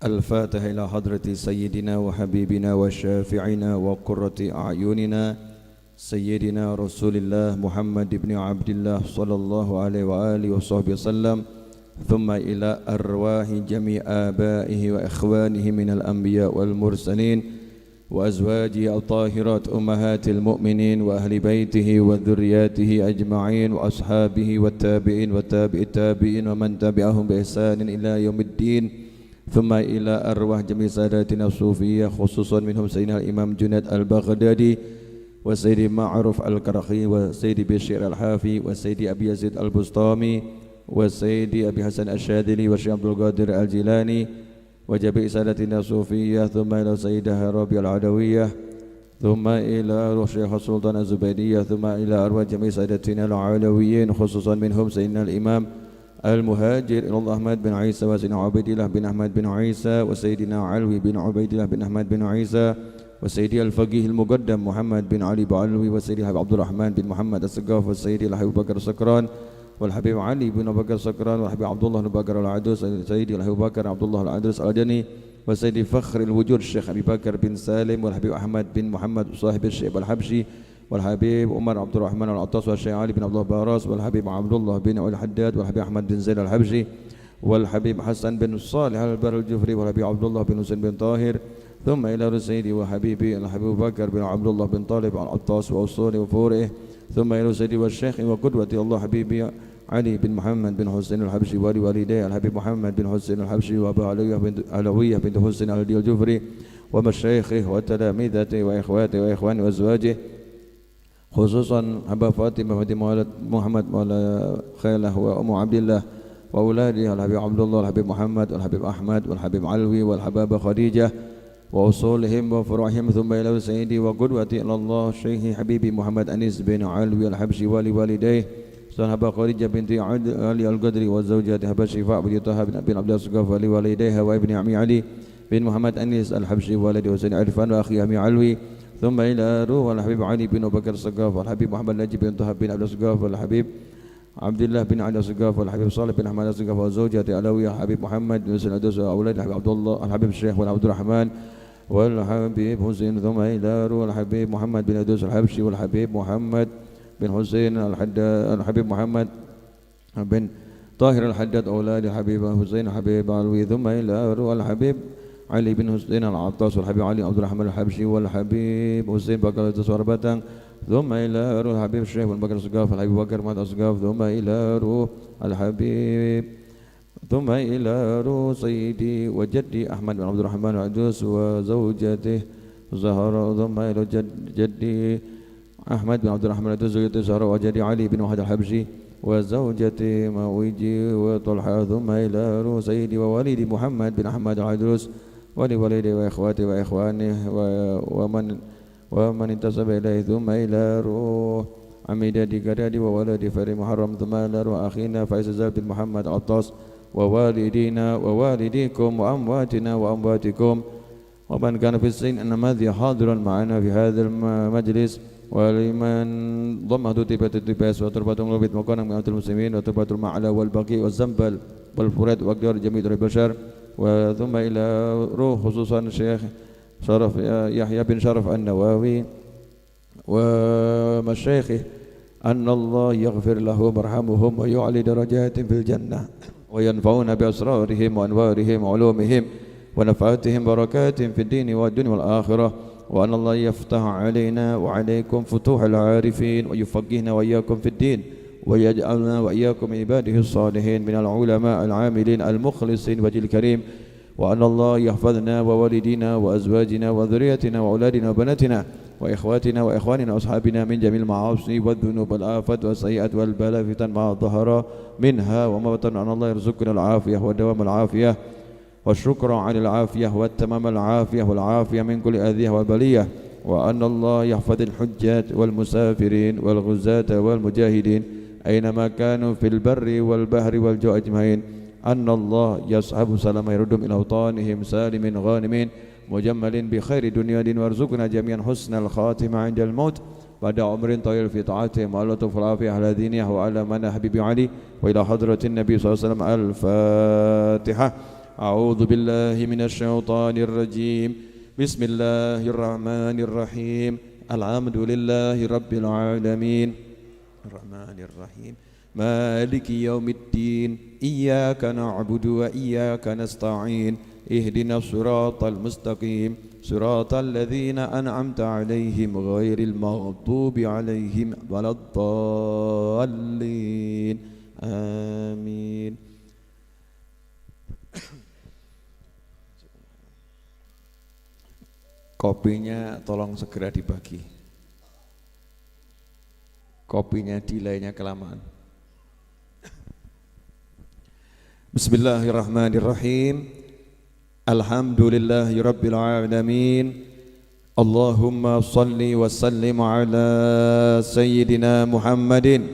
الفاتحة إلى حضرة سيدنا وحبيبنا وشافعنا وقرة أعيننا سيدنا رسول الله محمد بن عبد الله صلى الله عليه وآله وصحبه وسلم، ثم إلى أرواح جميع آبائه وإخوانه من الأنبياء والمرسلين وأزواجه الطاهرات أمهات المؤمنين وأهل بيته وذرياته أجمعين وأصحابه والتابعين وتابع التابعين ومن تبعهم بإحسان إلى يوم الدين، ثم إلى أرواح جميع ساداتنا الصوفية خصوصا منهم سيدنا الإمام جنيد البغدادي وسيدي معروف الكرخي وسيدي بشير الحافي وسيدي أبي يزيد البسطامي وسيدي أبي حسن الشاذلي والشيخ عبد القادر الجيلاني وجميع سادتنا الصوفية، ثم إلى سيدة ربيع العدوية، ثم إلى روح شيخ السلطان الزبيدية، ثم إلى أرواح جميع سادتنا العلويين خصوصا منهم سيدنا الإمام المهاجر إلى الله أحمد بن عيسى وسيدنا عبيد الله بن أحمد بن عيسى وسيدنا علوي بن عبيد الله بن أحمد بن عيسى وسيدي الفقيه المقدم محمد بن علي بعلوي وسيدي الحبيب عبد الرحمن بن محمد السقاف وسيدي الحبيب بكر السكران والحبيب علي بن بكر السكران والحبيب عبد الله بن بكر العدوس وسيدي الحبيب بكر عبد الله العدوس الأدني وسيدي فخر الوجود الشيخ أبي بكر بن سالم والحبيب أحمد بن محمد صاحب الشيخ الحبشي والحبيب عمر عبد الرحمن العطاس والشيخ علي بن عبد الله باراس والحبيب عبد الله بن علي الحداد والحبيب أحمد بن زيد الحبشي والحبيب حسن بن صالح البر الجفري والحبيب عبد الله بن حسين بن طاهر، ثم إلى سيدي وحبيبي الحبيب بكر بن عبد الله بن طالب العطاس وأصوله وفوره، ثم إلى سيدي والشيخ وقدوتي الله حبيبي علي بن محمد بن حسين الحبشي ولوالديه الحبيب محمد بن حسين الحبشي وأبا علوية بنت حسين الجفري ومشايخه وتلاميذته وإخواته وإخوانه وأزواجه، خصوصا أبا فاطمة بنت محمد مولى خيله وأم عبد الله وأولاده الحبيب عبد الله والحبيب محمد والحبيب أحمد والحبيب علوي والحبابة خديجة وأصولهم وفروعهم، ثم إلى سيدي وقدوتي إلى الله الشيخ حبيبي محمد أنيس بن علوي الحبشي ولوالديه صاحب خديجة بنت علي القدري وزوجته هبة شفاء بنت طه بن عبد الصقاف ولوالديها وابن عمي علي بن محمد أنيس الحبشي والده حسين عرفان وأخي عمي علوي، ثم إلى روح الحبيب علي بن بكر الصقاف والحبيب محمد نجيب بن طه بن عبد الصقاف والحبيب عبد الله بن علي الصقاف والحبيب صالح بن أحمد الصقاف وزوجته علوية الحبيب محمد بن حسين الدوس وأولاد الحبيب عبد الله الحبيب الشيخ والعبد الرحمن والحبيب حسين، ثم إلى روح الحبيب محمد بن الدوس الحبشي والحبيب محمد بن حسين الحبيب محمد بن طاهر الحداد أولاد الحبيب حسين الحبيب علوي، ثم إلى روح الحبيب علي بن حسين العطاس والحبيب علي عبد الرحمن الحبشي والحبيب حسين بكر التسواربتان، ثم إلى روح الحبيب الشيخ بن بكر الصقاف الحبيب بكر مات الصقاف، ثم إلى روح الحبيب ثم إلى روح سيدي وجدي أحمد بن عبد الرحمن العدوس وزوجته زهرة، ثم إلى جدي أحمد بن عبد الرحمن العدوس وزوجته زهرة وجدي علي بن وحد الحبشي وزوجته مويجي وطلحة، ثم إلى روح سيدي ووالدي محمد بن أحمد العدوس ولوالدي وإخواتي وإخوانه ومن انتسب إليه، ثم إلى روح عميدتي كدادي وولدي فري محرم، ثم إلى روح أخينا فايز بن محمد عطاس ووالدينا ووالديكم وأمواتنا وأمواتكم ومن كان في السن النماذج حاضرا معنا في هذا المجلس، ولمن ضمه تيبة التباس وتربة الغبيت مكانا من المسلمين وتربة المعلى والبقي والزنبل والفرات وأقدار جميع البشر، وثم إلى روح خصوصا الشيخ شرف يحيى بن شرف النواوي ومشايخه أن الله يغفر لهم ويرحمهم ويعلي درجات في الجنة وينفعون بأسرارهم وأنوارهم وعلومهم ونفعاتهم بركات في الدين والدنيا والآخرة، وأن الله يفتح علينا وعليكم فتوح العارفين ويفقهنا وإياكم في الدين ويجعلنا وإياكم عباده الصالحين من العلماء العاملين المخلصين وجه الكريم، وأن الله يحفظنا ووالدينا وأزواجنا وذريتنا وأولادنا وبناتنا وإخواتنا وإخواننا وأصحابنا من جميع المعاصي والذنوب والآفات والسيئات والبلاء فتن ما ظهر منها وما بطن، أن الله يرزقنا العافية ودوام العافية والشكر على العافية والتمام العافية والعافية من كل أذية والبلية، وأن الله يحفظ الحجاج والمسافرين والغزاة والمجاهدين أينما كانوا في البر والبحر والجو أجمعين، أن الله يصحب سلام يردهم إلى أوطانهم سالم غانمين مجمل بخير دنيا دين، وارزقنا جميعا حسن الخاتمة عند الموت بعد عمر طويل في طاعتهم، وعلى طف العافية على دينه وعلى من حبيب علي، وإلى حضرة النبي صلى الله عليه وسلم. الفاتحة. أعوذ بالله من الشيطان الرجيم بسم الله الرحمن الرحيم الحمد لله رب العالمين الرحمن الرحيم مالك يوم الدين إياك نعبد وإياك نستعين اهدنا الصراط المستقيم صراط الذين أنعمت عليهم غير المغضوب عليهم ولا الضالين آمين. Kopinya tolong segera dibagi. Kopinya delaynya kelamaan. Bismillahirrahmanirrahim. Alhamdulillahirabbil alamin. Allahumma salli wa sallim ala sayyidina Muhammadin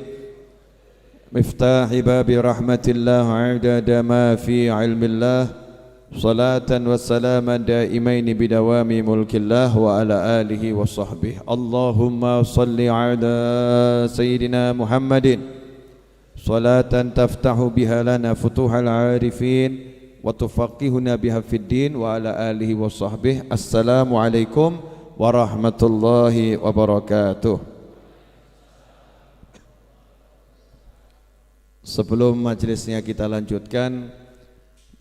miftahi babi rahmatillah adada ma fi ilmillah. Salatan wa salaman daimaini bidawami mulkillah wa ala alihi wa sahbihi. Allahumma salli ala sayyidina Muhammadin salatan taftahu biha lana futuhal arifin wa tufaqihuna biha fid din wa ala alihi wa sahbihi. Assalamu alaikum warahmatullahi wabarakatuh. Sebelum majelisnya kita lanjutkan,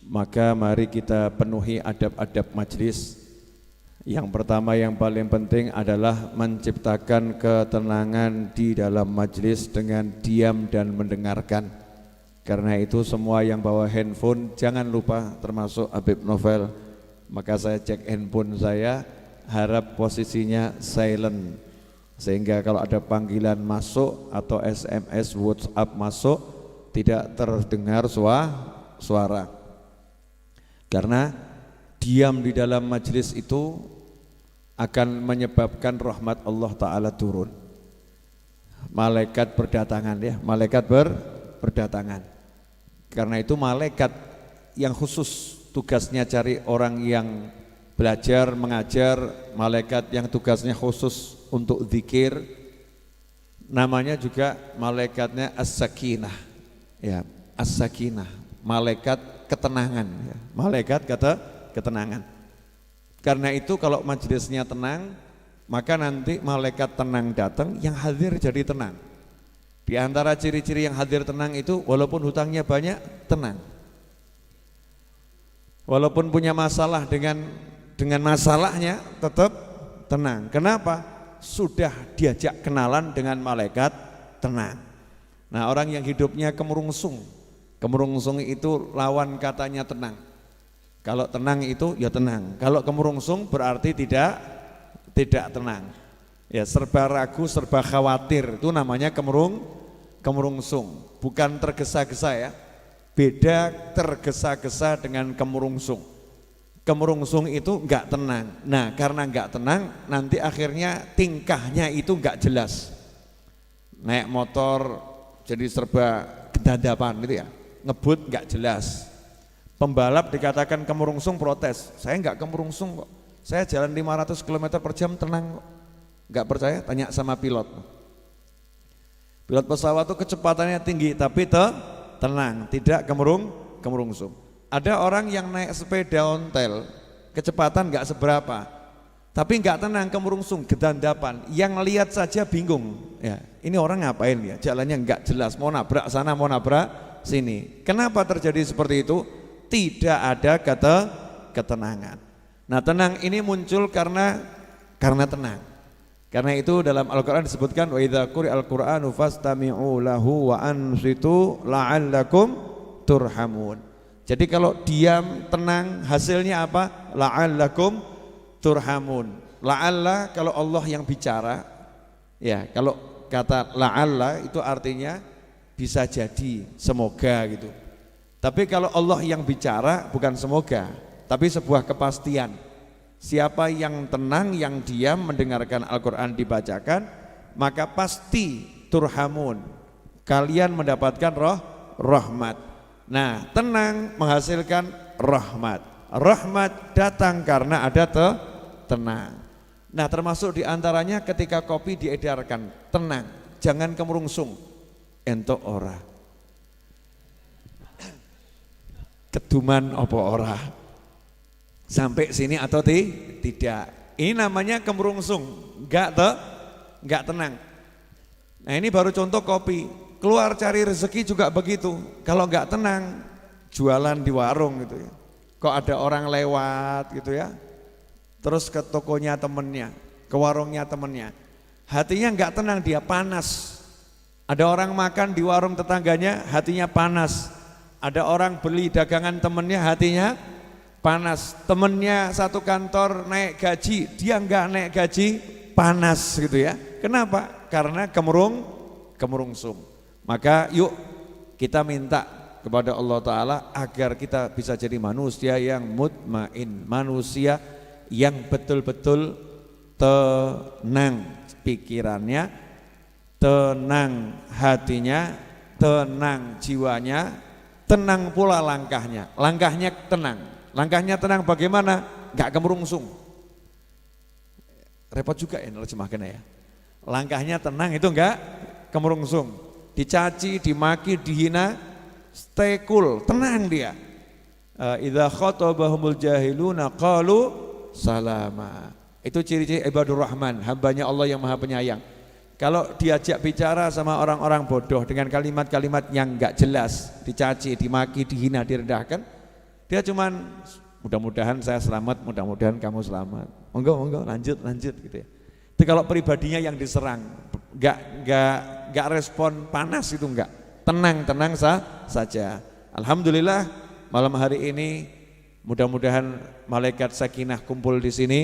maka mari kita penuhi adab-adab majlis. Yang pertama yang paling penting adalah menciptakan ketenangan di dalam majlis dengan diam dan mendengarkan. Karena itu semua yang bawa handphone jangan lupa, termasuk Habib Novel. Maka saya cek handphone saya, harap posisinya silent, sehingga kalau ada panggilan masuk atau SMS WhatsApp masuk tidak terdengar suara. Karena diam di dalam majlis itu akan menyebabkan rahmat Allah Ta'ala turun. Malaikat berdatangan ya, malaikat berdatangan. Karena itu malaikat yang khusus tugasnya cari orang yang belajar, mengajar, malaikat yang tugasnya khusus untuk zikir, namanya juga malaikatnya As-Sakinah. Ya, As-Sakinah, malaikat ketenangan ya. Malaikat kata ketenangan. Karena itu kalau majelisnya tenang, maka nanti malaikat tenang datang, yang hadir jadi tenang. Di antara ciri-ciri yang hadir tenang itu walaupun hutangnya banyak, tenang. Walaupun punya masalah dengan masalahnya tetap tenang. Kenapa? Sudah diajak kenalan dengan malaikat tenang. Nah, orang yang hidupnya kemerungsung itu lawan katanya tenang. Kalau tenang itu ya tenang. Kalau kemerungsung berarti tidak tenang. Ya, serba ragu, serba khawatir itu namanya kemerungsung. Bukan tergesa-gesa ya. Beda tergesa-gesa dengan kemerungsung. Kemerungsung itu enggak tenang. Nah, karena enggak tenang, nanti akhirnya tingkahnya itu enggak jelas. Naik motor jadi serba kedadapan gitu ya. Ngebut nggak jelas. Pembalap dikatakan kemerungsung, protes. Saya nggak kemerungsung kok. Saya jalan 500 km per jam tenang kok. Nggak percaya? Tanya sama pilot. Pilot pesawat itu kecepatannya tinggi tapi tenang, tidak kemerungsung. Ada orang yang naik sepeda ontel, kecepatan nggak seberapa, tapi nggak tenang, kemerungsung, gedandapan. Yang lihat saja bingung. Ya, ini orang ngapain ya? Jalannya nggak jelas, mau nabrak sana, mau nabrak sini. Kenapa terjadi seperti itu? Tidak ada ketenangan. Nah, tenang ini muncul karena tenang. Karena itu dalam Al-Qur'an disebutkan wa idza quri'al Qur'anu fastami'u lahu wa ansitu la'allakum turhamun. Jadi kalau diam tenang hasilnya apa? La'allakum turhamun. La'alla kalau Allah yang bicara, ya kalau kata la'alla itu artinya bisa jadi, semoga gitu. Tapi kalau Allah yang bicara bukan semoga, tapi sebuah kepastian. Siapa yang tenang, yang diam mendengarkan Al-Quran dibacakan, maka pasti turhamun, kalian mendapatkan rahmat. Nah, tenang menghasilkan rahmat. Rahmat datang karena ada tenang. Nah, termasuk diantaranya ketika kopi diedarkan, tenang, jangan kemerungsung. Entok ora. keduman apa ora. Sampai sini atau tidak. Ini namanya kemerungsung, enggak tenang. Nah ini baru contoh kopi. Keluar cari rezeki juga begitu. Kalau enggak tenang, jualan di warung gitu ya. Kok ada orang lewat gitu ya. Terus ke tokonya temennya, ke warungnya temennya. Hatinya enggak tenang, dia panas. Ada orang makan di warung tetangganya, hatinya panas. Ada orang beli dagangan temennya, hatinya panas. Temennya satu kantor naik gaji, dia enggak naik gaji, panas gitu ya. Kenapa? Karena kemerungsung. Maka yuk kita minta kepada Allah Ta'ala agar kita bisa jadi manusia yang mutmain, manusia yang betul-betul tenang pikirannya, tenang hatinya, tenang jiwanya, tenang pula langkahnya. Langkahnya tenang. Langkahnya tenang bagaimana? Enggak kemerungsung. Repot juga ya nerjemahkannya ya. Langkahnya tenang itu enggak kemerungsung. Dicaci, dimaki, dihina, stay cool, tenang dia. Idza khatabahumul jahiluna qalu salama. Itu ciri-ciri ibadur rahman, hambanya Allah yang maha penyayang. Kalau diajak bicara sama orang-orang bodoh dengan kalimat-kalimat yang enggak jelas, dicaci, dimaki, dihina, direndahkan, dia cuman mudah-mudahan saya selamat, mudah-mudahan kamu selamat. Monggo, lanjut gitu ya. Itu kalau pribadinya yang diserang, enggak respon panas itu enggak. Tenang saja. Alhamdulillah malam hari ini mudah-mudahan malaikat sakinah kumpul di sini.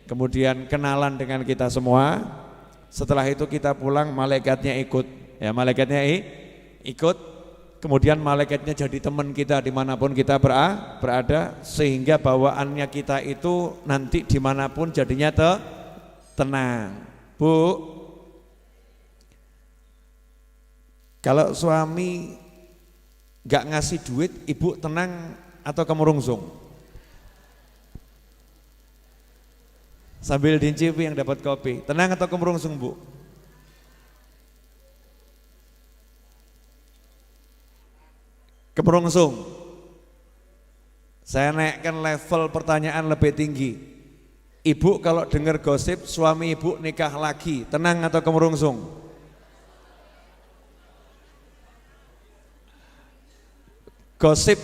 Kemudian kenalan dengan kita semua. Setelah itu kita pulang malaikatnya ikut. Ya, malaikatnya ikut. Kemudian malaikatnya jadi teman kita dimanapun kita berada, sehingga bawaannya kita itu nanti dimanapun jadinya tenang. Bu, kalau suami gak ngasih duit, ibu tenang atau kemerungsung? Sambil dincipi yang dapat kopi, tenang atau kemerungsung bu? Kemerungsung. Saya naikkan level pertanyaan lebih tinggi. Ibu kalau dengar gosip suami ibu nikah lagi, tenang atau kemerungsung? Gosip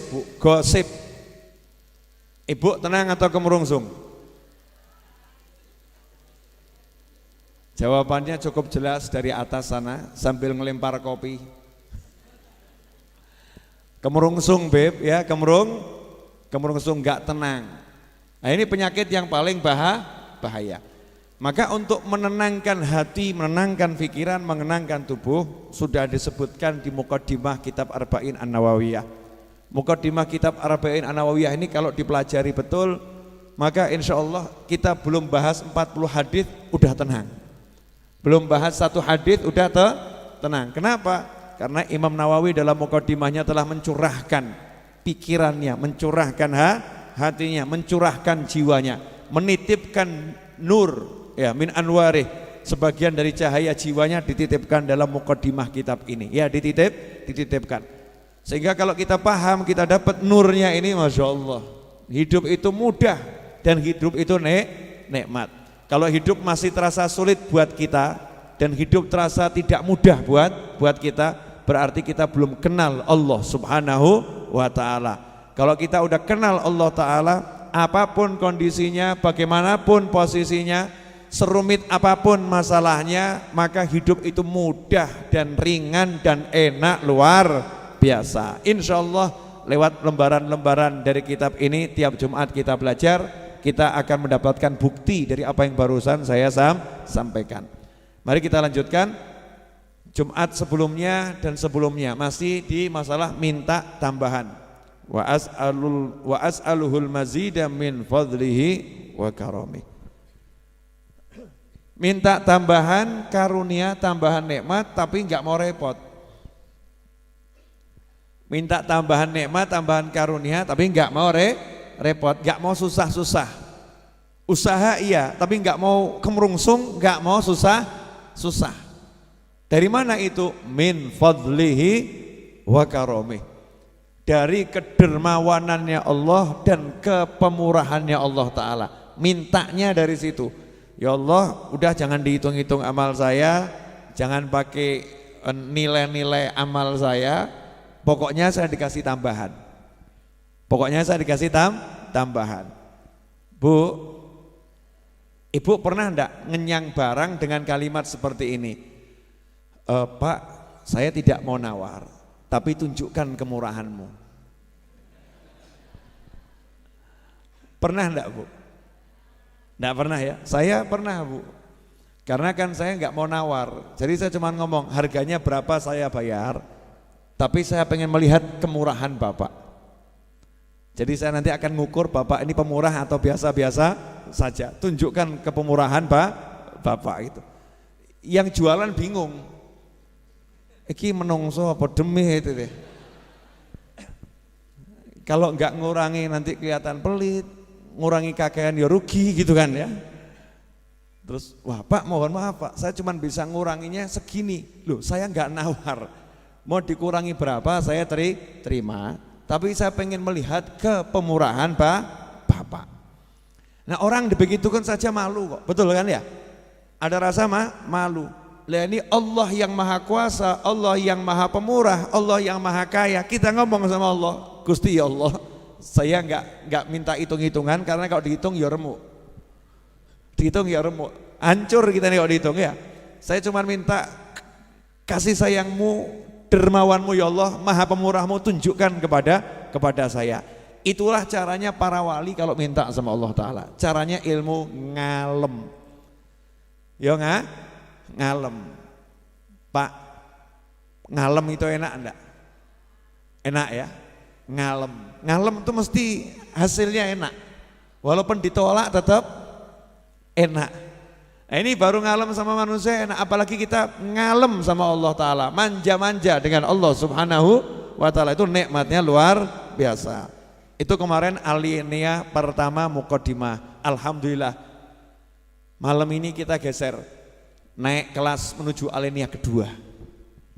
bu, gosip. Ibu tenang atau kemerungsung? Jawabannya cukup jelas dari atas sana sambil ngelempar kopi. Kemerungsung beb ya, kemerungsung enggak tenang. Nah ini penyakit yang paling bahaya. Maka untuk menenangkan hati, menenangkan pikiran, menenangkan tubuh sudah disebutkan di Muqaddimah kitab Arba'in An-Nawawiyah. Muqaddimah kitab Arba'in An-Nawawiyah ini kalau dipelajari betul, maka insya Allah kita belum bahas 40 hadis udah tenang. Belum bahas satu hadis udah tenang. Kenapa? Karena Imam Nawawi dalam Muqaddimahnya telah mencurahkan pikirannya, mencurahkan hatinya, mencurahkan jiwanya, menitipkan nur ya min anwarih, sebagian dari cahaya jiwanya dititipkan dalam Muqaddimah kitab ini. Ya dititipkan. Sehingga kalau kita paham, kita dapat nurnya ini, Masya Allah, hidup itu mudah dan hidup itu nikmat. Kalau hidup masih terasa sulit buat kita dan hidup terasa tidak mudah buat kita, berarti kita belum kenal Allah Subhanahu wa ta'ala. Kalau kita udah kenal Allah Ta'ala, apapun kondisinya, bagaimanapun posisinya, serumit apapun masalahnya, maka hidup itu mudah dan ringan dan enak luar biasa. Insya Allah lewat lembaran-lembaran dari kitab ini tiap Jumat kita belajar, kita akan mendapatkan bukti dari apa yang barusan saya sampaikan. Mari kita lanjutkan. Jumat sebelumnya dan sebelumnya masih di masalah minta tambahan. Wa as'aluhul mazida min fadlihi wa karami. Minta tambahan karunia, tambahan nikmat, tapi enggak mau repot. Minta tambahan nikmat, tambahan karunia, tapi enggak mau repot, enggak mau susah-susah. Usaha iya, tapi enggak mau kemerungsung, enggak mau susah. Dari mana itu? Min fadlihi wa karomih. dari kedermawanannya Allah dan kepemurahannya Allah Ta'ala. Mintanya dari situ. Ya Allah, udah jangan dihitung-hitung amal saya, jangan pakai nilai-nilai amal saya, pokoknya saya dikasih tambahan. Pokoknya saya dikasih tambahan. Bu, ibu pernah enggak ngenyang barang dengan kalimat seperti ini? Pak, saya tidak mau nawar, tapi tunjukkan kemurahanmu. Pernah enggak, Bu? Enggak pernah ya? Saya pernah, Bu. Karena kan saya enggak mau nawar, jadi saya cuma ngomong harganya berapa saya bayar, tapi saya pengen melihat kemurahan Bapak. Jadi saya nanti akan ngukur Bapak ini pemurah atau biasa-biasa saja. Tunjukkan kepemurahan Bapak itu. Yang jualan bingung. Iki menungso apa demi itu deh. Kalau enggak ngurangi nanti kelihatan pelit, ngurangi kakean ya rugi gitu kan ya. Terus, wah Pak mohon maaf Pak, saya cuma bisa nguranginya segini. Loh saya enggak nawar, mau dikurangi berapa saya terima, tapi saya pengen melihat kepemurahan Bapak. Nah orang dibegitukan saja malu kok, betul kan ya? Ada rasa malu. Lah ini Allah yang maha kuasa, Allah yang maha pemurah, Allah yang maha kaya. Kita ngomong sama Allah, Gusti ya Allah, saya enggak minta hitung-hitungan karena kalau dihitung ya remuk. Dihitung ya remuk, hancur kita nih kalau dihitung ya. Saya cuma minta kasih sayangmu, dermawanmu ya Allah, maha pemurahmu tunjukkan kepada saya. Itulah caranya para wali kalau minta sama Allah Ta'ala. Caranya ilmu ngalem. Ya ngalem. Pak, ngalem itu enak enggak? Enak ya? Ngalem. Ngalem itu mesti hasilnya enak. Walaupun ditolak tetap enak. Nah, ini baru ngalem sama manusia enak, apalagi kita ngalem sama Allah Ta'ala, manja-manja dengan Allah Subhanahu wa Ta'ala, itu nikmatnya luar biasa. Itu kemarin alinea pertama muqaddimah. Alhamdulillah malam ini kita geser naik kelas menuju alinea kedua.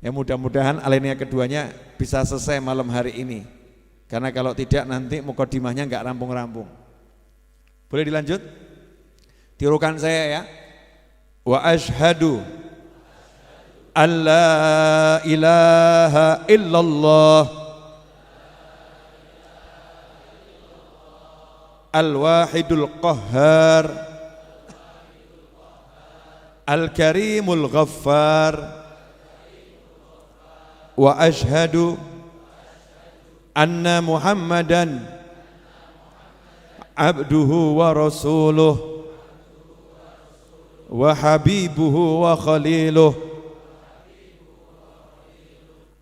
Ya mudah-mudahan alinea keduanya bisa selesai malam hari ini, karena kalau tidak nanti muqaddimahnya enggak rampung-rampung. Boleh dilanjut? Tirukan saya ya. Wa ashhadu an la ilaha illallah al-wahidul qahhar al-karimul ghaffar wa ashhadu anna Muhammadan abduhu wa rasuluh wa habibuhu wa khaliluh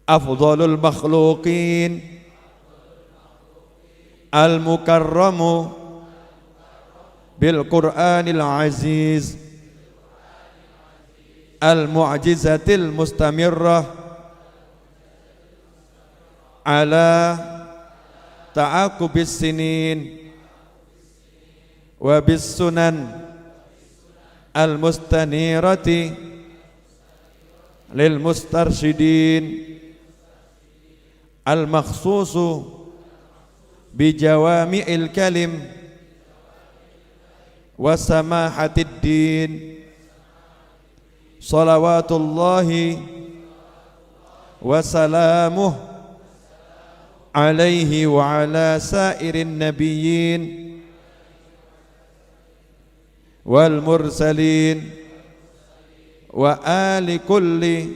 afdhalul makhluqin al-mukarramu bil Qur'anil aziz al-mu'jizatil mustamirrah ala ta'aqubis sinin wa bis sunan al-mustanirati lil mustarsyidin al-makhsusu bi jawami'il kalim wa samahatid din salawatullahi wa salamuh alaihi wa ala sairin nabiyyin wal mursalin wa ali kullin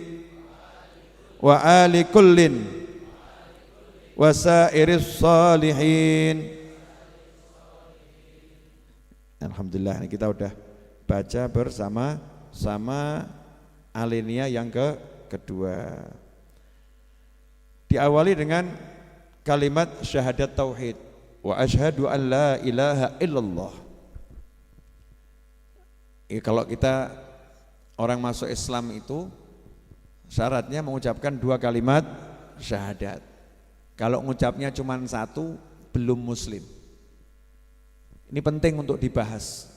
wa sairis salihin. Alhamdulillah kita udah baca bersama-sama alinea yang kedua. Diawali dengan kalimat syahadat tauhid, wa asyhadu an la ilaha illallah. Kalau kita orang masuk Islam itu syaratnya mengucapkan 2 kalimat syahadat. Kalau mengucapnya cuma 1 belum muslim. Ini penting untuk dibahas.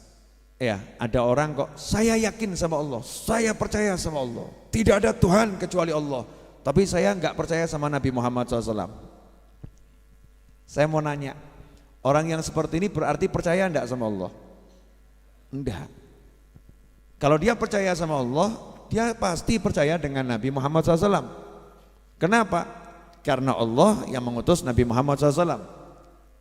Ya, ada orang kok saya yakin sama Allah, saya percaya sama Allah, tidak ada Tuhan kecuali Allah, tapi saya enggak percaya sama Nabi Muhammad SAW. Saya mau nanya, orang yang seperti ini berarti percaya enggak sama Allah? Enggak. Kalau dia percaya sama Allah, dia pasti percaya dengan Nabi Muhammad SAW. Kenapa? Karena Allah yang mengutus Nabi Muhammad SAW.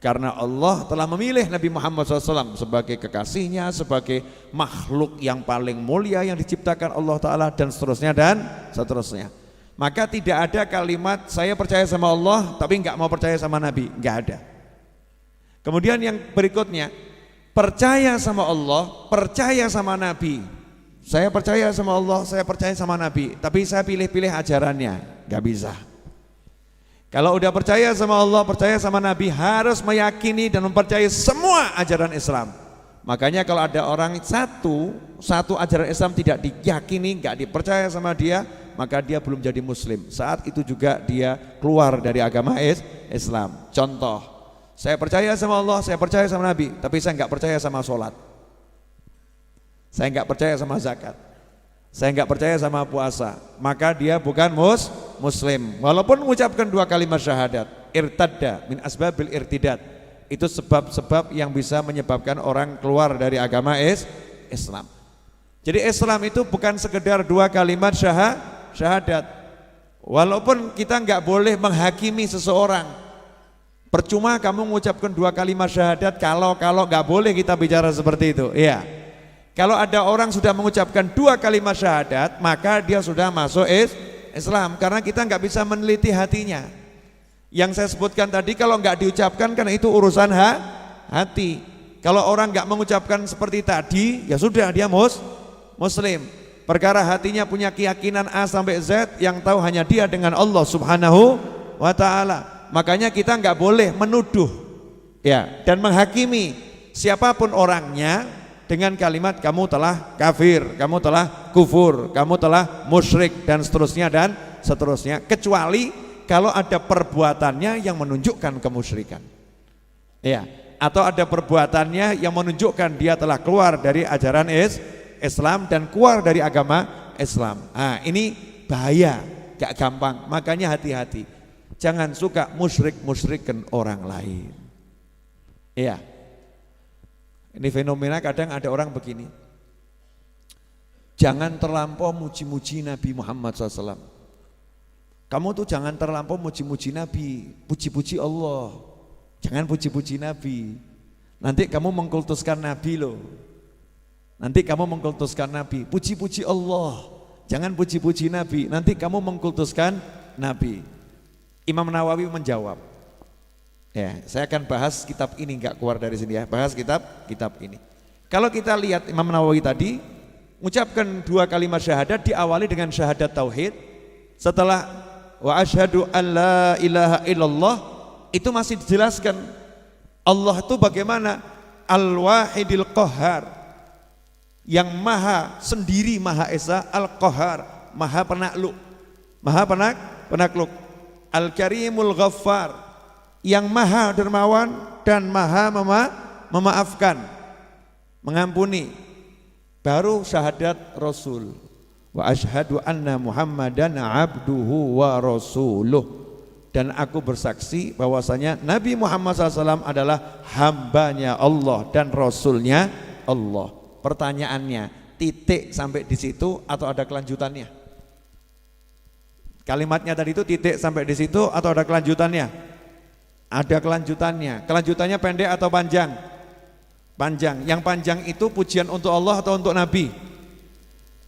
Karena Allah telah memilih Nabi Muhammad SAW sebagai kekasihnya, sebagai makhluk yang paling mulia yang diciptakan Allah Ta'ala, dan seterusnya dan seterusnya. Maka tidak ada kalimat saya percaya sama Allah tapi enggak mau percaya sama Nabi, enggak ada. Kemudian yang berikutnya, percaya sama Allah, percaya sama Nabi. Saya percaya sama Allah, saya percaya sama Nabi, tapi saya pilih-pilih ajarannya, enggak bisa. Kalau udah percaya sama Allah, percaya sama Nabi, harus meyakini dan mempercayai semua ajaran Islam. Makanya kalau ada orang satu ajaran Islam tidak diyakini, enggak dipercaya sama dia, maka dia belum jadi muslim. Saat itu juga dia keluar dari agama Islam. Contoh, saya percaya sama Allah, saya percaya sama Nabi, tapi saya enggak percaya sama sholat, saya enggak percaya sama zakat, saya enggak percaya sama puasa, maka dia bukan muslim. Walaupun mengucapkan 2 kalimat syahadat. Irtadda min asbabil irtidad. Itu sebab-sebab yang bisa menyebabkan orang keluar dari agama Islam. Jadi Islam itu bukan sekedar 2 kalimat syahadat. Walaupun kita enggak boleh menghakimi seseorang. Percuma kamu mengucapkan 2 kalimat syahadat kalau enggak boleh kita bicara seperti itu. Iya. Kalau ada orang sudah mengucapkan 2 kalimat syahadat, maka dia sudah masuk Islam, karena kita nggak bisa meneliti hatinya. Yang saya sebutkan tadi, kalau nggak diucapkan kan itu urusan hati. Kalau orang nggak mengucapkan seperti tadi, ya sudah dia muslim. Perkara hatinya punya keyakinan A sampai Z, yang tahu hanya dia dengan Allah Subhanahu wa Ta'ala. Makanya kita nggak boleh menuduh ya dan menghakimi siapapun orangnya dengan kalimat kamu telah kafir, kamu telah kufur, kamu telah musyrik, dan seterusnya, kecuali kalau ada perbuatannya yang menunjukkan kemusyrikan, ya, atau ada perbuatannya yang menunjukkan dia telah keluar dari ajaran Islam dan keluar dari agama Islam. Nah, ini bahaya, gak gampang, makanya hati-hati, jangan suka musyrik-musyrikan orang lain. Iya. Ini fenomena, kadang ada orang begini, jangan terlampau muji-muji Nabi Muhammad SAW. Kamu tuh jangan terlampau muji-muji Nabi, puji-puji Allah. Jangan puji-puji Nabi, nanti kamu mengkultuskan Nabi loh. Nanti kamu mengkultuskan Nabi. Puji-puji Allah, jangan puji-puji Nabi, nanti kamu mengkultuskan Nabi. Imam Nawawi menjawab, ya, saya akan bahas kitab ini, enggak keluar dari sini ya, bahas kitab ini. Kalau kita lihat Imam Nawawi tadi mengucapkan 2 kalimat syahadat, diawali dengan syahadat tauhid. Setelah wa asyhadu an la ilaha illallah, itu masih dijelaskan Allah itu bagaimana, al-wahidil qahhar, yang maha sendiri, maha esa, al-qahhar, maha penakluk, al-karimul ghaffar, yang maha dermawan dan maha memaafkan, mengampuni. Baru syahadat Rasul, wa asyhadu anna Muhammadan abduhu wa rasuluh, dan aku bersaksi bahwasanya Nabi Muhammad SAW adalah hambanya Allah dan Rasulnya Allah. Pertanyaannya, titik sampai di situ atau ada kelanjutannya? Kalimatnya tadi itu titik sampai di situ atau ada kelanjutannya? Ada kelanjutannya. Kelanjutannya pendek atau panjang? Panjang. Yang panjang itu pujian untuk Allah atau untuk Nabi?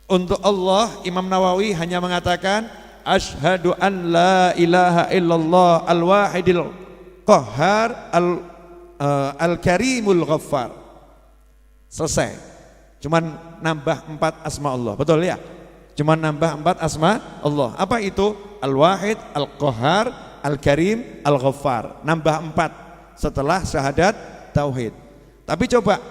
Untuk Allah. Imam Nawawi hanya mengatakan asyhadu an la ilaha illallah al-wahidil qahhar al-karimul ghaffar. Selesai. Cuman nambah 4 asma Allah. Betul ya? Cuman nambah 4 asma Allah. Apa itu? Al-wahid, al-qahhar, Al-Karim, Al-Ghaffar, nambah 4 setelah syahadat tauhid. Tapi coba,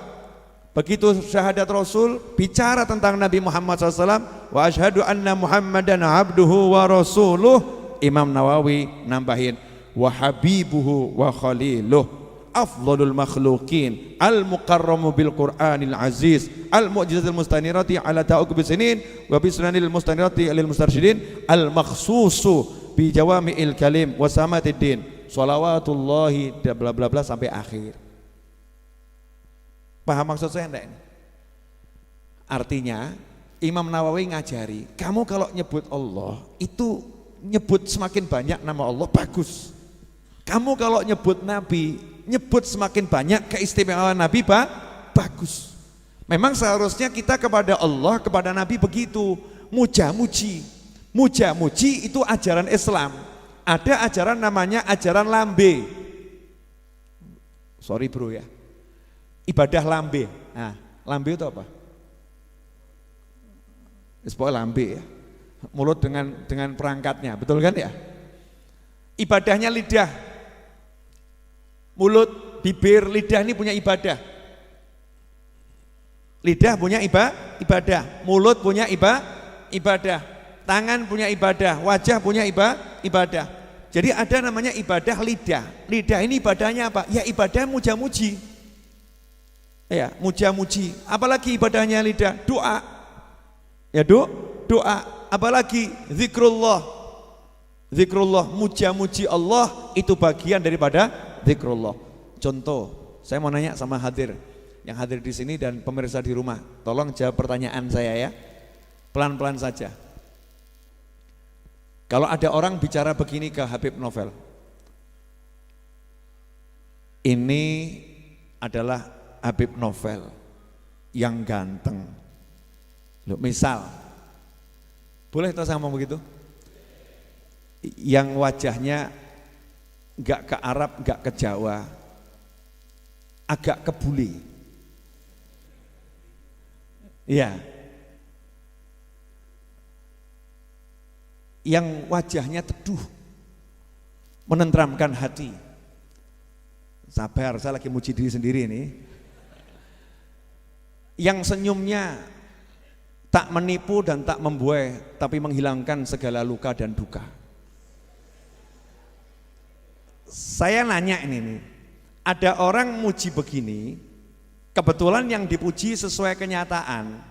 begitu syahadat Rasul bicara tentang Nabi Muhammad SAW, wa asyhadu anna Muhammadan abduhu wa rasuluh, Imam Nawawi nambahin wa habibuhu wa khaliluh, afdhalul makhluqin, al-mukarramu bil Qur'anil aziz, al-mu'jizatil mustanirati ala ta'uqub sinin wa bisunanil mustanirati lil mustarsyidin, al-makhsusu bi jawami'il kalim wa samatiddin, Sholawatullahi bla bla bla sampai akhir. Paham maksud saya enggak ini? Artinya Imam Nawawi ngajari, kamu kalau nyebut Allah itu nyebut semakin banyak nama Allah bagus. Kamu kalau nyebut Nabi, nyebut semakin banyak keistimewaan Nabi bagus. Memang seharusnya kita kepada Allah, kepada Nabi begitu, muja-muji. Muja-muji itu ajaran Islam. Ada ajaran namanya ajaran lambe. Sorry bro ya. Ibadah lambe. Nah, lambe itu apa? Pokoknya lambe ya. Mulut dengan perangkatnya, betul kan ya? Ibadahnya lidah. Mulut, bibir, lidah ini punya ibadah. Lidah punya ibadah, mulut punya ibadah, tangan punya ibadah, wajah punya ibadah. Jadi ada namanya ibadah lidah. Lidah ini ibadahnya apa? Ya ibadah muja-muji. Ya, muja-muji. Apalagi ibadahnya lidah? Doa. Ya doa. Apalagi zikrullah. Zikrullah, muja-muji Allah itu bagian daripada zikrullah. Contoh, saya mau nanya sama yang hadir di sini dan pemirsa di rumah. Tolong jawab pertanyaan saya ya. Pelan-pelan saja. Kalau ada orang bicara begini ke Habib Novel, ini adalah Habib Novel yang ganteng. Loh, misal, boleh tahu saya ngomong begitu? Yang wajahnya enggak ke Arab, enggak ke Jawa, agak ke bule. Iya. Yang wajahnya teduh, menenteramkan hati. Sabar, saya lagi muji diri sendiri ini. Yang senyumnya tak menipu dan tak membuai, tapi menghilangkan segala luka dan duka. Saya nanya ini nih, ada orang muji begini, kebetulan yang dipuji sesuai kenyataan,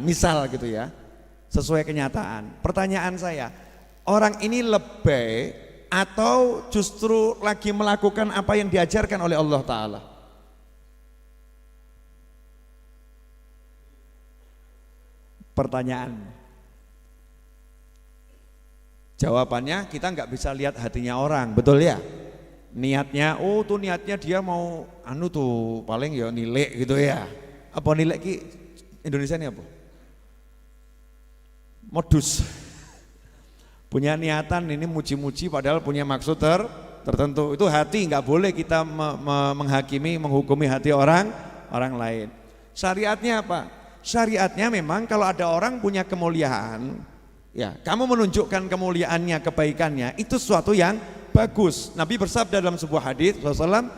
misal gitu ya, sesuai kenyataan. Pertanyaan saya, orang ini lebay atau justru lagi melakukan apa yang diajarkan oleh Allah Ta'ala? Pertanyaan. Jawabannya kita nggak bisa lihat hatinya orang, betul ya? Niatnya, oh tuh niatnya dia mau tuh paling ya nilai gitu ya. Apa nilai ki Indonesia ini apa? Modus. Punya niatan ini muji-muji padahal punya maksud tertentu. Itu hati, nggak boleh kita menghakimi, menghukumi hati orang lain. Syariatnya apa? Syariatnya memang kalau ada orang punya kemuliaan, ya kamu menunjukkan kemuliaannya, kebaikannya, itu sesuatu yang bagus. Nabi bersabda dalam sebuah hadis SAW,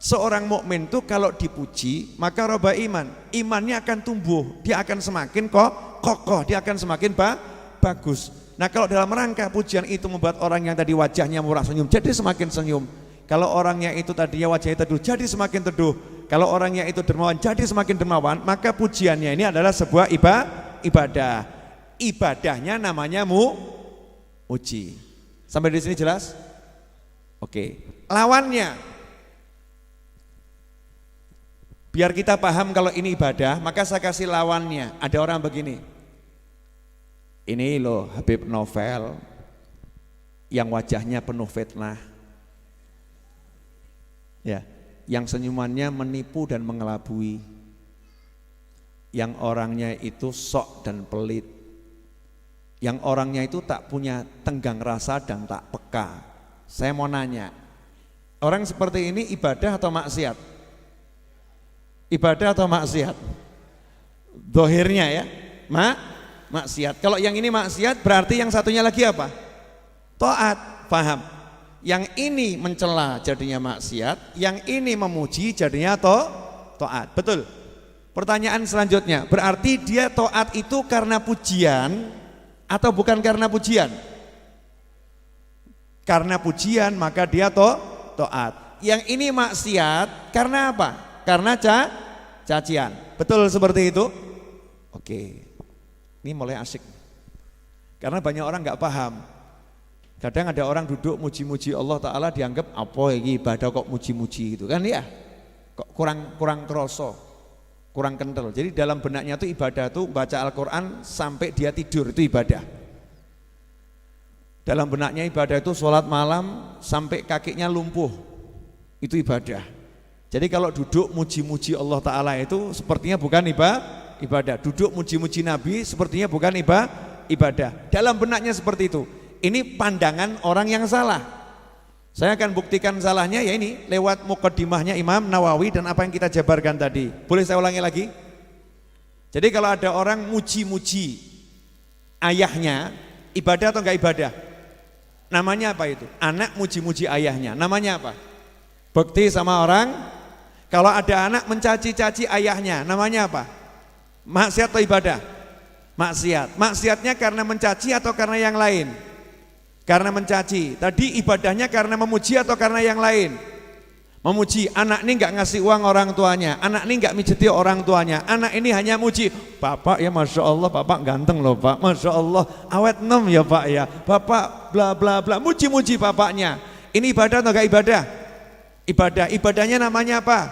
seorang mukmin itu kalau dipuji maka roba imannya akan tumbuh, dia akan semakin kokoh, dia akan semakin bagus. Nah kalau dalam rangka pujian itu membuat orang yang tadi wajahnya murah senyum jadi semakin senyum, kalau orangnya itu tadinya wajahnya teduh jadi semakin teduh, kalau orangnya itu dermawan jadi semakin dermawan, maka pujiannya ini adalah sebuah ibadah. Ibadahnya namanya muji. Sampai di sini jelas? Oke. Lawannya, biar kita paham kalau ini ibadah, maka saya kasih lawannya. Ada orang begini, ini loh Habib Novel yang wajahnya penuh fitnah, ya, yang senyumannya menipu dan mengelabui, yang orangnya itu sok dan pelit, yang orangnya itu tak punya tenggang rasa dan tak peka. Saya mau nanya, orang seperti ini ibadah atau maksiat? Ibadah atau maksiat? Dohirnya ya, maksiat. Kalau yang ini maksiat berarti yang satunya lagi apa? Taat, paham? Yang ini mencela jadinya maksiat, yang ini memuji jadinya taat. Betul? Pertanyaan selanjutnya, berarti dia taat itu karena pujian atau bukan karena pujian? Karena pujian maka dia taat. Yang ini maksiat karena apa? Karena cacian. Betul seperti itu? Oke. Ini mulai asik. Karena banyak orang nggak paham. Kadang ada orang duduk muji-muji Allah Ta'ala dianggap apa ini ibadah kok muji-muji gitu kan ya. Kok kurang kerasa, kurang kental. Jadi dalam benaknya itu ibadah itu baca Al-Quran sampai dia tidur itu ibadah. Dalam benaknya ibadah itu sholat malam sampai kakinya lumpuh, itu ibadah. Jadi kalau duduk muji-muji Allah Ta'ala itu sepertinya bukan ibadah. Duduk muji-muji Nabi sepertinya bukan ibadah. Dalam benaknya seperti itu. Ini pandangan orang yang salah. Saya akan buktikan salahnya ya ini lewat muqaddimahnya Imam Nawawi dan apa yang kita jabarkan tadi. Boleh saya ulangi lagi? Jadi kalau ada orang muji-muji ayahnya, ibadah atau enggak ibadah? Namanya apa itu? Anak muji-muji ayahnya. Namanya apa? Bekti sama orang. Kalau ada anak mencaci-caci ayahnya, namanya apa? Maksiat atau ibadah? Maksiat. Maksiatnya karena mencaci atau karena yang lain? Karena mencaci. Tadi ibadahnya karena memuji atau karena yang lain? Memuji. Anak ini enggak ngasih uang orang tuanya, anak ini enggak mijeti orang tuanya, anak ini hanya muji. Bapak ya Masya Allah, bapak ganteng loh Pak, Masya Allah awet nem ya Pak ya, bapak bla bla bla, muji-muji bapaknya. Ini ibadah atau enggak ibadah? Ibadah. Ibadahnya namanya apa?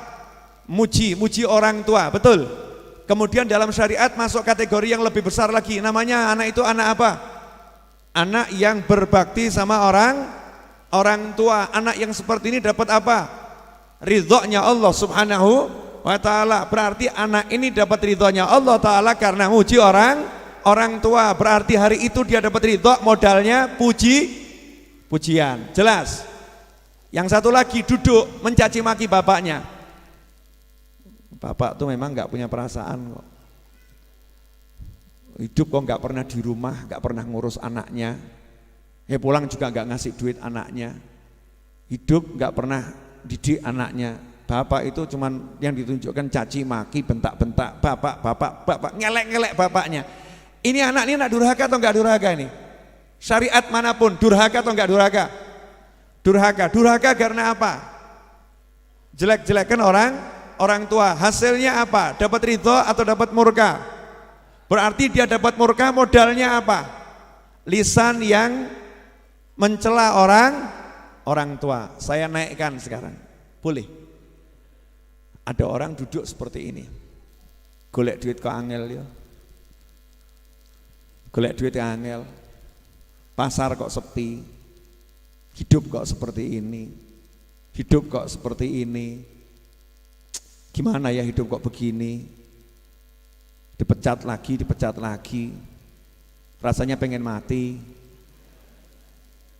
Muji orang tua, betul. Kemudian dalam syariat masuk kategori yang lebih besar lagi, namanya anak itu anak apa? Anak yang berbakti sama orang tua. Anak yang seperti ini dapat apa? Ridhonya Allah Subhanahu wa Ta'ala. Berarti anak ini dapat ridhonya Allah Ta'ala karena muji orang tua. Berarti hari itu dia dapat ridho, modalnya pujian. Jelas? Yang satu lagi duduk mencaci maki bapaknya. Bapak tuh memang enggak punya perasaan kok. Hidup kok enggak pernah di rumah, enggak pernah ngurus anaknya. Pulang juga enggak ngasih duit anaknya. Hidup enggak pernah didik anaknya. Bapak itu cuman yang ditunjukkan caci maki, bentak-bentak, bapak, ngelek-ngelek bapaknya. Ini anak ini enggak durhaka atau enggak durhaka ini? Syariat manapun durhaka atau enggak durhaka? Durhaka karena apa? Jelek-jelekan orang tua. Hasilnya apa? Dapat ridho atau dapat murka? Berarti dia dapat murka, modalnya apa? Lisan yang mencela orang tua. Saya naikkan sekarang. Boleh? Ada orang duduk seperti ini. Golek duit kok angel ya. Golek duit angel. Pasar kok sepi. Hidup kok seperti ini. Hidup kok seperti ini. Gimana ya hidup kok begini? Dipecat lagi. Rasanya pengen mati.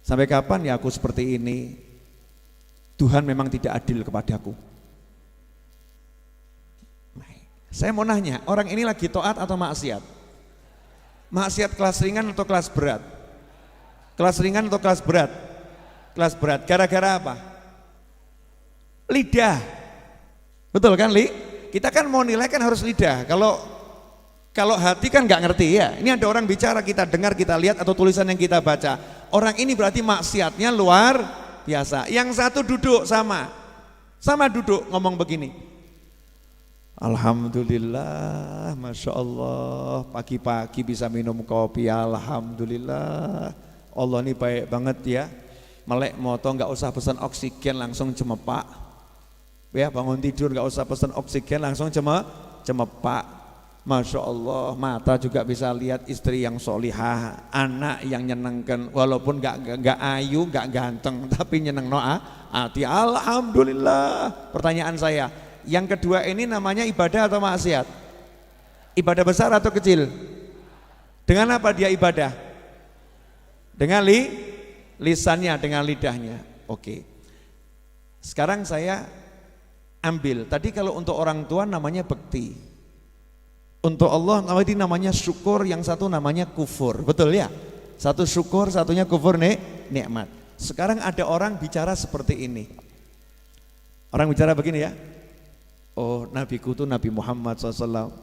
Sampai kapan ya aku seperti ini? Tuhan memang tidak adil kepadaku. Saya mau nanya, orang ini lagi taat atau maksiat? Maksiat kelas ringan atau kelas berat? Kelas ringan atau kelas berat? Kelas berat. Gara-gara apa? Lidah. Betul kan, Li? Kita kan mau nilai kan harus lidah. Kalau hati kan nggak ngerti ya. Ini ada orang bicara, kita dengar, kita lihat atau tulisan yang kita baca. Orang ini berarti maksiatnya luar biasa. Yang satu duduk sama duduk ngomong begini. Alhamdulillah, Masya Allah, pagi-pagi bisa minum kopi, Alhamdulillah. Allah ini baik banget ya. Melek moto nggak usah pesan oksigen langsung cemepak. Ya bangun tidur nggak usah pesan oksigen langsung cemepak. Masya Allah, mata juga bisa lihat istri yang solihah, anak yang nyenengkan, walaupun gak ayu, gak ganteng, tapi nyeneng hati. Alhamdulillah. Pertanyaan saya, yang kedua ini namanya ibadah atau maksiat? Ibadah besar atau kecil? Dengan apa dia ibadah? Dengan lisannya, dengan lidahnya. Oke. Sekarang saya ambil, tadi kalau untuk orang tua namanya bekti. Untuk Allah namanya syukur, yang satu namanya kufur, betul ya? Satu syukur, satunya kufur nikmat. Sekarang ada orang bicara seperti ini. Orang bicara begini ya. Oh, nabiku tuh Nabi Muhammad SAW.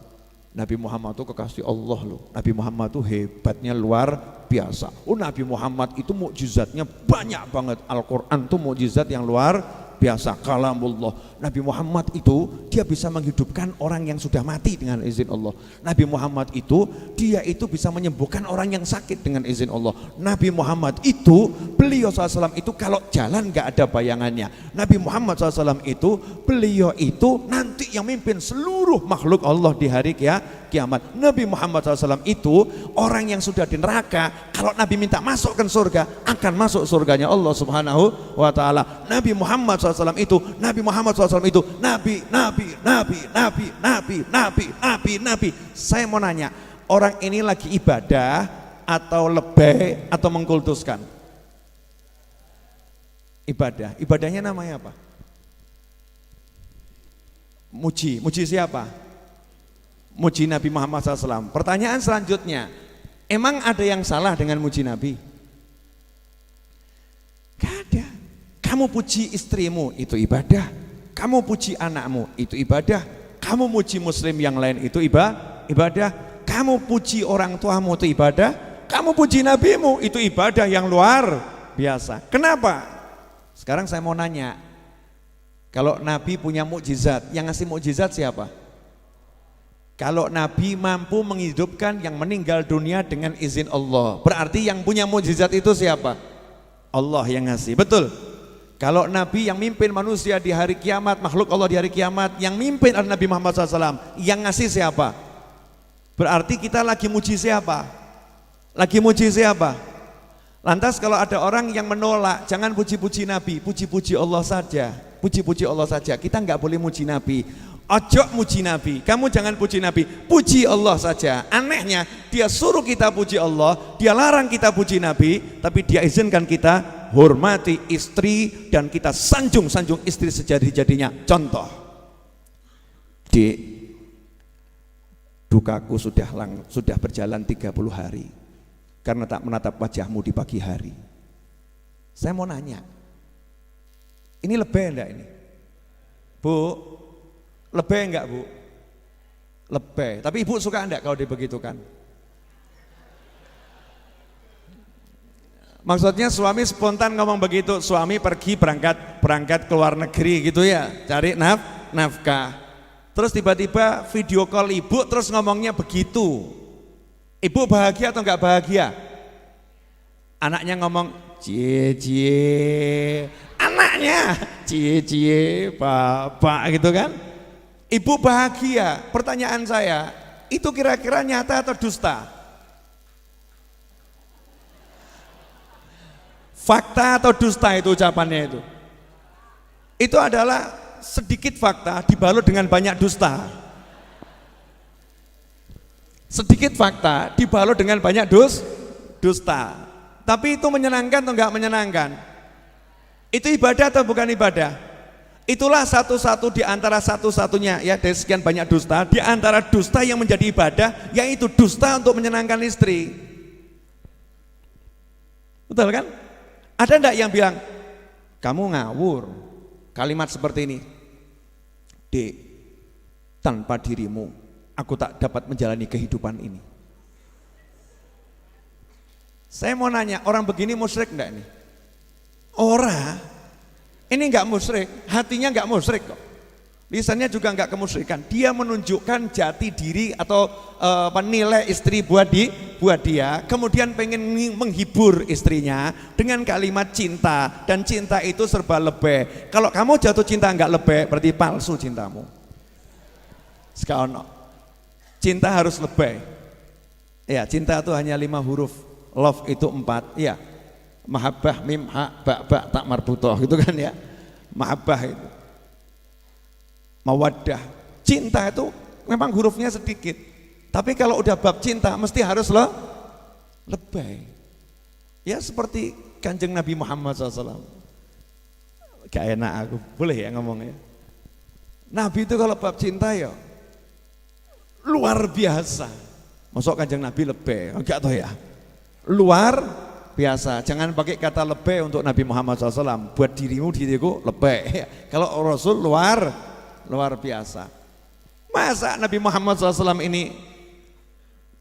Nabi Muhammad itu kekasih Allah loh. Nabi Muhammad itu hebatnya luar biasa. Oh, Nabi Muhammad itu mukjizatnya banyak banget. Al-Quran tuh mukjizat yang luar biasa, kalamullah. Nabi Muhammad itu dia bisa menghidupkan orang yang sudah mati dengan izin Allah. Nabi Muhammad itu dia itu bisa menyembuhkan orang yang sakit dengan izin Allah. Nabi Muhammad itu beliau SAW itu kalau jalan gak ada bayangannya. Nabi Muhammad SAW itu beliau itu nanti yang mimpin seluruh makhluk Allah di hari kiamat. Nabi Muhammad SAW itu orang yang sudah di neraka, kalau Nabi minta masuk ke surga akan masuk surganya Allah Subhanahu wa ta'ala. Nabi Muhammad SAW itu nabi. Saya mau nanya, orang ini lagi ibadah atau lebay atau mengkultuskan? Ibadahnya namanya apa? Muji siapa? Muji Nabi Muhammad SAW. Pertanyaan selanjutnya, emang ada yang salah dengan muji Nabi? Gak ada. Kamu puji istrimu itu ibadah, kamu puji anakmu itu ibadah, kamu muji muslim yang lain itu ibadah, kamu puji orang tuamu itu ibadah, kamu puji nabimu itu ibadah yang luar biasa. Kenapa? Sekarang saya mau nanya, kalau Nabi punya mukjizat, yang ngasih mukjizat siapa? Kalau Nabi mampu menghidupkan yang meninggal dunia dengan izin Allah, berarti yang punya mukjizat itu siapa? Allah yang ngasih, betul? Kalau Nabi yang mimpin manusia di hari kiamat, makhluk Allah di hari kiamat, yang mimpin adalah Nabi Muhammad SAW, yang ngasih siapa? Berarti kita lagi muji siapa? Lagi muji siapa? Lantas kalau ada orang yang menolak, jangan puji-puji Nabi, puji-puji Allah saja, puji-puji Allah saja. Kita nggak boleh muji Nabi. Ojo muji Nabi, kamu jangan puji Nabi, puji Allah saja. Anehnya, dia suruh kita puji Allah, dia larang kita puji Nabi, tapi dia izinkan kita hormati istri dan kita sanjung-sanjung istri sejadi-jadinya. Contoh, Dik, dukaku sudah berjalan 30 hari karena tak menatap wajahmu di pagi hari. Saya mau nanya, ini lebih enggak ini? Bu, lebih enggak Bu? Lebih, tapi ibu suka enggak kalau dibegitukan? Maksudnya suami spontan ngomong begitu, suami pergi berangkat ke luar negeri gitu ya, cari nafkah. Terus tiba-tiba video call ibu terus ngomongnya begitu. Ibu bahagia atau enggak bahagia? Anaknya ngomong cie, anaknya cie, bapak gitu kan. Ibu bahagia. Pertanyaan saya, itu kira-kira nyata atau dusta? Fakta atau dusta itu ucapannya itu? Itu adalah sedikit fakta dibalut dengan banyak dusta. Sedikit fakta dibalut dengan banyak dusta. Tapi itu menyenangkan atau enggak menyenangkan? Itu ibadah atau bukan ibadah? Itulah satu-satu di antara satu-satunya ya dari sekian banyak dusta, di antara dusta yang menjadi ibadah, yaitu dusta untuk menyenangkan istri. Betul kan? Ada enggak yang bilang, kamu ngawur, kalimat seperti ini, Dek, tanpa dirimu aku tak dapat menjalani kehidupan ini. Saya mau nanya, orang begini musyrik enggak ini? Orang, ini enggak musyrik, hatinya enggak musyrik kok. Lisannya juga enggak kemusyrikan. Dia menunjukkan jati diri atau nilai istri buat dia. Kemudian pengen menghibur istrinya dengan kalimat cinta. Dan cinta itu serba lebih. Kalau kamu jatuh cinta enggak lebih, berarti palsu cintamu. Sekarang cinta harus lebih. Ya, cinta itu hanya 5 huruf. Love itu 4. Ya, mahabbah, mim, ha, ba, tak marbutoh gitu kan ya. Mahabbah itu, mawaddah, cinta itu memang hurufnya sedikit, tapi kalau udah bab cinta mesti harus lebih. Ya seperti Kanjeng Nabi Muhammad SAW. Gak enak aku, boleh ya ngomongnya. Nabi itu kalau bab cinta ya luar biasa. Masuk Kanjeng Nabi lebih, enggak tahu ya. Luar biasa. Jangan pakai kata lebih untuk Nabi Muhammad SAW. Buat diriku lebih. Kalau Rasul luar biasa. Masa Nabi Muhammad SAW ini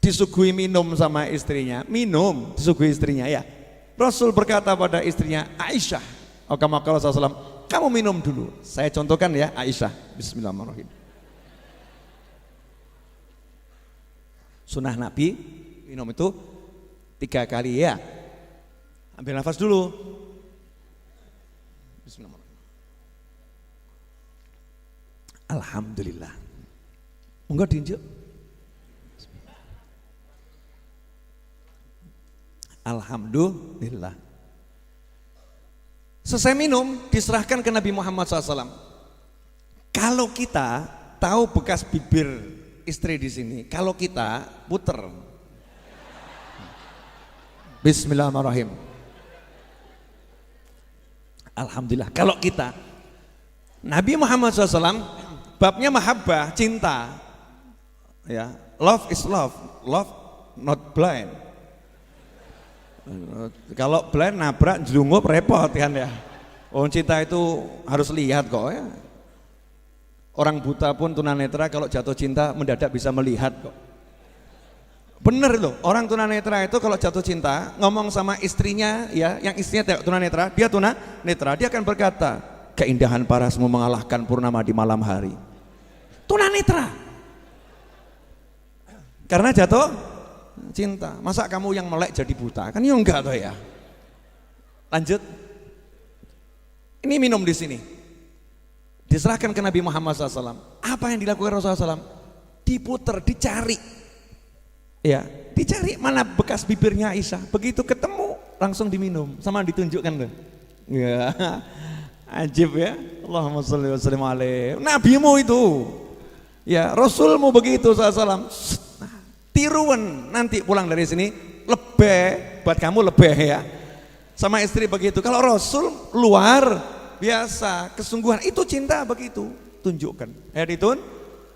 disuguhi minum sama istrinya? Minum, disuguhi istrinya ya. Rasul berkata pada istrinya Aisyah, kama qala SAW, kamu minum dulu. Saya contohkan ya, Aisyah. Bismillahirrahmanirrahim. Sunnah Nabi minum itu 3 kali ya. Ambil nafas dulu. Bismillahirrahmanirrahim. Alhamdulillah. Enggak diinjek. Alhamdulillah. Selesai minum, diserahkan ke Nabi Muhammad SAW. Kalau kita tahu bekas bibir istri di sini, kalau kita puter. Bismillahirrahmanirrahim. Alhamdulillah. Kalau kita, Nabi Muhammad SAW, babnya mahabbah, cinta. Ya, love is love, love not blind. Kalau blind nabrak jelungup repot kan ya. Oh, cinta itu harus lihat kok ya. Orang buta pun tunanetra kalau jatuh cinta mendadak bisa melihat kok. Bener loh, orang tunanetra itu kalau jatuh cinta ngomong sama istrinya ya, yang istrinya tunanetra, dia tunanetra, dia akan berkata, keindahan parasmu mengalahkan purnama di malam hari. Tunanetra. Karena jatuh cinta. Masa kamu yang melek jadi buta? Kan ya enggak toh ya. Lanjut. Ini minum di sini. Diserahkan ke Nabi Muhammad SAW. Apa yang dilakukan Rasulullah SAW? Diputer, dicari. Ya, dicari mana bekas bibirnya Aisyah. Begitu ketemu langsung diminum, sama ditunjukkan tuh. Ya, ajib ya. Allahumma sholli wa sallim alaihi. Nabimu itu. Ya, Rasulmu begitu SAW. Tiruan nanti pulang dari sini lebih buat kamu lebih ya. Sama istri begitu. Kalau Rasul luar biasa, kesungguhan itu cinta begitu. Tunjukkan.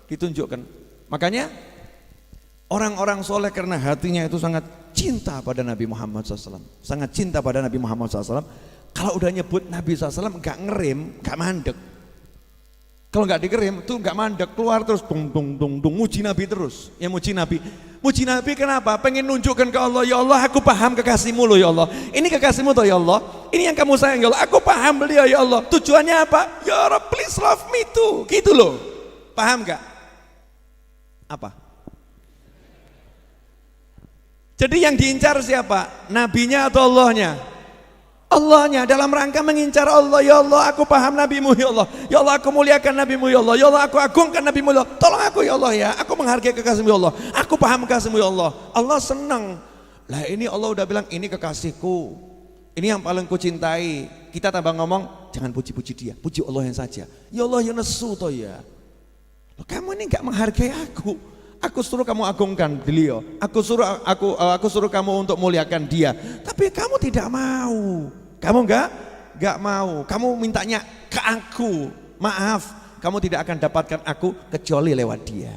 Ditunjukkan. Makanya orang-orang soleh karena hatinya itu sangat cinta pada Nabi Muhammad SAW. Sangat cinta pada Nabi Muhammad SAW. Kalau udah nyebut Nabi SAW gak ngerem, gak mandek. Kalau nggak dikirim tuh nggak mandek, keluar terus tung muji Nabi terus. Ya muji Nabi. Muji Nabi kenapa? Pengen nunjukkan ke Allah, ya Allah aku paham kekasihmu loh ya Allah. Ini kekasihmu toh ya Allah. Ini yang kamu sayang ya Allah. Aku paham beliau ya Allah. Tujuannya apa? Ya Rabb please love me too. Gitu loh. Paham nggak? Apa? Jadi yang diincar siapa? Nabinya atau Allahnya? Allahnya, dalam rangka mengincar Allah. Ya Allah aku paham nabimu ya Allah. Ya Allah aku muliakan nabimu ya Allah. Ya Allah aku agungkan nabimu ya Allah. Tolong aku ya Allah ya. Aku menghargai kekasihmu ya Allah. Aku paham kekasihmu ya Allah. Allah senang. Lah ini Allah udah bilang ini kekasihku. Ini yang paling kucintai. Kita tambah ngomong jangan puji-puji dia, puji Allah yang saja. Ya Allah ya nesu toh ya. Loh, kamu ini enggak menghargai aku. Aku suruh kamu agungkan beliau. Aku suruh kamu untuk muliakan dia. Tapi kamu tidak mau. Kamu enggak mau. Kamu mintanya ke aku. Maaf, kamu tidak akan dapatkan aku kecuali lewat dia.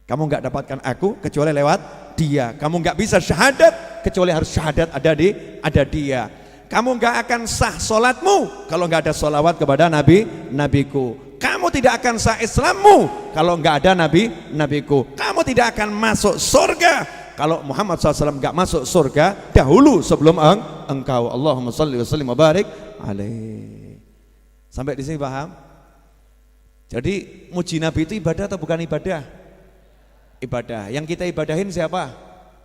Kamu enggak dapatkan aku kecuali lewat dia. Kamu enggak bisa syahadat kecuali harus syahadat ada dia. Kamu enggak akan sah solatmu kalau enggak ada solawat kepada nabiku. Kamu tidak akan sah Islammu kalau enggak ada nabiku. Kamu tidak akan masuk surga kalau Muhammad SAW enggak masuk surga dahulu sebelum engkau. Allahumma sholli wa sallim wa barik alaih. Sampai di sini paham? Jadi muji Nabi itu ibadah atau bukan ibadah? Ibadah. Yang kita ibadahin siapa?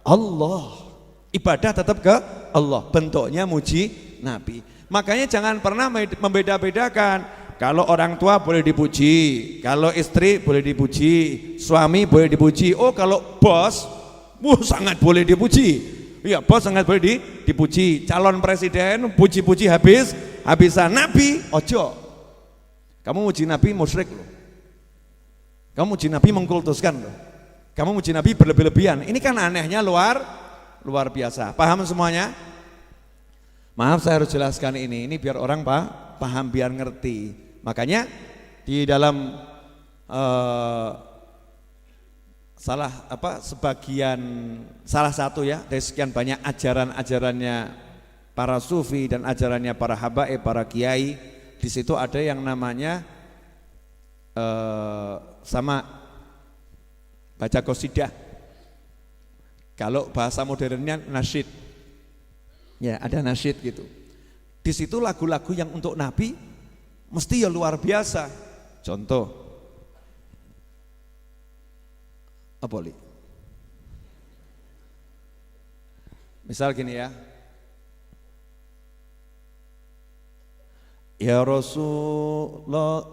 Allah. Ibadah tetap ke Allah. Bentuknya muji Nabi. Makanya jangan pernah membeda-bedakan. Kalau orang tua boleh dipuji, kalau istri boleh dipuji, suami boleh dipuji. Oh kalau bos, sangat boleh dipuji. Iya bos sangat boleh dipuji. Calon presiden puji-puji habisan. Nabi ojo. Kamu muji Nabi musyrik loh. Kamu muji Nabi mengkultuskan loh. Kamu muji Nabi berlebih-lebihan. Ini kan anehnya luar biasa. Paham semuanya? Maaf saya harus jelaskan ini biar orang paham, biar ngerti. Makanya di dalam salah satu ya dari sekian banyak ajaran-ajarannya para sufi dan ajarannya para habaib, para kiai, di situ ada yang namanya sama baca qasidah. Kalau bahasa modernnya nasyid. Ya, ada nasyid gitu. Di situ lagu-lagu yang untuk Nabi mesti ya luar biasa. Contoh apa li? Misal gini ya. Ya Rasulullah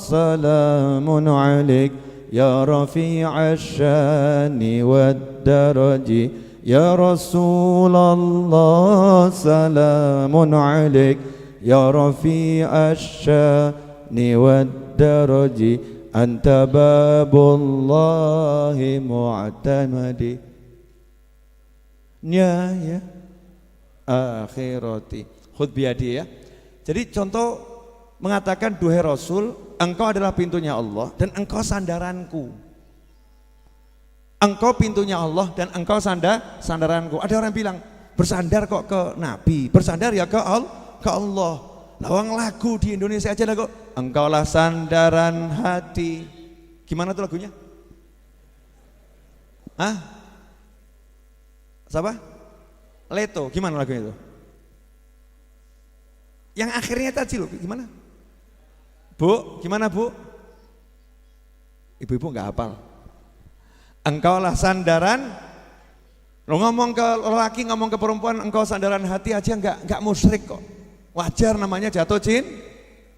salamun alaik ya rafi'ash syani wad daraji ya Rasulullah salamun alaik ya rafi'ash syani wad daraji anta babullahi mu'tamadi ya akhirati khud biadi ya. Jadi contoh mengatakan duhai Rasul, engkau adalah pintunya Allah dan engkau sandaranku. Engkau pintunya Allah dan engkau sandaranku. Ada orang bilang bersandar kok ke Nabi, bersandar ya ke Allah. Lawang lagu di Indonesia aja lah kok. Engkaulah sandaran hati. Gimana tuh lagunya? Siapa? Leto, gimana lagunya itu? Yang akhirnya tadi loh, gimana? Bu, gimana Bu? Ibu-ibu nggak hafal. Engkaulah sandaran, lo ngomong ke lelaki, ngomong ke perempuan, engkau sandaran hati aja nggak musyrik kok. Wajar namanya jatuh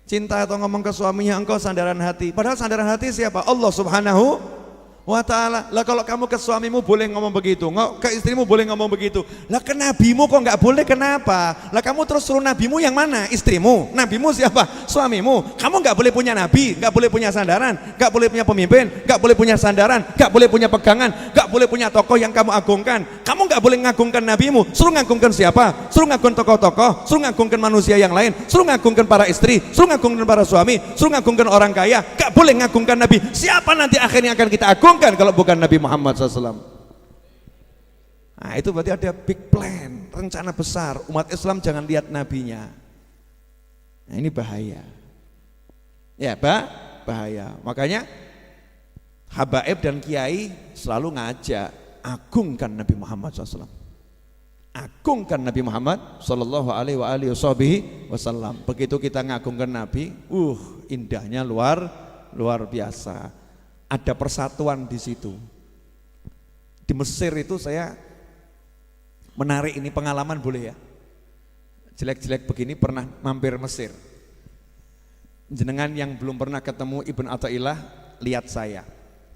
cinta atau ngomong ke suaminya engkau sandaran hati. Padahal sandaran hati siapa? Allah Subhanahu wa ta'ala. Lah kalau kamu ke suamimu boleh ngomong begitu, ke istrimu boleh ngomong begitu, lah ke nabimu kok nggak boleh, kenapa? Lah kamu terus suruh nabimu yang mana? Istrimu? Nabimu siapa? Suamimu. Kamu nggak boleh punya nabi, nggak boleh punya sandaran, nggak boleh punya pemimpin, nggak boleh punya sandaran, nggak boleh punya pegangan, nggak boleh punya tokoh yang kamu agungkan. Kamu nggak boleh ngagungkan nabimu, suruh ngagungkan siapa? Suruh ngagungkan tokoh-tokoh, suruh ngagungkan manusia yang lain, suruh ngagungkan para istri, suruh ngagungkan para suami, suruh ngagungkan orang kaya, nggak boleh ngagungkan nabi. Siapa nanti akhirnya akan kita agungkan kalau bukan Nabi Muhammad SAW? Nah itu berarti ada big plan, rencana besar. Umat Islam jangan lihat nabinya. Nah ini bahaya. Ya bahaya. Makanya habaib dan kiai selalu ngajak agungkan Nabi Muhammad SAW. Agungkan Nabi Muhammad Sallallahu Alaihi Wasallam. Begitu kita ngagungkan Nabi, indahnya luar biasa. Ada persatuan di situ. Di Mesir itu saya menarik ini pengalaman, boleh ya? Jelek-jelek begini pernah mampir Mesir. Jenengan yang belum pernah ketemu Ibn Athaillah, lihat saya.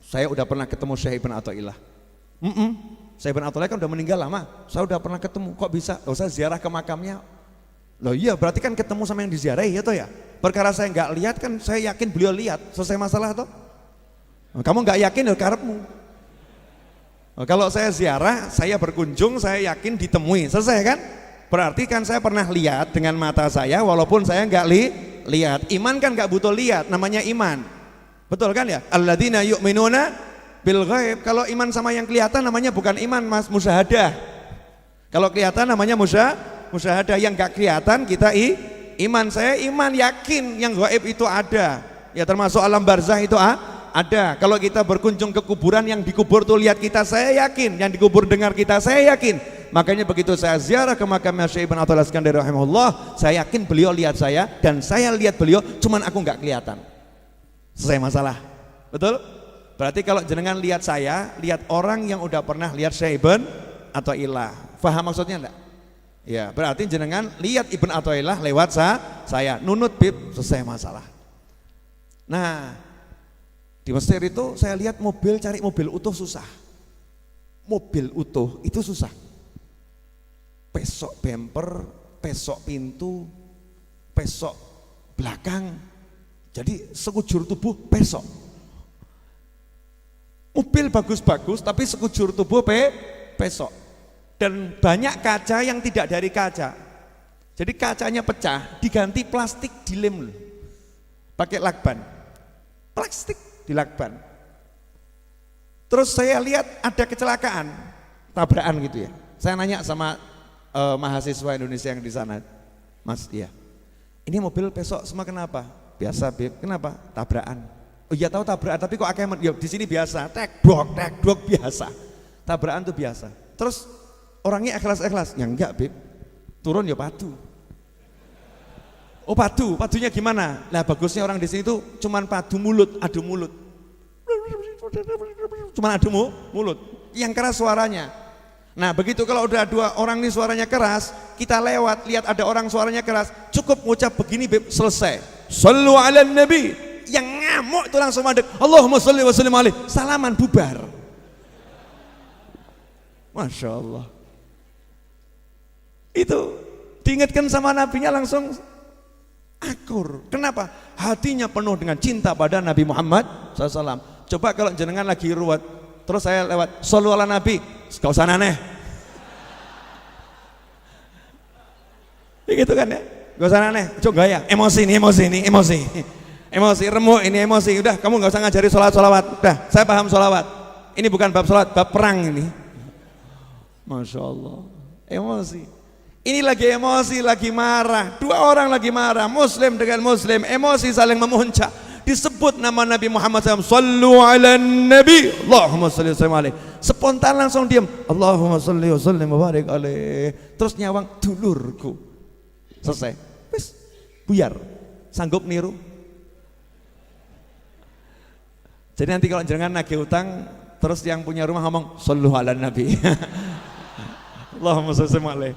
Saya udah pernah ketemu Syekh Ibn Athaillah. Syekh Ibn Athaillah kan udah meninggal lama. Saya udah pernah ketemu. Kok bisa? Saya ziarah ke makamnya. Loh iya, berarti kan ketemu sama yang diziarahi ya toh ya. Perkara saya nggak lihat kan saya yakin beliau lihat. Selesai masalah toh. Kamu nggak yakin ya karepmu. Kalau saya ziarah, saya berkunjung, saya yakin ditemui, selesai kan? Berarti kan saya pernah lihat dengan mata saya, walaupun saya nggak lihat. Iman kan nggak butuh lihat, namanya iman. Betul kan ya? Alladzina yu'minuna bil ghaib. Kalau iman sama yang kelihatan namanya bukan iman, Mas, musyahadah. Kalau kelihatan namanya musyahadah. Yang nggak kelihatan kita iman. Saya iman, yakin yang gaib itu ada. Ya termasuk alam barzah itu ada. Kalau kita berkunjung ke kuburan, yang dikubur tuh lihat kita, saya yakin. Yang dikubur dengar kita, saya yakin. Makanya begitu saya ziarah ke makamnya Syekh Ibn Athaillah Iskandari rahimahullah, saya yakin beliau lihat saya dan saya lihat beliau, cuman aku nggak kelihatan. Selesai masalah. Betul? Berarti kalau jenengan lihat saya, lihat orang yang udah pernah lihat Syekh Ibn Athaillah. Faham maksudnya enggak? Ya, berarti jenengan lihat Ibn Athaillah lewat saya. Nunut bib, selesai masalah. Nah, di Mesir itu saya lihat cari mobil utuh susah. Mobil utuh itu susah. Pesok bumper, pesok pintu, pesok belakang. Jadi sekujur tubuh pesok. Mobil bagus-bagus tapi sekujur tubuh pesok. Dan banyak kaca yang tidak dari kaca. Jadi kacanya pecah, diganti plastik dilem. Pakai lakban. Plastik dilakban. Terus saya lihat ada kecelakaan, tabrakan gitu ya. Saya nanya sama mahasiswa Indonesia yang di sana, Mas, iya. Ini mobil pesok semua kenapa? Biasa, Beb. Kenapa? Tabrakan. Oh iya tahu tabrakan, tapi kok akhirnya ya, di sini biasa, tek dok biasa. Tabrakan tuh biasa. Terus orangnya ikhlas-ikhlas. Ya enggak, Beb. turun ya padu. Oh padunya gimana? Lah bagusnya orang di sini tuh cuman padu mulut, adu mulut. Cuman adu mulut, yang keras suaranya. Nah begitu kalau udah dua orang ini suaranya keras, kita lewat, lihat ada orang suaranya keras, cukup ngucap begini Beb, selesai. Shallu ala nabi. Yang ngamuk itu langsung madek, Allahumma sholli wa sallim alaihi, salaman bubar. Masya Allah. Itu diingatkan sama nabinya langsung akur. Kenapa? Hatinya penuh dengan cinta pada Nabi Muhammad SAW. Coba kalau jenengan lagi ruwet, terus saya lewat, shollu ala nabi, gak usah aneh. Gitu kan ya? Gak usah aneh, coba gaya, emosi, remuk ini emosi. Udah, kamu gak usah ngajari sholawat. Udah, saya paham sholawat. Ini bukan bab sholat, bab perang ini. Masya Allah, emosi. Ini lagi emosi, lagi marah. Dua orang lagi marah, muslim dengan muslim, emosi saling memuncak. Disebut nama Nabi Muhammad SAW, Sallu ala nabi, Allahumma salli wa sallim alaihi. Spontan langsung diam, Allahumma salli wa sallim wa barik alaihi. Terus nyawang, dulurku. Selesai, wis, buyar. Sanggup niru? Jadi nanti kalau jangan nagih utang, terus yang punya rumah ngomong, Sallu ala nabi, Allahumma salli wa sallim alaihi.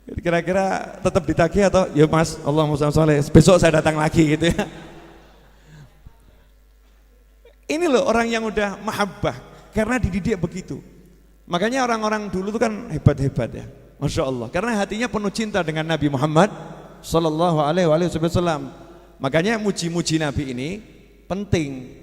Kira-kira tetap ditagih atau ya mas, Allahumma sholli alaihi, besok saya datang lagi gitu ya. Ini loh orang yang udah mahabbah karena dididik begitu. Makanya orang-orang dulu itu kan hebat-hebat ya, Masya Allah, karena hatinya penuh cinta dengan Nabi Muhammad Sallallahu alaihi wasallam. Makanya muji-muji Nabi ini penting.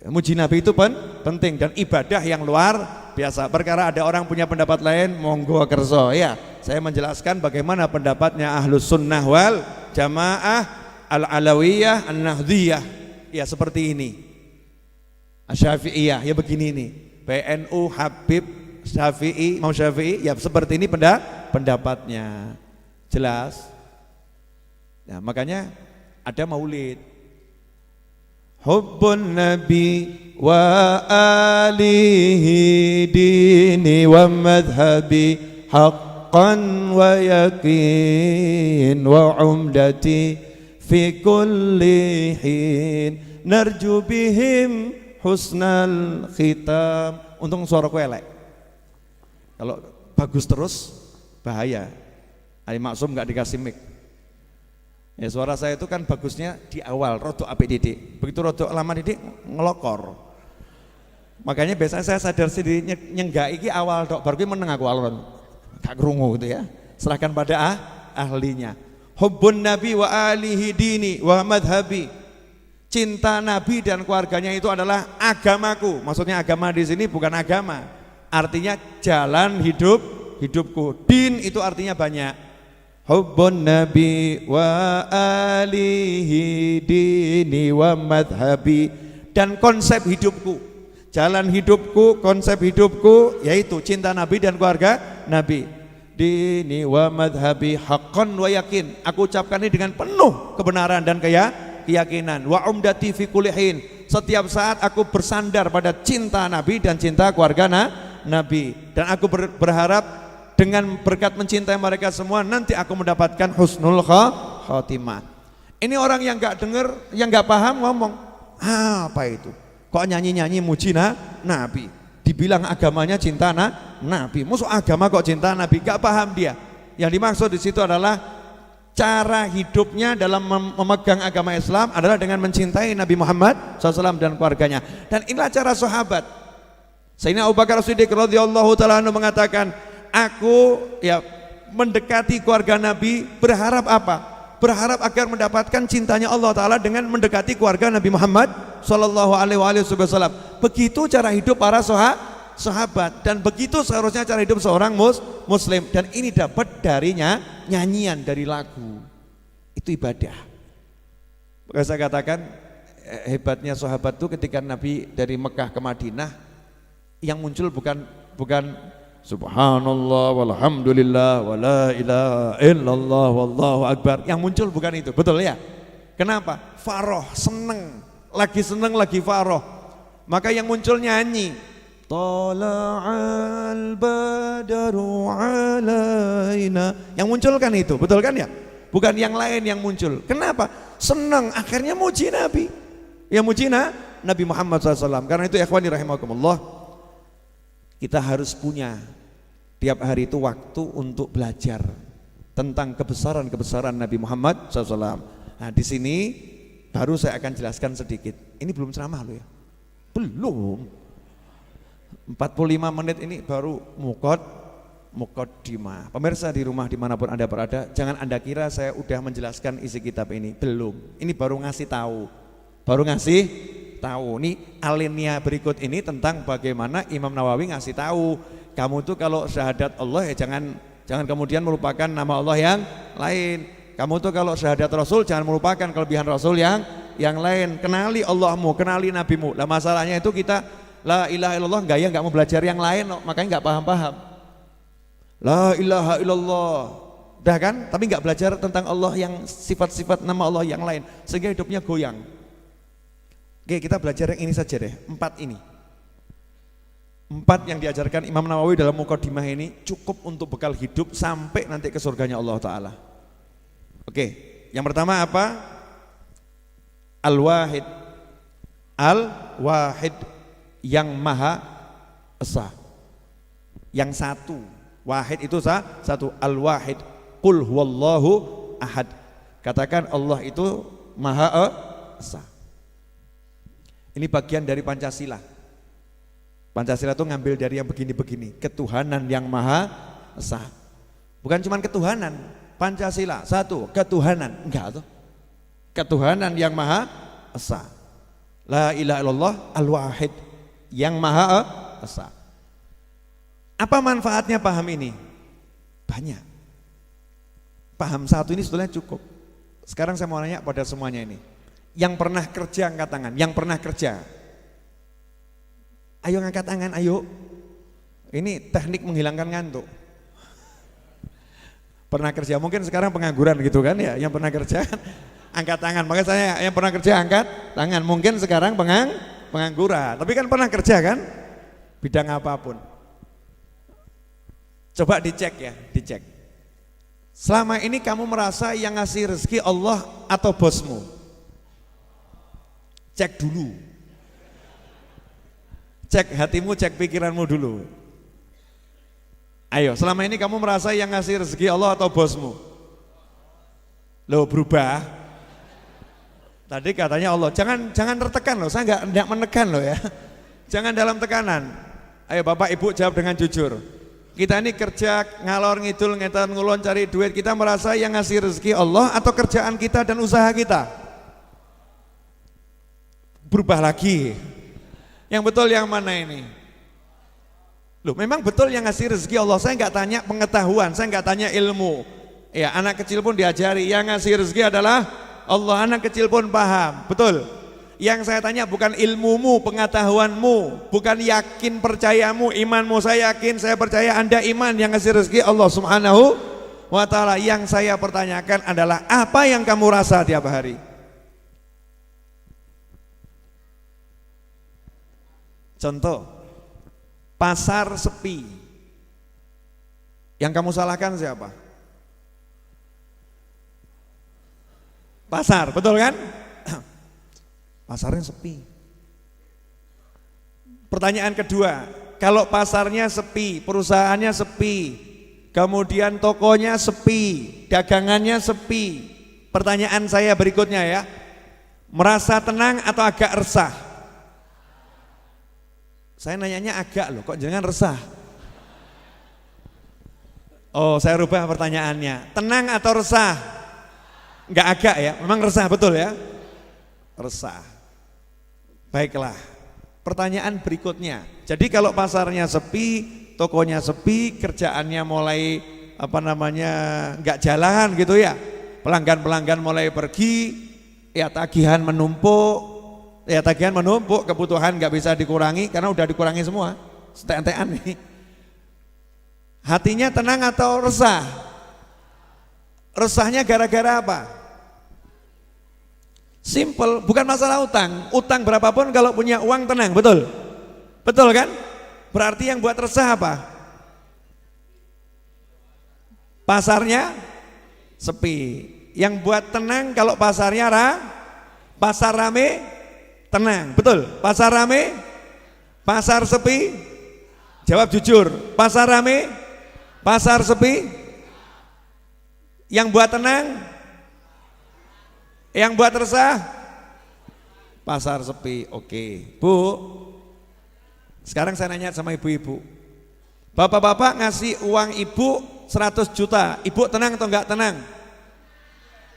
Muji Nabi itu penting dan ibadah yang luar biasa. Perkara ada orang punya pendapat lain, monggo kerso ya. Saya menjelaskan bagaimana pendapatnya Ahlus Sunnah wal Jamaah Al-Alawiyah An-Nahdiyah. Ya seperti ini. Asy-Syafi'iyah ya begini nih. PNU Habib Syafi'i, Imam Syafi'i ya seperti ini pendapatnya. Jelas? Ya, makanya ada maulid. Hubbun Nabi wa alihi dini wa madhabi haqqan wa yakin wa umdati fi kulli hin narju bihim husnal khitam. Untung suaraku elek, kalau bagus terus bahaya. Ali Maksum gak dikasih mic. Ya, suara saya itu kan bagusnya di awal, rodok apik didik. Begitu rodok lama didik ngelokor. Makanya biasanya saya sadar sendiri nyenggak iki awal dok, baru meneng aku alon. Gak krungu gitu ya. Serahkan pada ahlinya. Hubbun Nabi wa alihi dini wa madhabi. Cinta Nabi dan keluarganya itu adalah agamaku. Maksudnya agama di sini bukan agama. Artinya jalan hidupku. Din itu artinya banyak. Hubbun Nabi wa alihi dini wa madhabi, dan konsep hidupku, jalan hidupku, konsep hidupku yaitu cinta Nabi dan keluarga Nabi. Dini wa madhabi haqqan wa yakin, aku ucapkan ini dengan penuh kebenaran dan keyakinan. Wa umdati fi kulli hin, setiap saat aku bersandar pada cinta Nabi dan cinta keluarga Nabi, dan aku berharap dengan berkat mencintai mereka semua nanti aku mendapatkan husnul khotimah. Ini orang yang gak dengar, yang gak paham ngomong, apa itu? Kok nyanyi-nyanyi muji Nabi? Dibilang agamanya cinta Nabi. Musuh agama kok cinta Nabi? Gak paham dia. Yang dimaksud di situ adalah cara hidupnya dalam memegang agama Islam adalah dengan mencintai Nabi Muhammad SAW dan keluarganya. Dan inilah cara sahabat. Sayyidina Abu Bakar As-Siddiq radhiyallahu ta'ala anhu mengatakan, aku ya mendekati keluarga Nabi berharap apa? Berharap agar mendapatkan cintanya Allah Ta'ala dengan mendekati keluarga Nabi Muhammad Sallallahu alaihi wasallam. Begitu cara hidup para sahabat, dan begitu seharusnya cara hidup seorang muslim. Dan ini dapat darinya nyanyian, dari lagu. Itu ibadah. Maka saya katakan hebatnya sahabat itu ketika Nabi dari Mekah ke Madinah, yang muncul bukan Subhanallah walhamdulillah wala ilaha illallah wallahu akbar. Yang muncul bukan itu, betul ya? Kenapa? Faroh, seneng, lagi faroh. Maka yang muncul nyanyi. Tala'al badaru alaina. Yang muncul kan itu, betul kan ya? Bukan yang lain yang muncul. Kenapa? Senang, akhirnya muji Nabi. Yang muji Nabi Muhammad SAW. Karena itu ikhwani rahimakumullah, kita harus punya tiap hari itu waktu untuk belajar tentang kebesaran-kebesaran Nabi Muhammad SAW. Nah di sini baru saya akan jelaskan sedikit. Ini belum ceramah loh ya. Belum. 45 menit ini baru muqaddimah. Pemirsa di rumah dimanapun Anda berada, jangan Anda kira saya udah menjelaskan isi kitab ini. Belum. Ini baru ngasih tahu. Ini alinea berikut ini tentang bagaimana Imam Nawawi ngasih tahu. Kamu tuh kalau syahadat Allah ya jangan kemudian melupakan nama Allah yang lain. Kamu tuh kalau syahadat Rasul jangan melupakan kelebihan Rasul yang lain. Kenali Allahmu, kenali Nabimu. Lah masalahnya itu kita la ilaha illallah nggak mau belajar yang lain, makanya nggak paham. La ilaha illallah, dah kan? Tapi nggak belajar tentang Allah yang sifat-sifat nama Allah yang lain, sehingga hidupnya goyang. Oke, kita belajar yang ini saja deh, 4 ini. 4 yang diajarkan Imam Nawawi dalam Muqaddimah ini cukup untuk bekal hidup sampai nanti ke surganya Allah Ta'ala. Oke, yang pertama apa? Al-Wahid. Al-Wahid, yang Maha Esa, yang satu. Wahid itu satu. Al-Wahid. Qul huwallahu ahad. Katakan Allah itu Maha Esa. Ini bagian dari Pancasila. Pancasila itu ngambil dari yang begini-begini, ketuhanan yang Maha Esa. Bukan cuma ketuhanan. Pancasila satu, ketuhanan. Enggak tuh. Ketuhanan yang Maha Esa. La ilaha illallah al-wahid, yang Maha Esa. Apa manfaatnya paham ini? Banyak. Paham satu ini sebetulnya cukup. Sekarang saya mau nanya pada semuanya ini. Yang pernah kerja angkat tangan, yang pernah kerja. Ayo ngangkat tangan, ayo. Ini teknik menghilangkan ngantuk. Pernah kerja, mungkin sekarang pengangguran gitu kan ya, yang pernah kerja angkat tangan. Makanya saya yang pernah kerja angkat tangan. Mungkin sekarang pengangguran, tapi kan pernah kerja kan? Bidang apapun. Coba dicek ya, dicek. Selama ini kamu merasa yang ngasih rezeki Allah atau bosmu? Cek dulu. Cek hatimu, cek pikiranmu dulu. Ayo, selama ini kamu merasa yang ngasih rezeki Allah atau bosmu? Loh, berubah. Tadi katanya Allah, jangan tertekan loh, saya enggak menekan loh ya. Jangan dalam tekanan. Ayo Bapak Ibu jawab dengan jujur. Kita ini kerja ngalor ngidul ngetan ngulon cari duit, kita merasa yang ngasih rezeki Allah atau kerjaan kita dan usaha kita? Berubah lagi. Yang betul yang mana ini? Loh, memang betul yang ngasih rezeki Allah. Saya enggak tanya pengetahuan, saya enggak tanya ilmu. Ya, anak kecil pun diajari yang ngasih rezeki adalah Allah, anak kecil pun paham, betul. Yang saya tanya bukan ilmumu, pengetahuanmu, bukan yakin percayamu, imanmu. Saya yakin, saya percaya Anda iman yang ngasih rezeki Allah Subhanahu wa ta'ala. Yang saya pertanyakan adalah apa yang kamu rasa tiap hari? Contoh, pasar sepi. Yang kamu salahkan siapa? Pasar, betul kan? Pasarnya sepi. Pertanyaan kedua, kalau pasarnya sepi, perusahaannya sepi, kemudian tokonya sepi, dagangannya sepi. Pertanyaan saya berikutnya ya, merasa tenang atau agak resah? Saya nanyanya agak loh, kok jangan resah? Oh, saya rubah pertanyaannya, tenang atau resah? Enggak agak ya, memang resah, betul ya? Resah. Baiklah, pertanyaan berikutnya. Jadi kalau pasarnya sepi, tokonya sepi, kerjaannya mulai enggak jalan gitu ya. Pelanggan-pelanggan mulai pergi, ya tagihan menumpuk, kebutuhan enggak bisa dikurangi karena udah dikurangi semua. Setek-entekan nih. Hatinya tenang atau resah? Resahnya gara-gara apa? Simple, bukan masalah utang. Utang berapapun kalau punya uang tenang, betul? Betul kan? Berarti yang buat resah apa? Pasarnya sepi. Yang buat tenang kalau pasarnya pasar rame tenang. Betul? Pasar rame, pasar sepi. Jawab jujur. Pasar rame, pasar sepi. Yang buat tenang, yang buat resah, pasar sepi. Oke, Bu. Sekarang saya nanya sama ibu-ibu. Bapak-bapak ngasih uang ibu 100 juta. Ibu tenang atau enggak tenang?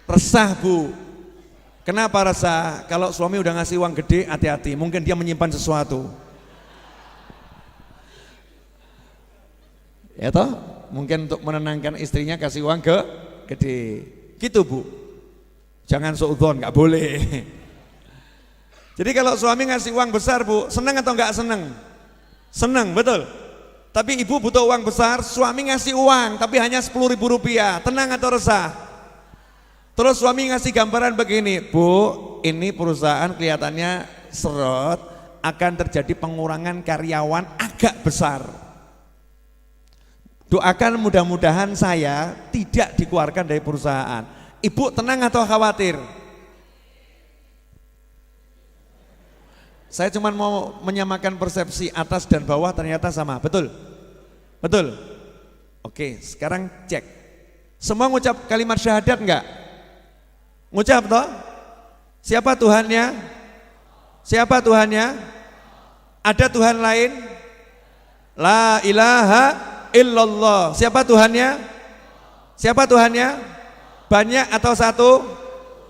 Resah, Bu. Kenapa resah? Kalau suami udah ngasih uang gede, hati-hati. Mungkin dia menyimpan sesuatu. Ya toh? Mungkin untuk menenangkan istrinya kasih uang gede. Gitu, Bu. Jangan suudzon, enggak boleh. Jadi kalau suami ngasih uang besar, Bu, senang atau enggak senang? Senang, betul. Tapi ibu butuh uang besar, suami ngasih uang tapi hanya 10.000 rupiah, tenang atau resah? Terus suami ngasih gambaran begini, Bu, ini perusahaan kelihatannya seret, akan terjadi pengurangan karyawan agak besar. Doakan mudah-mudahan saya tidak dikeluarkan dari perusahaan. Ibu tenang atau khawatir? Saya cuma mau menyamakan persepsi atas dan bawah, ternyata sama, betul? Betul? Oke, sekarang cek. Semua ngucap kalimat syahadat enggak? Ngucap toh? Siapa Tuhannya? Siapa Tuhannya? Ada Tuhan lain? La ilaha illallah. Siapa Tuhannya? Siapa Tuhannya? Banyak atau satu?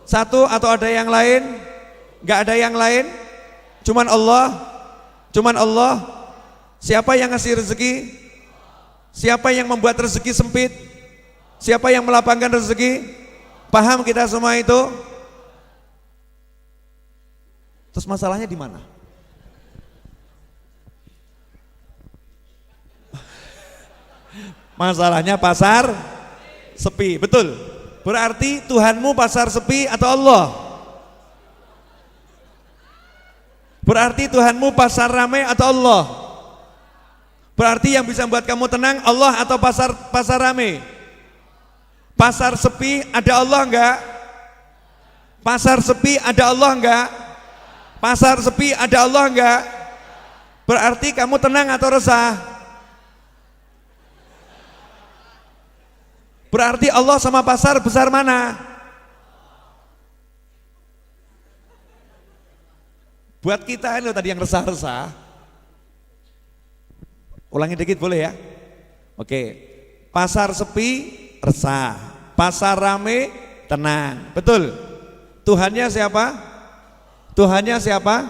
Satu atau ada yang lain? Enggak ada yang lain? Cuman Allah? Cuman Allah? Siapa yang ngasih rezeki? Siapa yang membuat rezeki sempit? Siapa yang melapangkan rezeki? Paham kita semua itu? Terus masalahnya di mana? Masalahnya pasar sepi, betul. Berarti Tuhanmu pasar sepi atau Allah? Berarti Tuhanmu pasar ramai atau Allah? Berarti yang bisa membuat kamu tenang Allah atau pasar ramai? Pasar sepi ada Allah enggak? Pasar sepi ada Allah enggak? Pasar sepi ada Allah enggak? Berarti kamu tenang atau resah? Berarti Allah sama pasar besar mana? Buat kita ini tadi yang resah-resah. Ulangi dikit boleh ya? Oke. Pasar sepi resah, pasar rame tenang. Betul? Tuhannya siapa? Tuhannya siapa?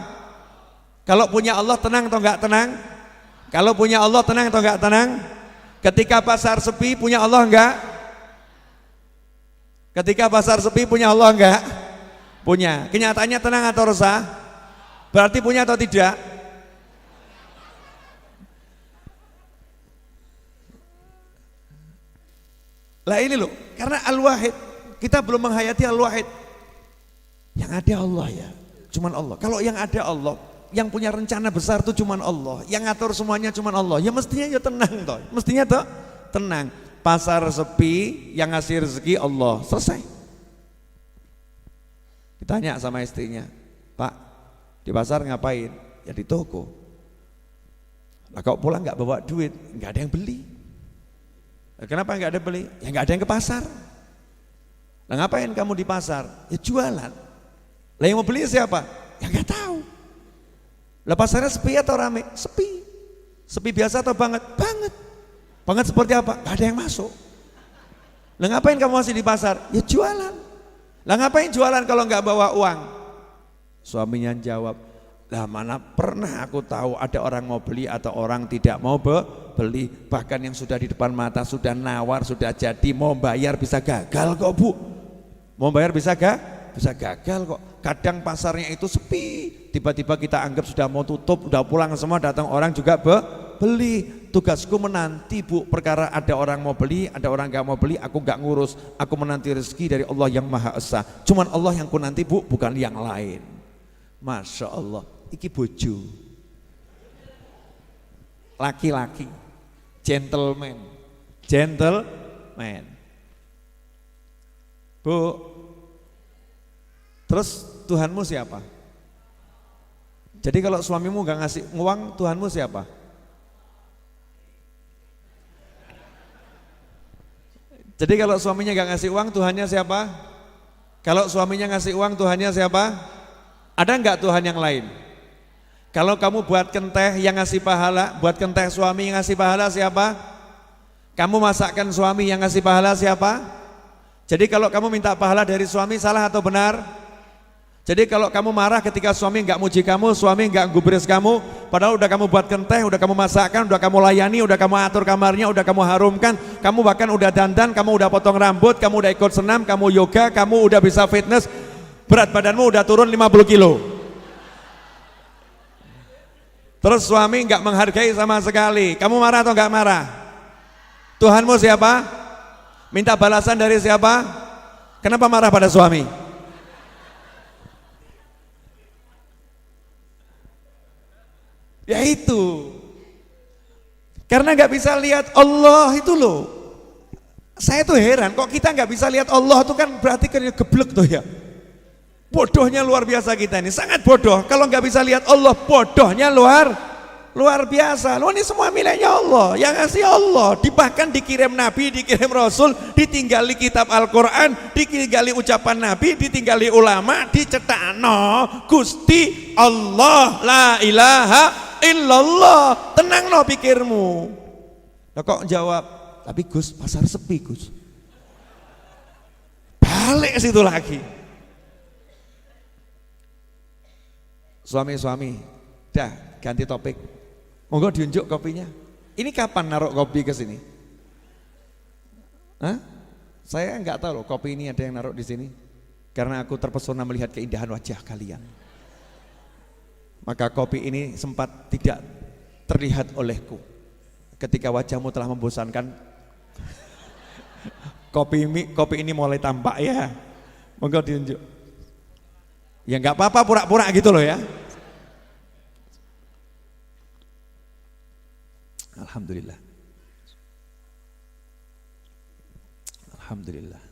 Kalau punya Allah tenang atau enggak tenang? Kalau punya Allah tenang atau enggak tenang? Ketika pasar sepi punya Allah enggak? Ketika pasar sepi punya Allah enggak? Punya. Kenyataannya tenang atau resah? Berarti punya atau tidak? Lah ini loh, karena Al-Wahid, kita belum menghayati Al-Wahid. Yang ada Allah ya, cuman Allah. Kalau yang ada Allah, yang punya rencana besar itu cuman Allah, yang ngatur semuanya cuman Allah. Ya mestinya ya tenang toh. Mestinya toh tenang. Pasar sepi, yang ngasih rezeki Allah. Selesai. Ditanya sama istrinya, Pak, di pasar ngapain? Ya di toko. Lah kau pulang nggak bawa duit, nggak ada yang beli. Kenapa nggak ada beli? Ya nggak ada yang ke pasar. Nah ngapain kamu di pasar? Ya jualan. Lah yang mau beli siapa? Ya nggak tahu. Lah pasarnya sepi atau rame? Sepi. Sepi biasa atau banget? Banget. Banget seperti apa? Gak ada yang masuk. Lah ngapain kamu masih di pasar? Ya jualan. Lah ngapain jualan kalau nggak bawa uang? Suaminya jawab, lah mana pernah aku tahu ada orang mau beli atau orang tidak mau beli. Bahkan yang sudah di depan mata sudah nawar, sudah jadi, mau bayar bisa gagal kok Bu. Mau bayar bisa gagal kok. Kadang pasarnya itu sepi, tiba-tiba kita anggap sudah mau tutup, udah pulang semua, datang orang juga beli. Tugasku menanti Bu, perkara ada orang mau beli, ada orang gak mau beli, aku gak ngurus. Aku menanti rezeki dari Allah yang Maha Esa. Cuman Allah yang ku nanti Bu, bukan yang lain. Masya Allah, iki bojo. laki-laki, gentleman, gentleman. Bu, terus Tuhanmu siapa? Jadi kalau suamimu gak ngasih uang, Tuhanmu siapa? Jadi kalau suaminya gak ngasih uang, Tuhannya siapa? Kalau suaminya ngasih uang, Tuhannya siapa? Ada enggak Tuhan yang lain? Kalau kamu buat kenteh yang ngasih pahala, buat kenteh suami yang ngasih pahala siapa? Kamu masakkan suami yang ngasih pahala siapa? Jadi kalau kamu minta pahala dari suami salah atau benar? Jadi kalau kamu marah ketika suami enggak muji kamu, suami enggak gubris kamu, padahal udah kamu buat kenteh, udah kamu masakkan, udah kamu layani, udah kamu atur kamarnya, udah kamu harumkan, kamu bahkan udah dandan, kamu udah potong rambut, kamu udah ikut senam, kamu yoga, kamu udah bisa fitness, berat badanmu udah turun 50 kilo. Terus suami enggak menghargai sama sekali, kamu marah atau enggak marah? Tuhanmu siapa? Minta balasan dari siapa? Kenapa marah pada suami? Ya itu, karena nggak bisa lihat Allah itu loh. Saya tuh heran, kok kita nggak bisa lihat Allah itu kan berarti kan geblek tuh ya. Bodohnya luar biasa kita ini, sangat bodoh. Kalau nggak bisa lihat Allah, bodohnya luar biasa. Loh ini semua miliknya Allah, yang ngasih Allah. Bahkan dikirim Nabi, dikirim Rasul, ditinggali kitab Al-Quran, ditinggali ucapan Nabi, ditinggali ulama, dicetakno Gusti Allah, la ilaha illallah. Tenang no pikirmu. Nah, kok jawab, tapi Gus pasar sepi Gus. Balik situ lagi. Suami-suami, dah ganti topik. Monggo diunjuk kopinya. Ini kapan naruh kopi ke sini? Hah? Saya enggak tahu loh kopi ini ada yang naruh di sini. Karena aku terpesona melihat keindahan wajah kalian. Maka kopi ini sempat tidak terlihat olehku. Ketika wajahmu telah membosankan, kopi ini mulai tampak ya. Monggo diunjuk. Ya enggak apa-apa pura-pura gitu loh ya. Alhamdulillah. Alhamdulillah.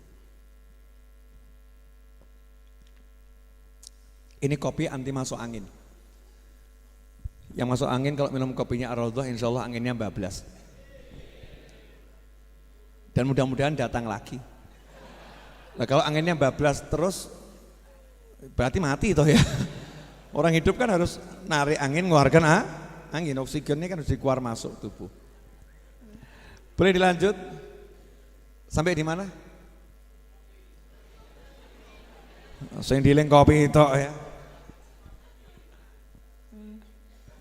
Ini kopi anti masuk angin. Yang masuk angin kalau minum kopinya Ar-Raudhah insya Allah anginnya bablas. Dan mudah-mudahan datang lagi. Nah kalau anginnya bablas terus berarti mati toh ya. Orang hidup kan harus narik angin, ngeluarkan angin, oksigennya kan harus keluar masuk tubuh. Boleh dilanjut? Sampai di mana? Sing diling kopi itu ya.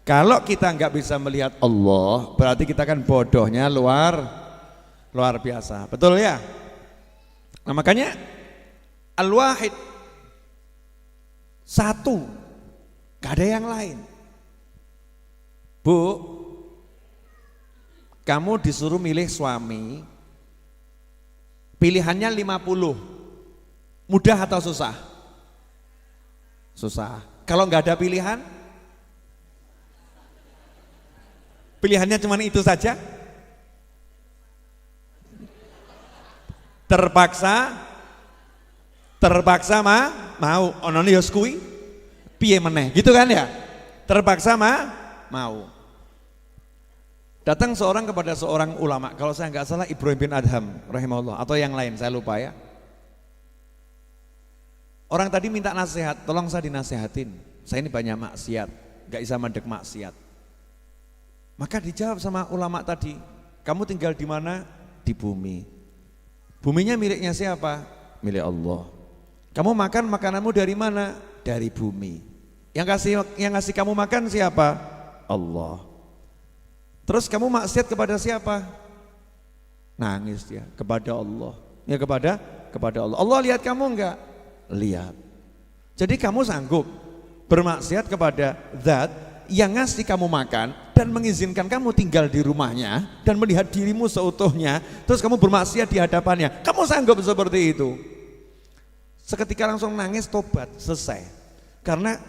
Kalau kita nggak bisa melihat Allah, berarti kita kan bodohnya luar biasa. Betul ya? Nah makanya Al-Wahid satu, gak ada yang lain. Bu, kamu disuruh milih suami, pilihannya 50, mudah atau susah? Susah. Kalau nggak ada pilihan, pilihannya cuma itu saja, terpaksa mau onone yo kuwi piye meneh gitu kan ya, terpaksa mau. Datang seorang kepada seorang ulama, kalau saya nggak salah Ibrahim bin Adham rahimahullah atau yang lain saya lupa ya. Orang tadi minta nasihat, tolong saya dinasehatin, saya ini banyak maksiat, nggak bisa mandek maksiat. Maka dijawab sama ulama tadi, kamu tinggal di mana? Di bumi. Buminya miliknya siapa? Milik Allah. Kamu makan makananmu dari mana? Dari bumi. Yang ngasih kamu makan siapa? Allah. Terus kamu maksiat kepada siapa? Nangis dia kepada Allah. Ya kepada Allah. Allah lihat kamu enggak? Lihat. Jadi kamu sanggup bermaksiat kepada zat yang ngasih kamu makan dan mengizinkan kamu tinggal di rumahnya dan melihat dirimu seutuhnya, terus kamu bermaksiat di hadapannya. Kamu sanggup seperti itu? Seketika langsung nangis, tobat, selesai. Karena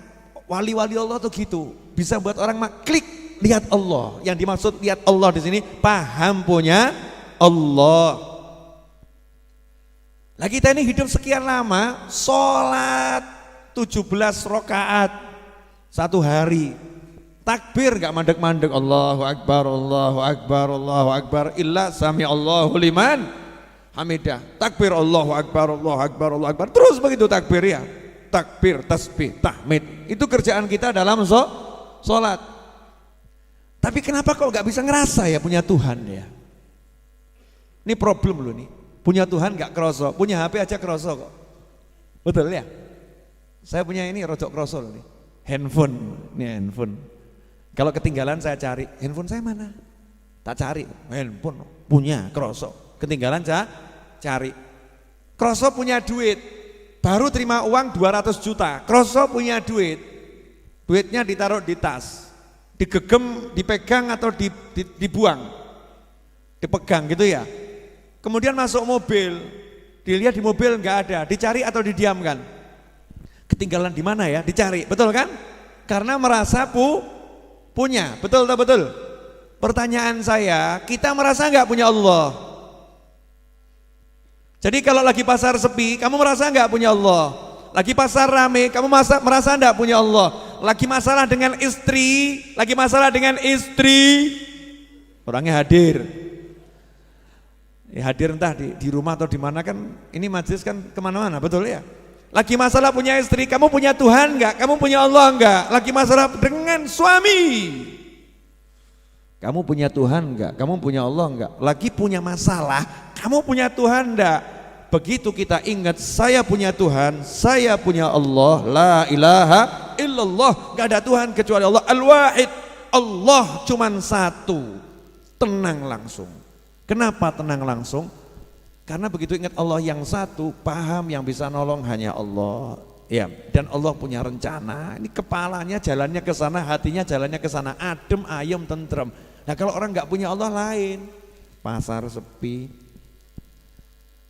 wali-wali Allah tuh gitu, bisa buat orang klik, lihat Allah. Yang dimaksud lihat Allah di sini paham punya Allah. Lah kita ini hidup sekian lama, sholat 17 rakaat satu hari. Takbir gak mandek-mandek, Allahu Akbar, Allahu Akbar, Allahu Akbar, illa sami Allahu liman hamidah. Takbir Allahu Akbar, Allahu Akbar, Allahu Akbar. Terus begitu takbir ya. Takbir, tasbih, tahmid. Itu kerjaan kita dalam sholat. Tapi kenapa kok gak bisa ngerasa ya punya Tuhan ya? Ini problem loh nih. Punya Tuhan gak kroso, punya HP aja kroso kok. Betul ya? Saya punya ini rodok kroso loh nih. Handphone, ini handphone. Kalau ketinggalan saya cari, handphone saya mana? Tak cari, handphone punya kroso. Ketinggalan saya cari. Kroso punya duit, baru terima uang 200 juta. Kroso punya duit, duitnya ditaruh di tas, digegem, dipegang atau dibuang, dipegang gitu ya. Kemudian masuk mobil, dilihat di mobil nggak ada, dicari atau didiamkan. Ketinggalan di mana ya? Dicari, betul kan? Karena merasa punya, betul tak betul? Pertanyaan saya, kita merasa nggak punya Allah? Jadi kalau lagi pasar sepi, kamu merasa nggak punya Allah? Lagi pasar rame, kamu merasa nggak punya Allah? Lagi masalah dengan istri, orangnya hadir. Ya, hadir entah di rumah atau di mana kan, ini majelis kan kemana-mana, betul ya? Lagi masalah punya istri, kamu punya Tuhan enggak? Kamu punya Allah enggak? Lagi masalah dengan suami, kamu punya Tuhan enggak? Kamu punya Allah enggak? Lagi punya masalah, kamu punya Tuhan enggak? Begitu kita ingat saya punya Tuhan, saya punya Allah, la ilaha illallah, enggak ada Tuhan kecuali Allah, al-wahid, Allah cuman satu, tenang langsung. Kenapa tenang langsung? Karena begitu ingat Allah yang satu, paham yang bisa nolong hanya Allah. Ya, dan Allah punya rencana. Ini kepalanya jalannya ke sana, hatinya jalannya ke sana, adem, ayem, tentrem. Nah, kalau orang nggak punya Allah lain, pasar sepi,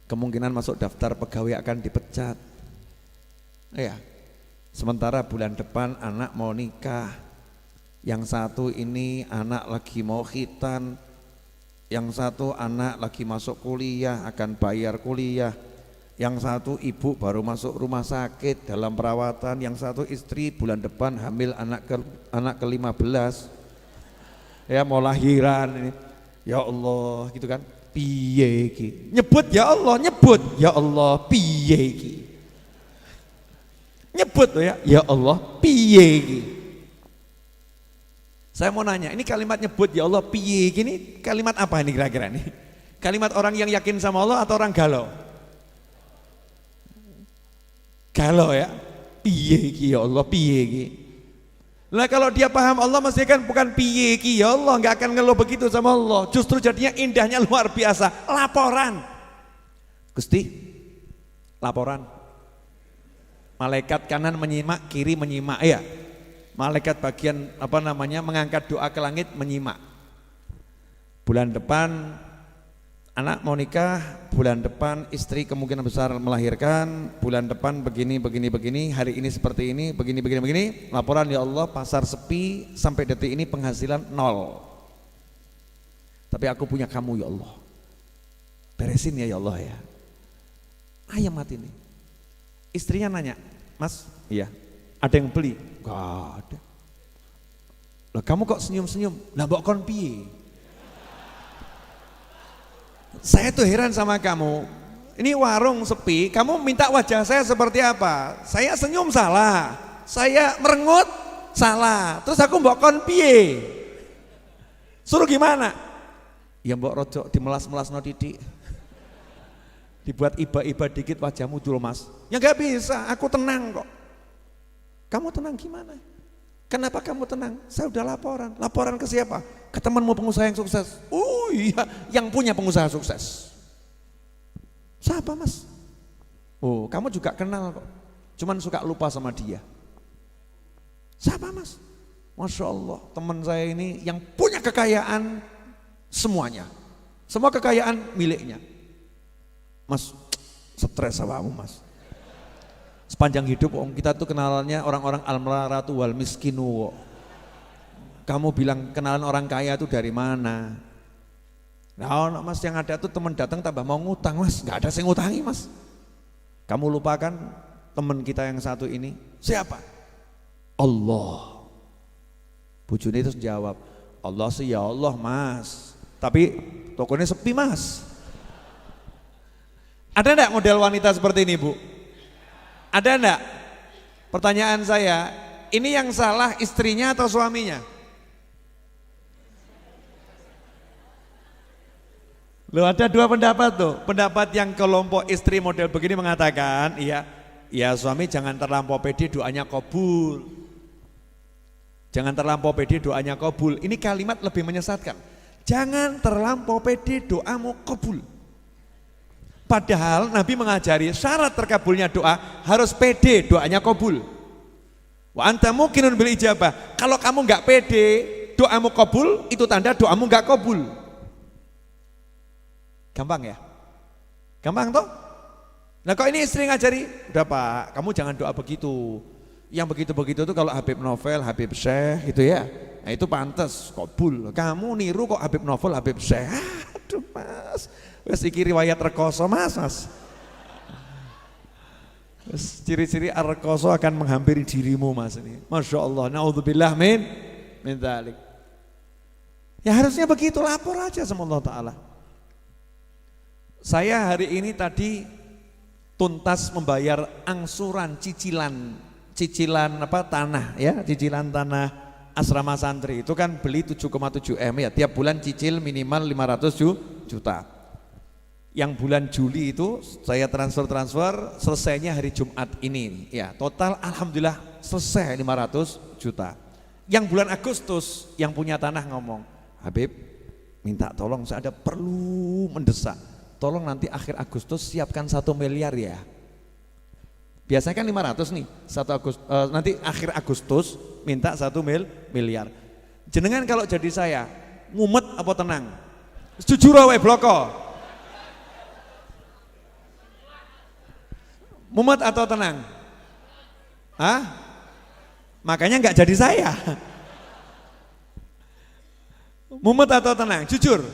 kemungkinan masuk daftar pegawai akan dipecat. Ya. Sementara bulan depan anak mau nikah, yang satu ini anak lagi mau khitan, yang satu anak lagi masuk kuliah akan bayar kuliah, yang satu ibu baru masuk rumah sakit dalam perawatan, yang satu istri bulan depan hamil anak ke-15 ya mau lahiran ini. Ya Allah gitu kan, piye iki nyebut ya Allah, piye iki nyebut ya Allah piye iki. Saya mau nanya, ini kalimat nyebut ya Allah piye gini, kalimat apa ini kira-kira nih? Kalimat orang yang yakin sama Allah atau orang galau? Galau ya, piye ki ya Allah, piye ki. Nah kalau dia paham Allah mesti kan bukan piye ki ya Allah, nggak akan ngeluh begitu sama Allah. Justru jadinya indahnya luar biasa, laporan. Gusti, laporan. Malaikat kanan menyimak, kiri menyimak ya. Malaikat bagian mengangkat doa ke langit menyimak. Bulan depan anak mau nikah, bulan depan istri kemungkinan besar melahirkan, bulan depan begini, hari ini seperti ini, begini. Laporan ya Allah, pasar sepi sampai detik ini penghasilan 0. Tapi aku punya kamu ya Allah. Beresin ya Allah ya. Ayam mati nih. Istrinya nanya, "Mas, iya. Ada yang beli?" Gak ada. Lah kamu kok senyum-senyum? Lah mbok kon piye? Saya tuh heran sama kamu. Ini warung sepi, kamu minta wajah saya seperti apa? Saya senyum salah, saya merengut salah. Terus aku mbok kon piye? Suruh gimana? Ya mbok rojok dimelas-melas no titik. Dibuat iba-iba dikit wajahmu dulu Mas. Ya gak bisa, aku tenang kok. Kamu tenang gimana? Kenapa kamu tenang? Saya udah laporan. Laporan ke siapa? Ke temanmu pengusaha yang sukses. Oh iya, yang punya pengusaha sukses. Siapa Mas? Oh, kamu juga kenal kok. Cuman suka lupa sama dia. Siapa Mas? Masya Allah, teman saya ini yang punya kekayaan semuanya. Semua kekayaan miliknya. Mas, stres sama kamu Mas. Sepanjang hidup kita tuh kenalannya orang-orang al-maratu wal miskinu. Kamu bilang kenalan orang kaya itu dari mana? Nah, mas yang ada tuh teman datang tambah mau ngutang mas, nggak ada yang ngutangi mas. Kamu lupakan teman kita yang satu ini siapa? Allah. Bujuni itu jawab, Allah sih ya Allah mas, tapi tokonya sepi mas. Ada enggak model wanita seperti ini bu? Ada enggak? Pertanyaan saya, ini yang salah istrinya atau suaminya? Loh ada dua pendapat tuh. Pendapat yang kelompok istri model begini mengatakan, iya, ya suami jangan terlampau pede doanya kabul. Jangan terlampau pede doanya kabul. Ini kalimat lebih menyesatkan. Jangan terlampau pede doamu kabul. Padahal Nabi mengajari syarat terkabulnya doa harus pede doanya kabul. Wa anta muqinun bil ijabah. Kalau kamu enggak pede doamu kabul, itu tanda doamu enggak kabul. Gampang ya? Gampang toh? Nah kok ini istri ngajari, udah pak, kamu jangan doa begitu. Yang begitu-begitu itu kalau Habib Novel, Habib Syekh gitu ya. Nah itu pantas, kabul. Kamu niru kok Habib Novel, Habib Syekh. Aduh mas, wes iki riwayat rekoso mas. Ciri-ciri rekoso akan menghampiri dirimu mas ini. Masya Allah, naudzubillah min dzalik. Ya harusnya begitu, lapor aja sama Allah Ta'ala. Saya hari ini tadi tuntas membayar angsuran cicilan apa tanah ya, cicilan tanah asrama santri itu kan beli 7,7 M ya, tiap bulan cicil minimal 500 juta. Yang bulan Juli itu saya transfer selesainya hari Jumat ini ya, total alhamdulillah selesai 500 juta. Yang bulan Agustus yang punya tanah ngomong, Habib minta tolong saya ada perlu mendesak. Tolong nanti akhir Agustus siapkan 1 miliar ya. Biasanya kan 500 nih, nanti akhir Agustus minta 1 miliar. Jenengan kalau jadi saya, ngumet apa tenang? Jujur wae bloko. Mumet atau tenang? Hah? Makanya nggak jadi saya. Mumet atau tenang? Jujur.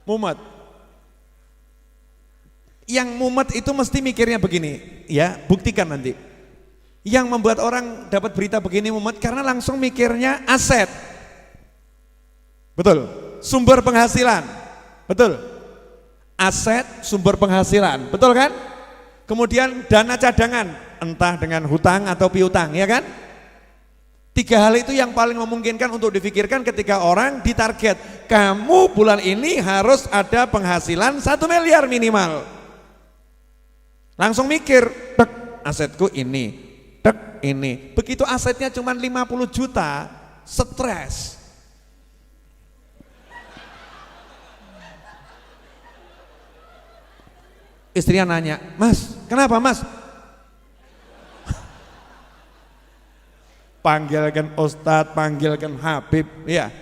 Mumet. Yang mumet itu mesti mikirnya begini, ya buktikan nanti. Yang membuat orang dapat berita begini mumet karena langsung mikirnya aset. Betul, sumber penghasilan. Betul. Aset, sumber penghasilan, betul kan? Kemudian dana cadangan, entah dengan hutang atau piutang, ya kan? 3 hal itu yang paling memungkinkan untuk difikirkan ketika orang ditarget. Kamu bulan ini harus ada penghasilan 1 miliar minimal. Langsung mikir, tek asetku ini, tek ini. Begitu asetnya cuma 50 juta, stres. Istrinya nanya, mas kenapa mas? Panggilkan Ustadz, panggilkan Habib, ya